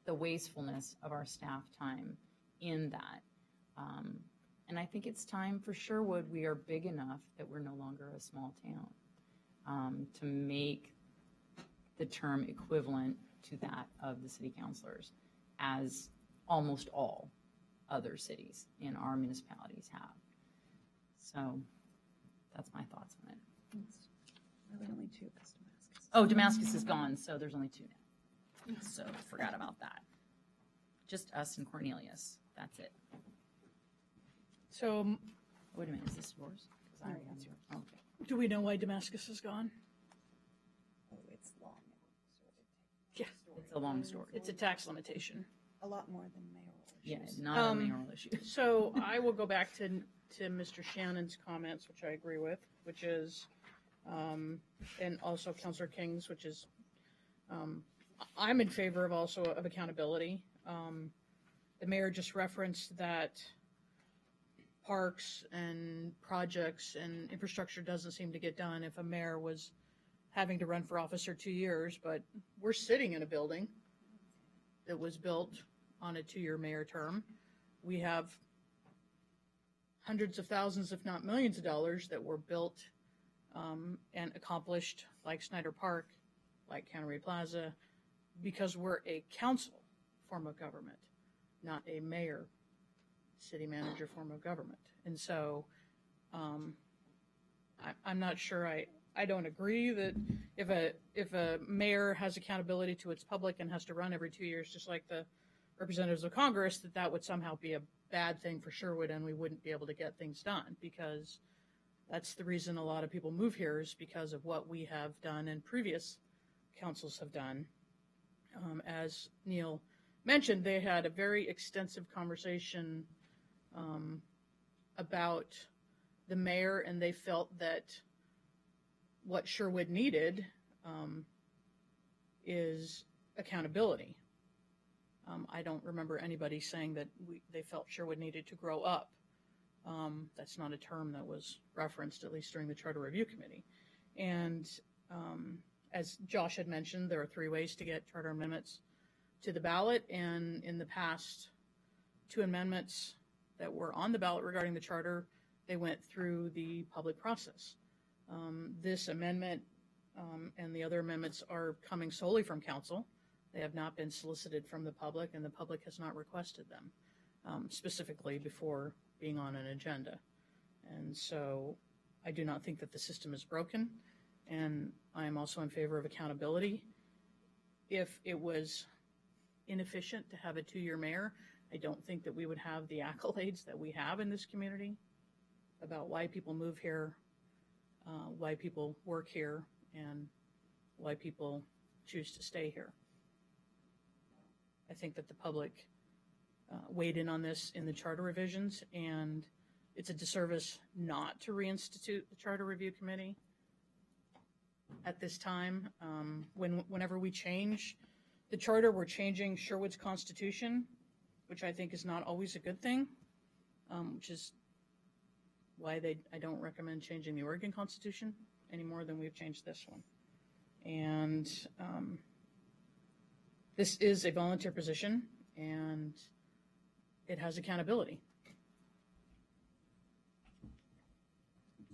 the wastefulness of our staff time in that. And I think it's time for Sherwood. We are big enough that we're no longer a small town to make the term equivalent to that of the city councilors, as almost all other cities in our municipalities have. So that's my thoughts on it. Really only 2 because Damascus. Oh, Damascus is gone, so there's only 2 now. So forgot about that. Just us and Cornelius. That's it. So, wait a minute, is this yours? 'Cause I already answered. Okay. do we know why Damascus is gone? Oh, it's long. Yeah. It's a long story. It's a tax limitation. A lot more than mayoral. Yeah, issues. not a mayoral issue. So I will go back to Mr. Shannon's comments, which I agree with, which is, and also Councilor King's, which is, I'm in favor of also of accountability. The mayor just referenced that parks and projects and infrastructure doesn't seem to get done if a mayor was having to run for office for 2 years, but we're sitting in a building that was built on a 2-year mayor term. We have hundreds of thousands, if not millions of dollars that were built and accomplished, like Snyder Park, like Cannery Plaza, because we're a council form of government, not a mayor, city manager form of government. And so I'm not sure I don't agree that if a mayor has accountability to its public and has to run every 2 years, just like the representatives of Congress, that would somehow be a bad thing for Sherwood and we wouldn't be able to get things done, because that's the reason a lot of people move here, is because of what we have done and previous councils have done. As Neil mentioned, they had a very extensive conversation about the mayor, and they felt that what Sherwood needed is accountability. I don't remember anybody saying that they felt Sherwood needed to grow up. That's not a term that was referenced, at least during the Charter Review Committee. And as Josh had mentioned, there are 3 ways to get charter amendments to the ballot, and in the past 2 amendments that were on the ballot regarding the charter, they went through the public process. This amendment and the other amendments are coming solely from council. They have not been solicited from the public, and the public has not requested them specifically before being on an agenda. And so I do not think that the system is broken, and I am also in favor of accountability. If it was inefficient to have a 2-year mayor, I don't think that we would have the accolades that we have in this community about why people move here, why people work here, and why people choose to stay here. I think that the public weighed in on this in the charter revisions, and it's a disservice not to reinstitute the Charter Review Committee at this time. Whenever we change the charter, we're changing Sherwood's constitution, which I think is not always a good thing, which is why I don't recommend changing the Oregon Constitution any more than we've changed this one. And this is a volunteer position, and it has accountability.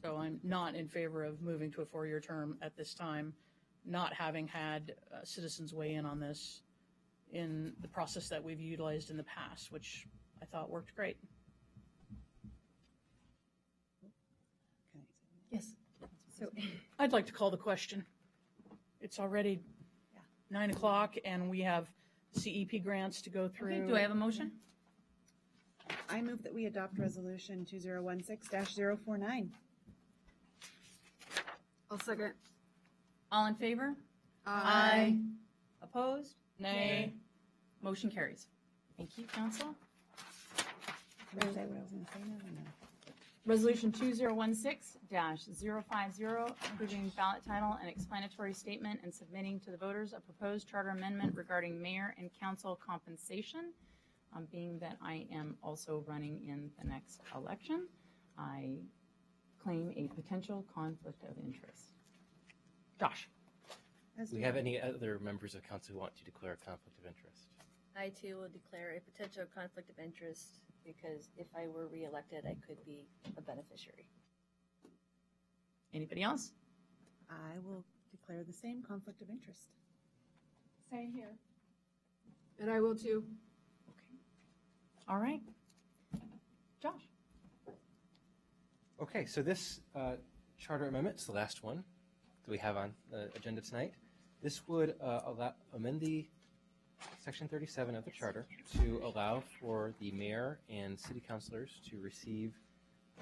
So I'm not in favor of moving to a 4-year term at this time, not having had citizens weigh in on this in the process that we've utilized in the past, which I thought worked great. Yes. So I'd like to call the question. It's already 9 o'clock, and we have CEP grants to go through. Okay, do I have a motion? I move that we adopt resolution 2016-049. I'll second. All in favor? Aye. Opposed? Nay. Motion carries. Thank you, Council. Can I say what I was going to say now or no? Resolution 2016-050, approving ballot title and explanatory statement and submitting to the voters a proposed charter amendment regarding mayor and council compensation. Being that I am also running in the next election, I claim a potential conflict of interest. Josh. Do we have any other members of council who want to declare a conflict of interest? I too will declare a potential conflict of interest, because if I were reelected, I could be a beneficiary. Anybody else? I will declare the same conflict of interest. Same here. And I will too. All right. Josh. Okay, so this charter amendment is the last one that we have on the agenda tonight. This would amend the Section 37 of the charter to allow for the mayor and city councilors to receive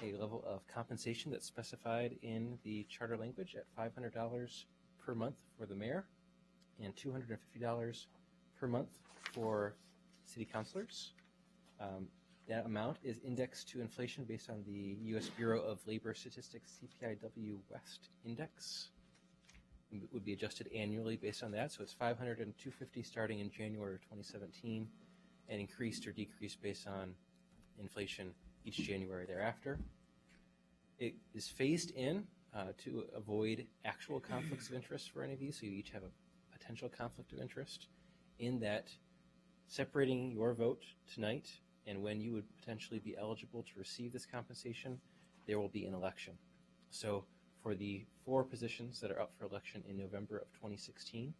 a level of compensation that's specified in the charter language at $500 per month for the mayor and $250 per month for city councilors. That amount is indexed to inflation based on the U.S. Bureau of Labor Statistics CPIW West Index. It would be adjusted annually based on that, so it's $500 and $250 starting in January of 2017, and increased or decreased based on inflation each January thereafter. It is phased in to avoid actual conflicts of interest for any of you, so you each have a potential conflict of interest in that separating your vote tonight and when you would potentially be eligible to receive this compensation, there will be an election. So for the 4 positions that are up for election in November of 2016,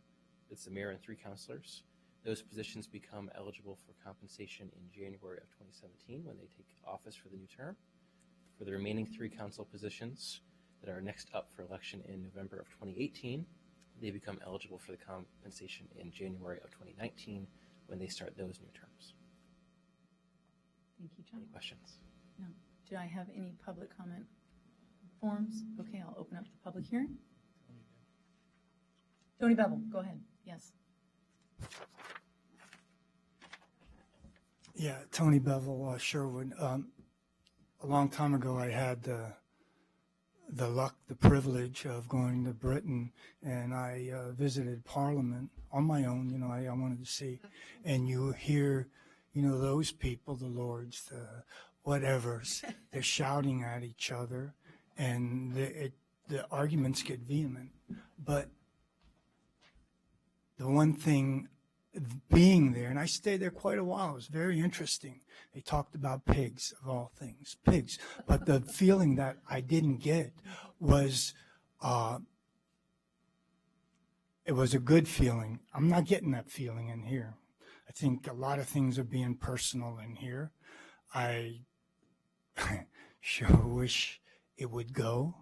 it's the mayor and 3 councilors. Those positions become eligible for compensation in January of 2017 when they take office for the new term. For the remaining 3 council positions that are next up for election in November of 2018, they become eligible for the compensation in January of 2019 when they start those new terms. Thank you, John. Any questions? No. Do I have any public comment forms? Okay, I'll open up the public hearing. Tony Bevel, go ahead. Yes. Yeah, Tony Bevel, Sherwood. A long time ago, I had the luck, the privilege of going to Britain, and I visited Parliament on my own. You know, I wanted to see, and you hear, you know, those people, the lords, the whatevers, they're shouting at each other, and the arguments get vehement. But the one thing, being there, and I stayed there quite a while, it was very interesting. They talked about pigs, of all things, pigs. But the feeling that I didn't get was, it was a good feeling. I'm not getting that feeling in here. I think a lot of things are being personal in here. I sure wish it would go.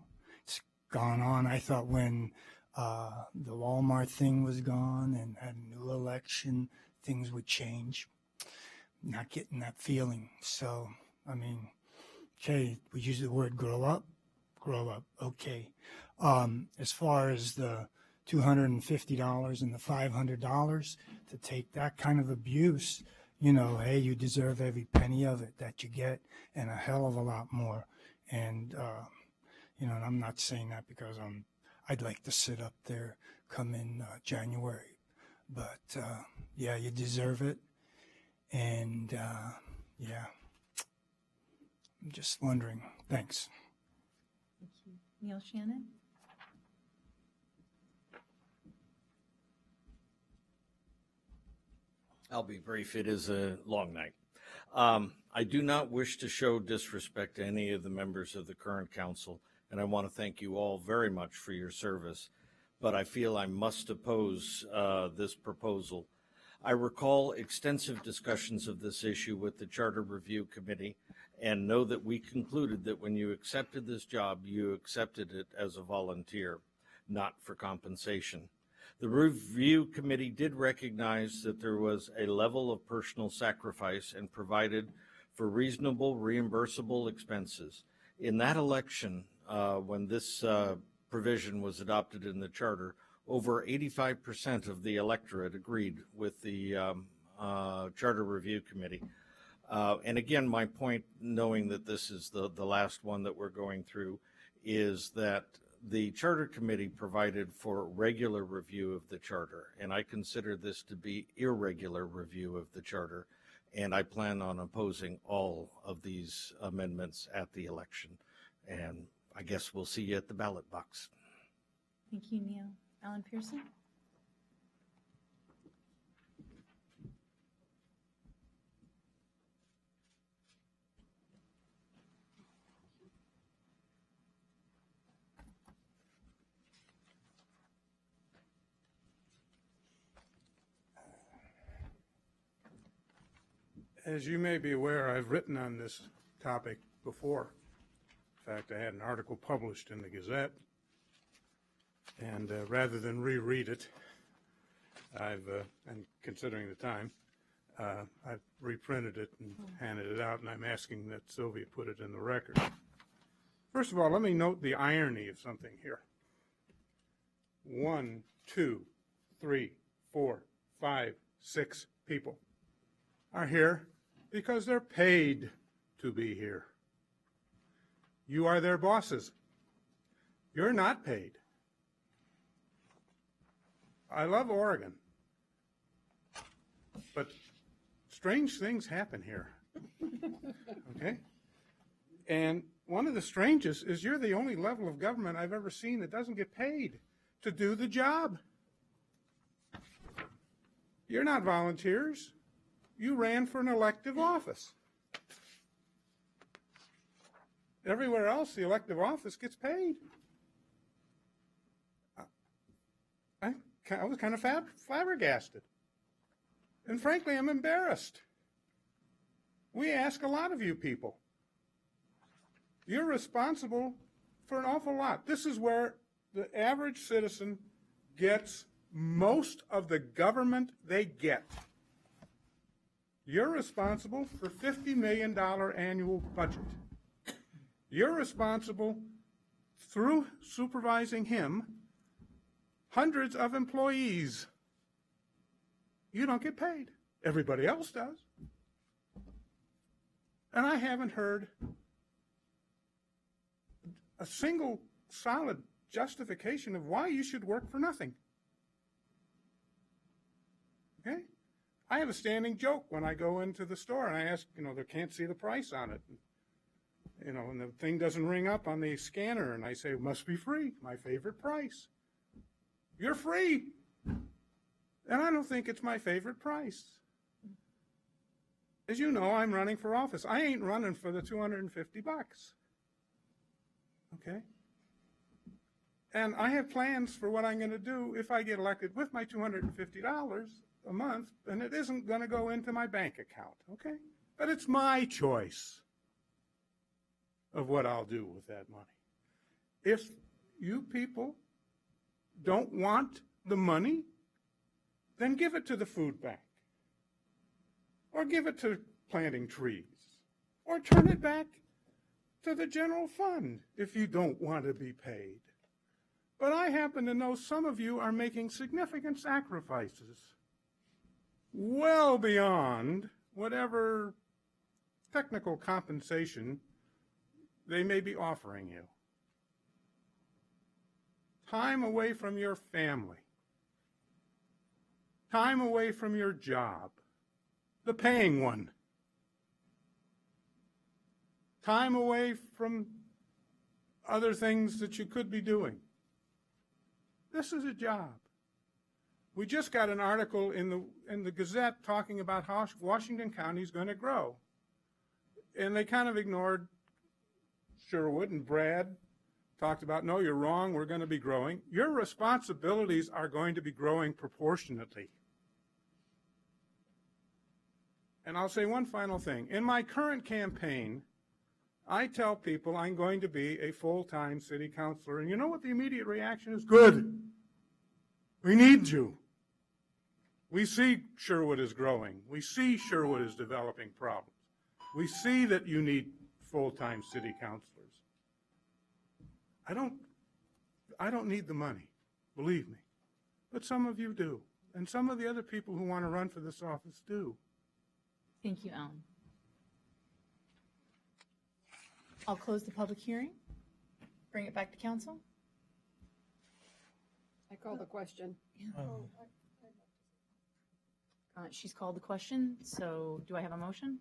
It's gone on. I thought when the Walmart thing was gone and had a new election, things would change. Not getting that feeling. So, I mean, okay, we use the word grow up, okay. As far as the $250 and the $500 to take that kind of abuse, you know, hey, you deserve every penny of it that you get and a hell of a lot more. And, you know, and I'm not saying that because I'd like to sit up there come in January. But, yeah, you deserve it. And, yeah, I'm just wondering. Thanks. Thank you. Neil Shannon? I'll be brief. It is a long night. I do not wish to show disrespect to any of the members of the current council, and I want to thank you all very much for your service, but I feel I must oppose this proposal. I recall extensive discussions of this issue with the Charter Review Committee and know that we concluded that when you accepted this job, you accepted it as a volunteer, not for compensation. The Review Committee did recognize that there was a level of personal sacrifice and provided for reasonable reimbursable expenses. In that election, when this provision was adopted in the Charter, over 85% of the electorate agreed with the Charter Review Committee. And again, my point, knowing that this is the last one that we're going through, is that the Charter Committee provided for regular review of the Charter, and I consider this to be irregular review of the Charter, and I plan on opposing all of these amendments at the election. And I guess we'll see you at the ballot box. Thank you, Neil. Alan Pearson? As you may be aware, I've written on this topic before. In fact, I had an article published in the Gazette, and rather than reread it, and considering the time, I've reprinted it and handed it out, and I'm asking that Sylvia put it in the record. First of all, let me note the irony of something here. 1, 2, 3, 4, 5, 6 people are here because they're paid to be here. You are their bosses. You're not paid. I love Oregon, but strange things happen here. Okay? And one of the strangest is you're the only level of government I've ever seen that doesn't get paid to do the job. You're not volunteers. You ran for an elective office. Everywhere else, the elective office gets paid. I was kind of flabbergasted. And frankly, I'm embarrassed. We ask a lot of you people. You're responsible for an awful lot. This is where the average citizen gets most of the government they get. You're responsible for $50 million annual budget. You're responsible, through supervising him, hundreds of employees. You don't get paid. Everybody else does. And I haven't heard a single solid justification of why you should work for nothing. Okay? I have a standing joke when I go into the store and I ask, they can't see the price on it. And the thing doesn't ring up on the scanner, and I say, it must be free, my favorite price. You're free. And I don't think it's my favorite price. As you know, I'm running for office. I ain't running for the $250. Okay? And I have plans for what I'm going to do if I get elected with my $250 a month, and it isn't going to go into my bank account. Okay? But it's my choice of what I'll do with that money. If you people don't want the money, then give it to the food bank, or give it to planting trees, or turn it back to the general fund if you don't want to be paid. But I happen to know some of you are making significant sacrifices well beyond whatever technical compensation they may be offering you. Time away from your family. Time away from your job, the paying one. Time away from other things that you could be doing. This is a job. We just got an article in the Gazette talking about how Washington County is going to grow. And they kind of ignored Sherwood, and Brad talked about, no, you're wrong, we're going to be growing. Your responsibilities are going to be growing proportionately. And I'll say one final thing. In my current campaign, I tell people I'm going to be a full-time city councilor. And you know what the immediate reaction is? Good. We need you. We see Sherwood is growing. We see Sherwood is developing problems. We see that you need full-time city councilors. I don't need the money, believe me. But some of you do. And some of the other people who want to run for this office do. Thank you, Alan. I'll close the public hearing. Bring it back to council. I call the question. She's called the question, so do I have a motion?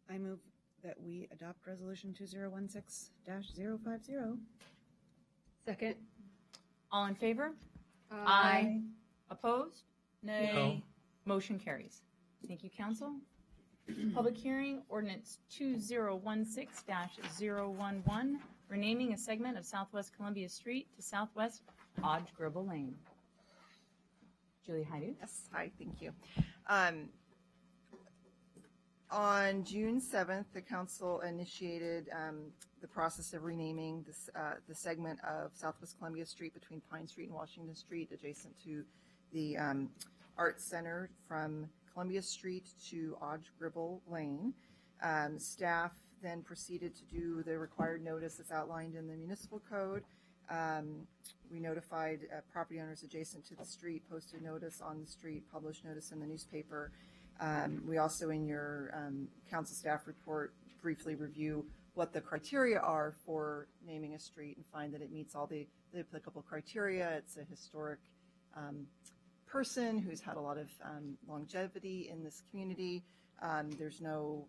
I move that we adopt Resolution 2016-050. Second. All in favor? Aye. Opposed? Nay. No. Motion carries. Thank you, council. Public hearing, ordinance 2016-011, renaming a segment of Southwest Columbia Street to Southwest Odge Gribble Lane. Julie Hyde. Yes, hi, thank you. On June 7th, the council initiated the process of renaming this, the segment of Southwest Columbia Street between Pine Street and Washington Street, adjacent to the Arts Center, from Columbia Street to Odge Gribble Lane. Staff then proceeded to do the required notice as outlined in the municipal code. We notified property owners adjacent to the street, posted notice on the street, published notice in the newspaper. We also, in your council staff report, briefly review what the criteria are for naming a street and find that it meets all the applicable criteria. It's a historic person who's had a lot of longevity in this community. There's no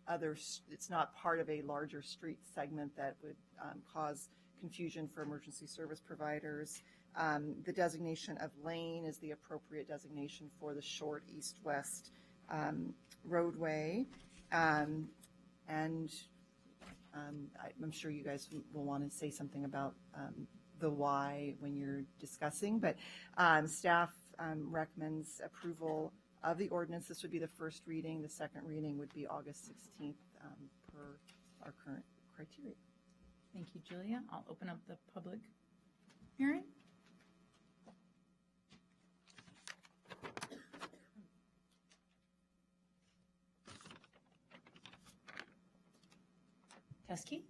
other, it's not part of a larger street segment that would cause confusion for emergency service providers. The designation of lane is the appropriate designation for the short east-west roadway. And I'm sure you guys will want to say something about the why when you're discussing, but staff recommends approval of the ordinance. This would be the first reading. The second reading would be August 16th per our current criteria. Thank you, Julia. I'll open up the public hearing. Teskey?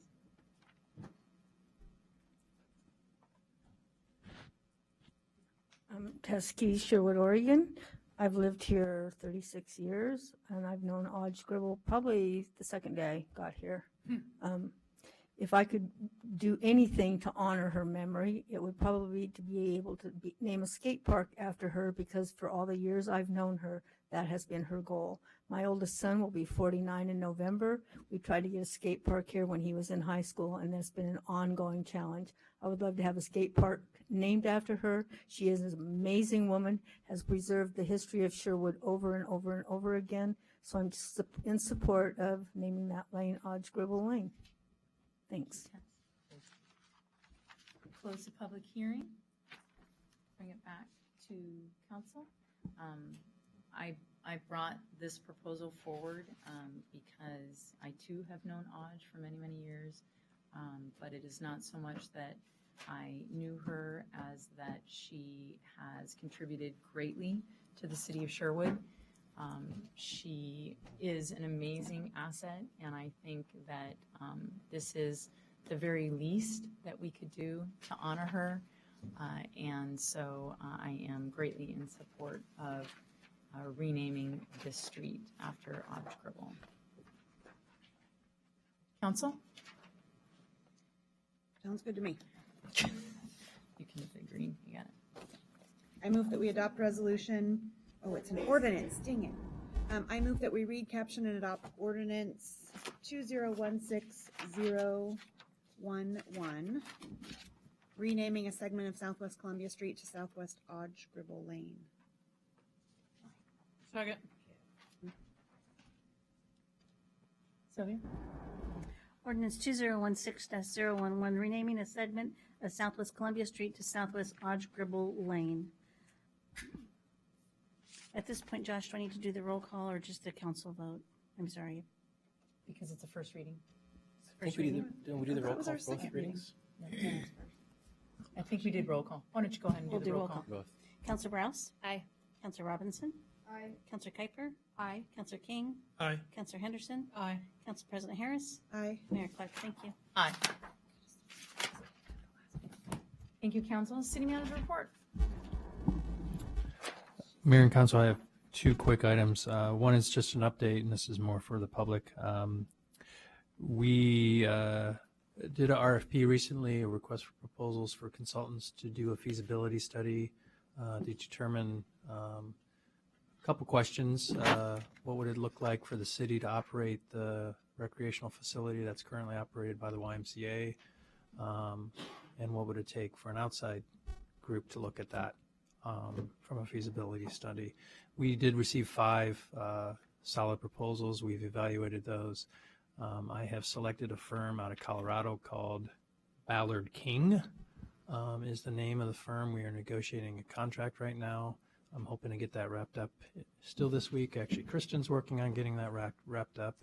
I'm Teskey, Sherwood, Oregon. I've lived here 36 years, and I've known Odge Gribble probably the second day I got here. If I could do anything to honor her memory, it would probably be to be able to name a skate park after her, because for all the years I've known her, that has been her goal. My oldest son will be 49 in November. We tried to get a skate park here when he was in high school, and that's been an ongoing challenge. I would love to have a skate park named after her. She is an amazing woman, has preserved the history of Sherwood over and over and over again. So I'm in support of naming that lane Odge Gribble Lane. Thanks. Close the public hearing. Bring it back to council. I brought this proposal forward because I too have known Odge for many, many years, but it is not so much that I knew her as that she has contributed greatly to the city of Sherwood. She is an amazing asset, and I think that this is the very least that we could do to honor her. And so I am greatly in support of renaming this street after Odge Gribble. Council? Sounds good to me. You can hit the green. You got it. I move that we adopt resolution, oh, it's an ordinance, dang it. I move that we read, caption, and adopt ordinance 2016011, renaming a segment of Southwest Columbia Street to Southwest Odge Gribble Lane. Second. Sylvia? Ordinance 2016-011, renaming a segment of Southwest Columbia Street to Southwest Odge Gribble Lane. At this point, Josh, do I need to do the roll call or just the council vote? I'm sorry. Because it's a first reading. Don't we do the roll call for both readings? I think we did roll call. Why don't you go ahead and do the roll call? Counselor Browse? Aye. Counselor Robinson? Aye. Counselor Kuiper? Aye. Counselor King? Aye. Counselor Henderson? Aye. Council President Harris? Aye. Mayor Clark, thank you. Aye. Thank you, council. City manager report. Mayor and Council, I have two quick items. One is just an update, and this is more for the public. We did a RFP recently, a request for proposals for consultants to do a feasibility study to determine a couple questions. What would it look like for the city to operate the recreational facility that's currently operated by the YMCA? And what would it take for an outside group to look at that from a feasibility study? We did receive 5 solid proposals. We've evaluated those. I have selected a firm out of Colorado called Ballard King is the name of the firm. We are negotiating a contract right now. I'm hoping to get that wrapped up still this week. Actually, Kristen's working on getting that wrapped up.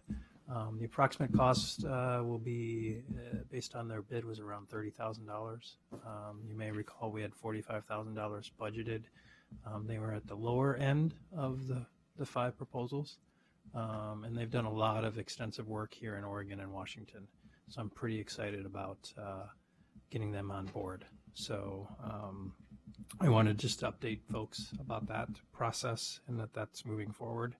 The approximate cost will be, based on their bid, was around $30,000. You may recall we had $45,000 budgeted. They were at the lower end of the 5 proposals, and they've done a lot of extensive work here in Oregon and Washington. So I'm pretty excited about getting them on board. So I wanted just to update folks about that process and that that's moving forward.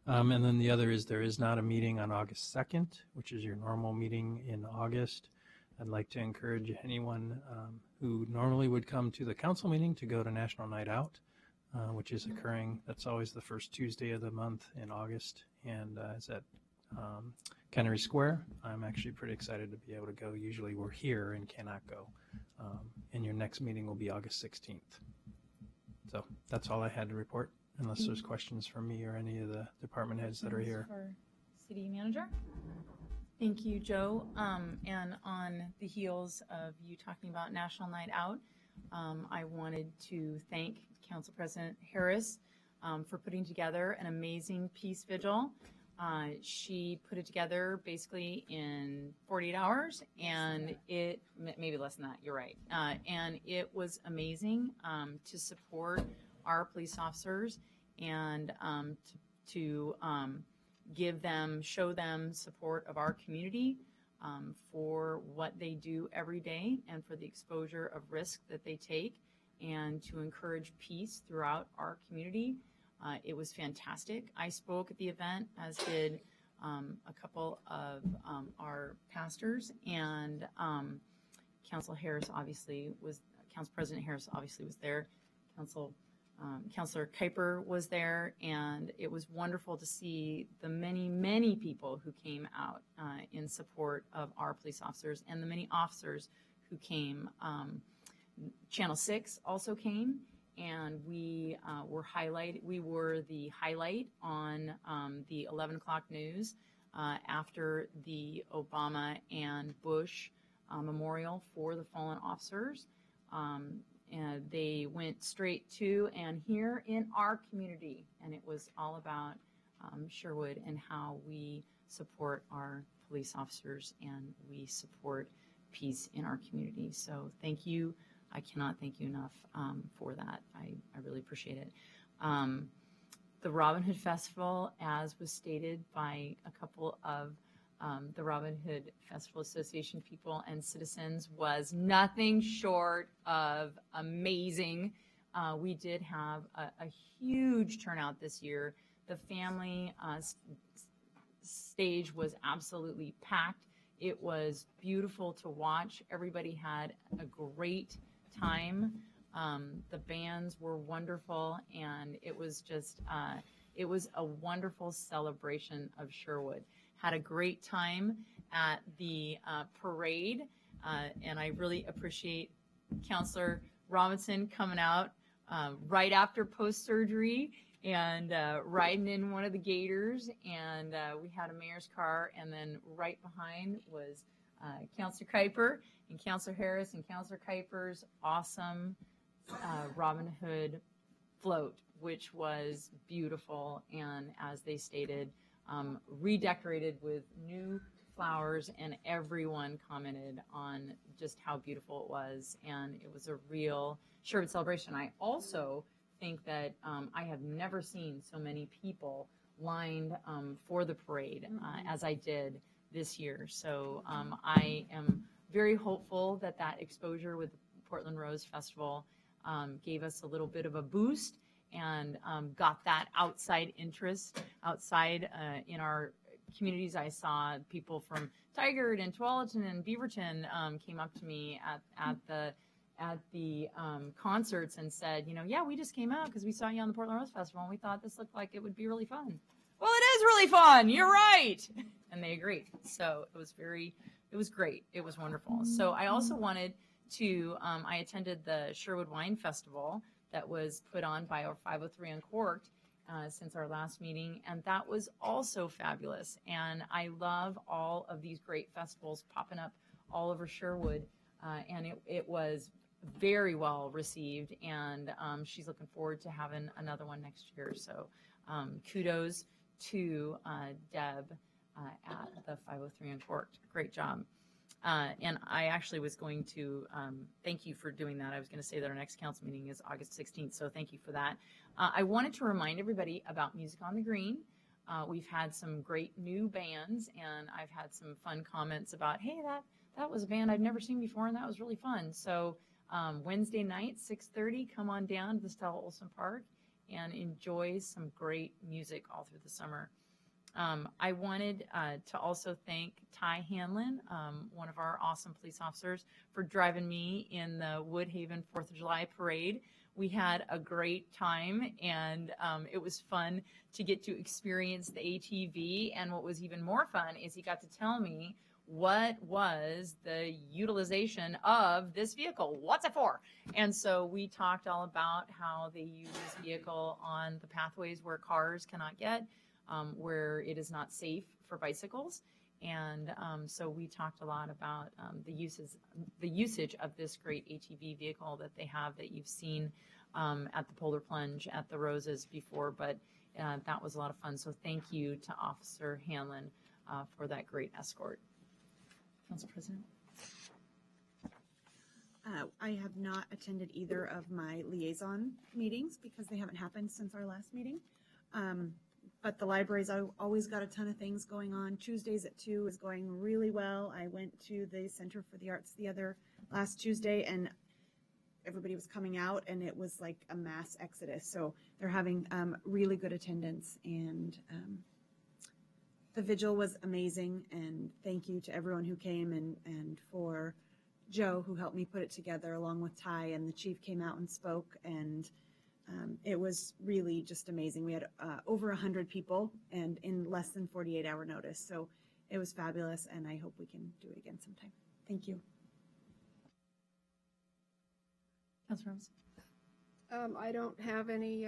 And then the other is there is not a meeting on August 2nd, which is your normal meeting in August. I'd like to encourage anyone who normally would come to the council meeting to go to National Night Out, which is occurring. That's always the first Tuesday of the month in August, and it's at Cannery Square. I'm actually pretty excited to be able to go. Usually we're here and cannot go. And your next meeting will be August 16th. So that's all I had to report, unless there's questions from me or any of the department heads that are here. For City Manager? Thank you, Joe. And on the heels of you talking about National Night Out, I wanted to thank Council President Harris for putting together an amazing peace vigil. She put it together basically in 48 hours, and it, maybe less than that, you're right. And it was amazing to support our police officers and to give them, show them support of our community for what they do every day and for the exposure of risk that they take, and to encourage peace throughout our community. It was fantastic. I spoke at the event, as did a couple of our pastors, and Council President Harris obviously was there. Councilor Kuiper was there, and it was wonderful to see the many, many people who came out in support of our police officers, and the many officers who came. Channel 6 also came, and we were the highlight on the 11 o'clock news after the Obama and Bush memorial for the fallen officers. And they went straight to and here in our community, and it was all about Sherwood and how we support our police officers and we support peace in our community. So thank you. I cannot thank you enough for that. I really appreciate it. The Robin Hood Festival, as was stated by a couple of the Robin Hood Festival Association people and citizens, was nothing short of amazing. We did have a huge turnout this year. The family stage was absolutely packed. It was beautiful to watch. Everybody had a great time. The bands were wonderful, and it was just, it was a wonderful celebration of Sherwood. Had a great time at the parade, and I really appreciate Councilor Robinson coming out right after post-surgery and riding in one of the gators, and we had a mayor's car, and then right behind was Councilor Kuiper and Councilor Harris and Councilor Kuiper's awesome Robin Hood float, which was beautiful, and as they stated, redecorated with new flowers, and everyone commented on just how beautiful it was, and it was a real Sherwood celebration. I also think that I have never seen so many people lined for the parade as I did this year. So I am very hopeful that that exposure with the Portland Rose Festival gave us a little bit of a boost and got that outside interest outside in our communities. I saw people from Tigard and Tualatin and Beaverton came up to me at the concerts and said, you know, yeah, we just came out because we saw you on the Portland Rose Festival and we thought this looked like it would be really fun. Well, it is really fun. You're right. And they agreed. So it was great. It was wonderful. So I also wanted to, I attended the Sherwood Wine Festival that was put on by our 503 Uncorked since our last meeting, and that was also fabulous. And I love all of these great festivals popping up all over Sherwood, and it was very well received, and she's looking forward to having another one next year. So kudos to Deb at the 503 Uncorked. Great job. And I actually was going to thank you for doing that. I was going to say that our next council meeting is August 16th, so thank you for that. I wanted to remind everybody about Music on the Green. We've had some great new bands, and I've had some fun comments about, hey, that was a band I've never seen before, and that was really fun. So Wednesday night, 6:30, come on down to the Stella Olson Park, and enjoy some great music all through the summer. I wanted to also thank Ty Hanlon, one of our awesome police officers, for driving me in the Woodhaven 4th of July parade. We had a great time, and it was fun to get to experience the ATV. And what was even more fun is he got to tell me what was the utilization of this vehicle. What's it for? And so we talked all about how they use this vehicle on the pathways where cars cannot get, where it is not safe for bicycles. And so we talked a lot about the usage of this great ATV vehicle that they have that you've seen at the Polar Plunge at the Roses before, but that was a lot of fun. So thank you to Officer Hanlon for that great escort. Council President. I have not attended either of my liaison meetings because they haven't happened since our last meeting. But the library's always got a ton of things going on. Tuesdays at 2 is going really well. I went to the Center for the Arts last Tuesday, and everybody was coming out, and it was like a mass exodus. So they're having really good attendance, and the vigil was amazing. And thank you to everyone who came, and for Joe, who helped me put it together, along with Ty, and the chief came out and spoke, and it was really just amazing. We had over 100 people, and in less than 48-hour notice. So it was fabulous, and I hope we can do it again sometime. Thank you. Councilor Rose. I don't have any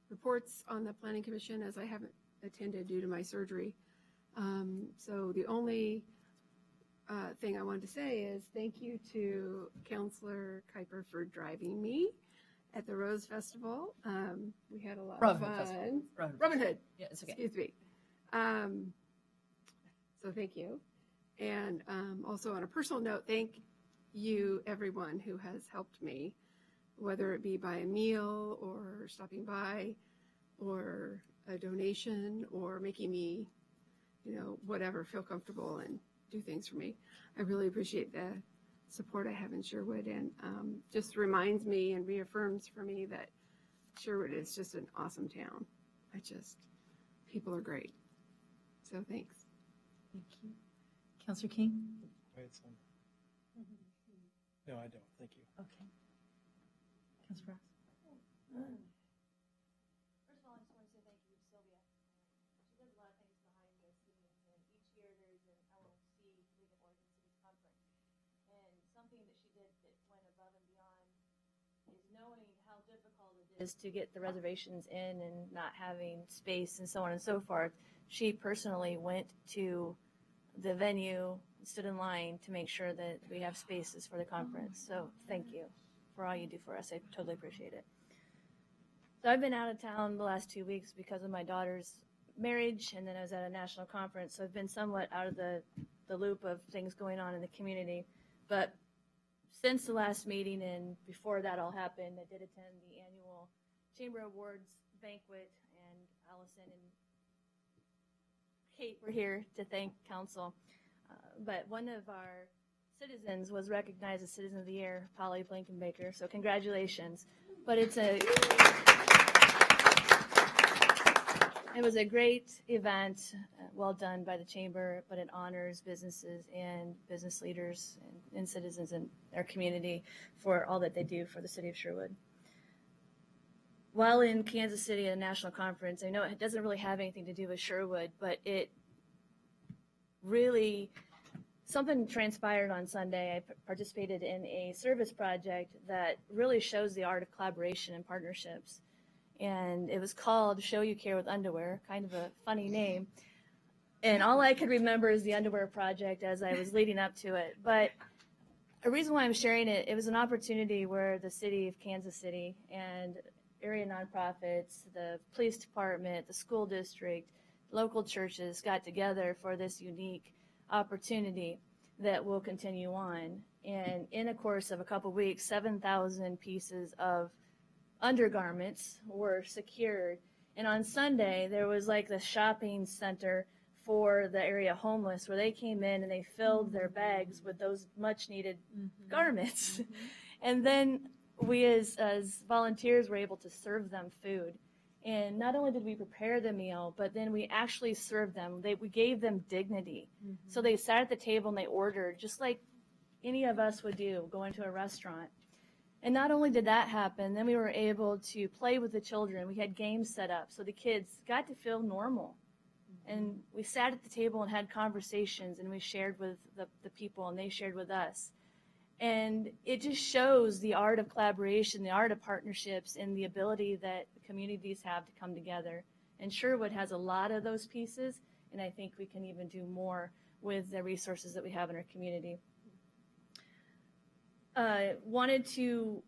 reports on the Planning Commission, as I haven't attended due to my surgery. So the only thing I wanted to say is thank you to Councilor Kuiper for driving me at the Rose Festival. We had a lot of fun. Robin Hood. Yeah, it's okay. Excuse me. So thank you. And also on a personal note, thank you, everyone who has helped me, whether it be by a meal or stopping by or a donation or making me, whatever, feel comfortable and do things for me. I really appreciate the support I have in Sherwood, and just reminds me and reaffirms for me that Sherwood is just an awesome town. People are great. So thanks. Thank you. Councilor King? No, I don't. Thank you. Okay. Councilor Ross? First of all, I just want to say thank you to Sylvia. She does a lot of things behind the scenes, and each year there's an LLC, League of Oregon Cities Conference. And something that she did that went above and beyond is knowing how difficult it is to get the reservations in and not having space and so on and so forth. She personally went to the venue, stood in line to make sure that we have spaces for the conference. So thank you for all you do for us. I totally appreciate it. So I've been out of town the last 2 weeks because of my daughter's marriage, and then I was at a national conference. So I've been somewhat out of the loop of things going on in the community. But since the last meeting and before that all happened, I did attend the annual Chamber Awards banquet, and Allison and Kate were here to thank council. But one of our citizens was recognized as Citizen of the Year, Polly Blankenbaker. So congratulations. But it was a great event, well done by the chamber, but it honors businesses and business leaders and citizens in our community for all that they do for the city of Sherwood. While in Kansas City at a national conference, I know it doesn't really have anything to do with Sherwood, but it really, something transpired on Sunday. I participated in a service project that really shows the art of collaboration and partnerships. And it was called Show You Care with Underwear, kind of a funny name. And all I could remember is the underwear project as I was leading up to it. But a reason why I'm sharing it, it was an opportunity where the city of Kansas City and area nonprofits, the police department, the school district, local churches got together for this unique opportunity that will continue on. And in a course of a couple weeks, 7,000 pieces of undergarments were secured. And on Sunday, there was like the shopping center for the area homeless where they came in and they filled their bags with those much needed garments. And then we as volunteers were able to serve them food. And not only did we prepare the meal, but then we actually served them. We gave them dignity. So they sat at the table and they ordered, just like any of us would do going to a restaurant. And not only did that happen, then we were able to play with the children. We had games set up so the kids got to feel normal. And we sat at the table and had conversations, and we shared with the people, and they shared with us. And it just shows the art of collaboration, the art of partnerships, and the ability that communities have to come together. And Sherwood has a lot of those pieces, and I think we can even do more with the resources that we have in our community. Wanted to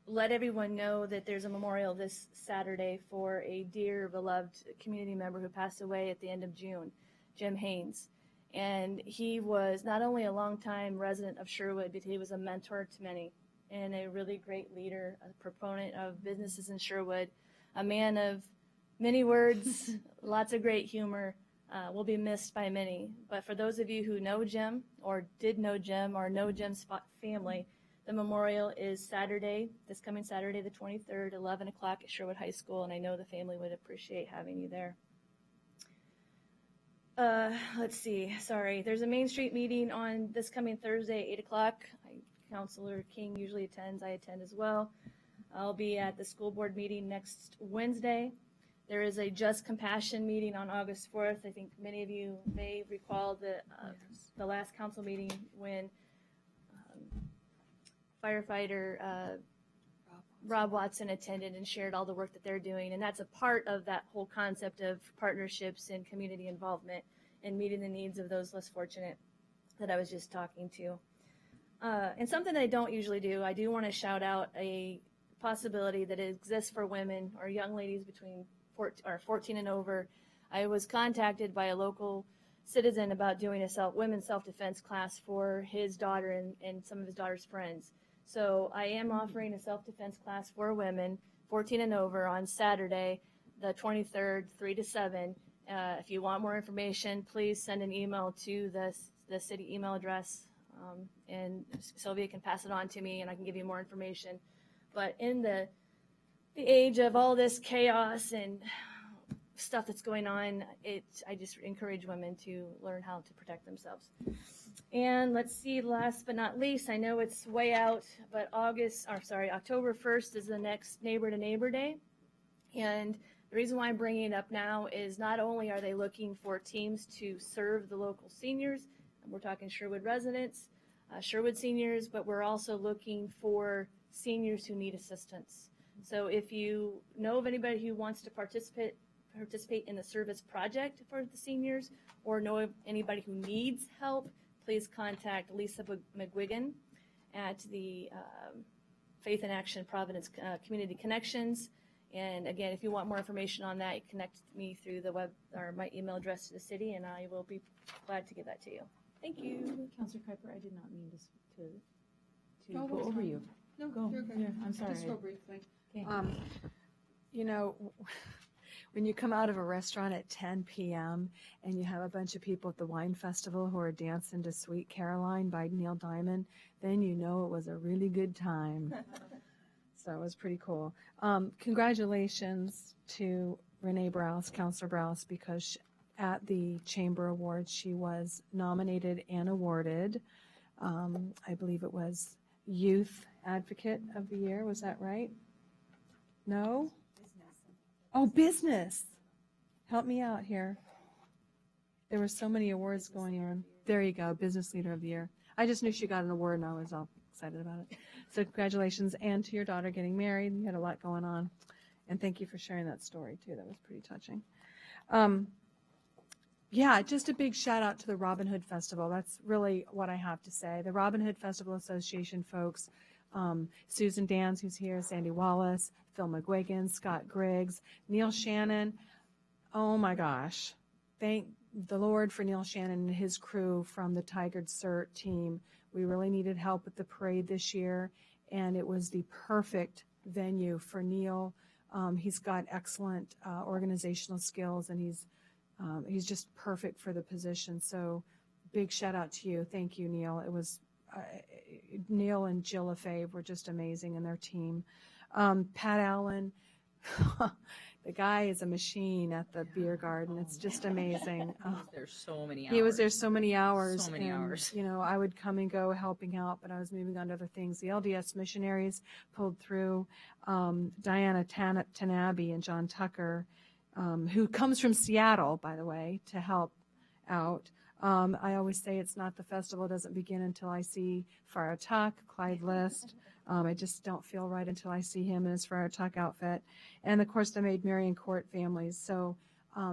let everyone know that there's a memorial this Saturday for a dear, beloved community member who passed away at the end of June, Jim Haynes. And he was not only a longtime resident of Sherwood, but he was a mentor to many and a really great leader, a proponent of businesses in Sherwood, a man of many words, lots of great humor, will be missed by many. But for those of you who know Jim or did know Jim or know Jim's family, the memorial is Saturday, this coming Saturday, the 23rd, 11 o'clock at Sherwood High School, and I know the family would appreciate having you there. Let's see, sorry. There's a Main Street meeting on this coming Thursday, 8 o'clock. Counselor King usually attends. I attend as well. I'll be at the school board meeting next Wednesday. There is a Just Compassion meeting on August 4th. I think many of you may recall the last council meeting when firefighter Rob Watson attended and shared all the work that they're doing. And that's a part of that whole concept of partnerships and community involvement and meeting the needs of those less fortunate that I was just talking to. And something that I don't usually do, I do want to shout out a possibility that exists for women or young ladies between 14 and over. I was contacted by a local citizen about doing a women's self-defense class for his daughter and some of his daughter's friends. So I am offering a self-defense class for women 14 and over on Saturday, the 23rd, 3 to 7. If you want more information, please send an email to the city email address, and Sylvia can pass it on to me, and I can give you more information. But in the age of all this chaos and stuff that's going on, I just encourage women to learn how to protect themselves. And let's see, last but not least, I know it's way out, but October 1st is the next Neighbor to Neighbor Day. And the reason why I'm bringing it up now is not only are they looking for teams to serve the local seniors, and we're talking Sherwood residents, Sherwood seniors, but we're also looking for seniors who need assistance. So if you know of anybody who wants to participate in the service project for the seniors, or know of anybody who needs help, please contact Lisa McGuigan at the Faith in Action Providence Community Connections. And again, if you want more information on that, you connect me through the web or my email address to the city, and I will be glad to give that to you. Thank you. Councilor Kuiper, I did not mean to No, go that's over fine. you. No, Go. you're good. Yeah, I'm sorry. Just real briefly. Okay. You know, when you come out of a restaurant at 10 p.m. and you have a bunch of people at the wine festival who are dancing to Sweet Caroline by Neil Diamond, then you know it was a really good time. So it was pretty cool. Congratulations to Renee Browse, Councilor Browse, because at the Chamber Awards, she was nominated and awarded. I believe it was Youth Advocate of the Year. Was that right? No? Oh, business. Help me out here. There were so many awards going on. There you go, Business Leader of the Year. I just knew she got an award and I was all excited about it. So congratulations, and to your daughter getting married. You had a lot going on. And thank you for sharing that story too. That was pretty touching. Yeah, just a big shout out to the Robin Hood Festival. That's really what I have to say. The Robin Hood Festival Association folks, Susan Dans, who's here, Sandy Wallace, Phil McGuigan, Scott Griggs, Neil Shannon. Oh my gosh. Thank the Lord for Neil Shannon and his crew from the Tigered CERT team. We really needed help with the parade this year, and it was the perfect venue for Neil. He's got excellent organizational skills, and he's just perfect for the position. So big shout out to you. Thank you, Neil. It was Neil and Jill Lefebvre were just amazing in their team. Pat Allen, the guy is a machine at the beer garden. It's just amazing. There's so many hours. He was there so many hours. So many and, hours. You know, I would come and go helping out, but I was moving on to other things. The LDS missionaries pulled through. Diana Tanabe and John Tucker, who comes from Seattle, by the way, to help out. I always say it's not the festival doesn't begin until I see Friar Tuck, Clyde List. I just don't feel right until I see him in his Friar Tuck outfit. And of course, the Maid Marian Court families. So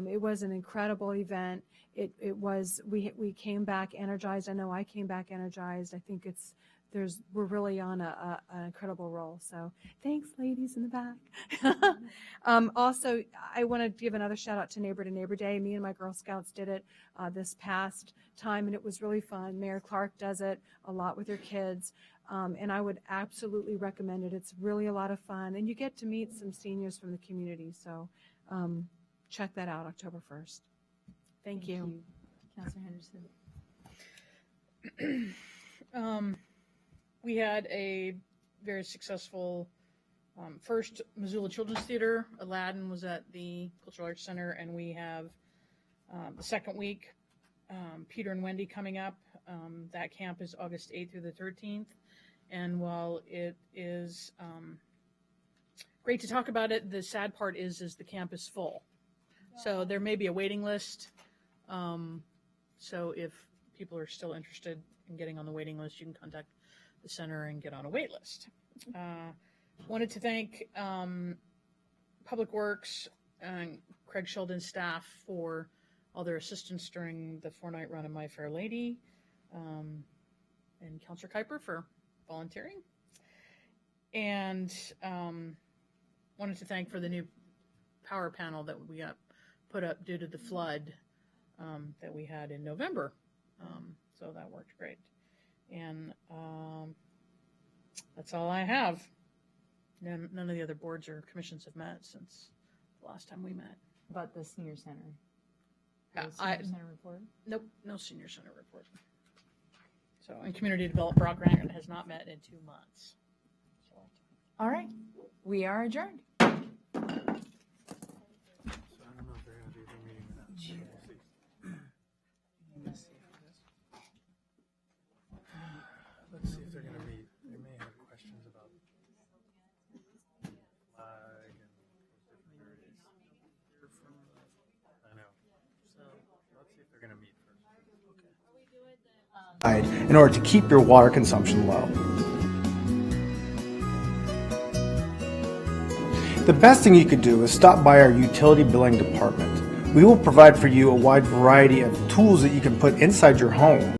it was an incredible event. It was, we came back energized. I know I came back energized. I think we're really on an incredible roll. So thanks, ladies in the back. Also, I want to give another shout out to Neighbor Day. Me and my Girl Scouts did it this past time, and it was really fun. Mayor Clark does it a lot with her kids, and I would absolutely recommend it. It's really a lot of fun, and you get to meet some seniors from the community. So check that out, October 1st. Thank you. Councilor Henderson. We had a very successful first Missoula Children's Theater. Aladdin was at the Cultural Arts Center, and we have the second week, Peter and Wendy coming up. That camp is August 8th through the 13th. And while it is great to talk about it, the sad part is the camp is full. So there may be a waiting list. So if people are still interested in getting on the waiting list, you can contact the center and get on a wait list. Wanted to thank Public Works and Craig Sheldon's staff for all their assistance during the 4-night run of My Fair Lady, and Councilor Kuiper for volunteering. And wanted to thank for the new power panel that we got put up due to the flood that we had in November. So that worked great. And that's all I have. None of the other boards or commissions have met since the last time we met. About the senior center. Yeah, The senior center report? Nope, no senior center report. So, and community development block grant has not met in 2 months. So. All right, we are adjourned. Let's see if they're going to meet. They may have questions about flag and different areas. I know. So let's see if they're going to meet first. In order to keep your water consumption low. The best thing you could do is stop by our utility billing department. We will provide for you a wide variety of tools that you can put inside your home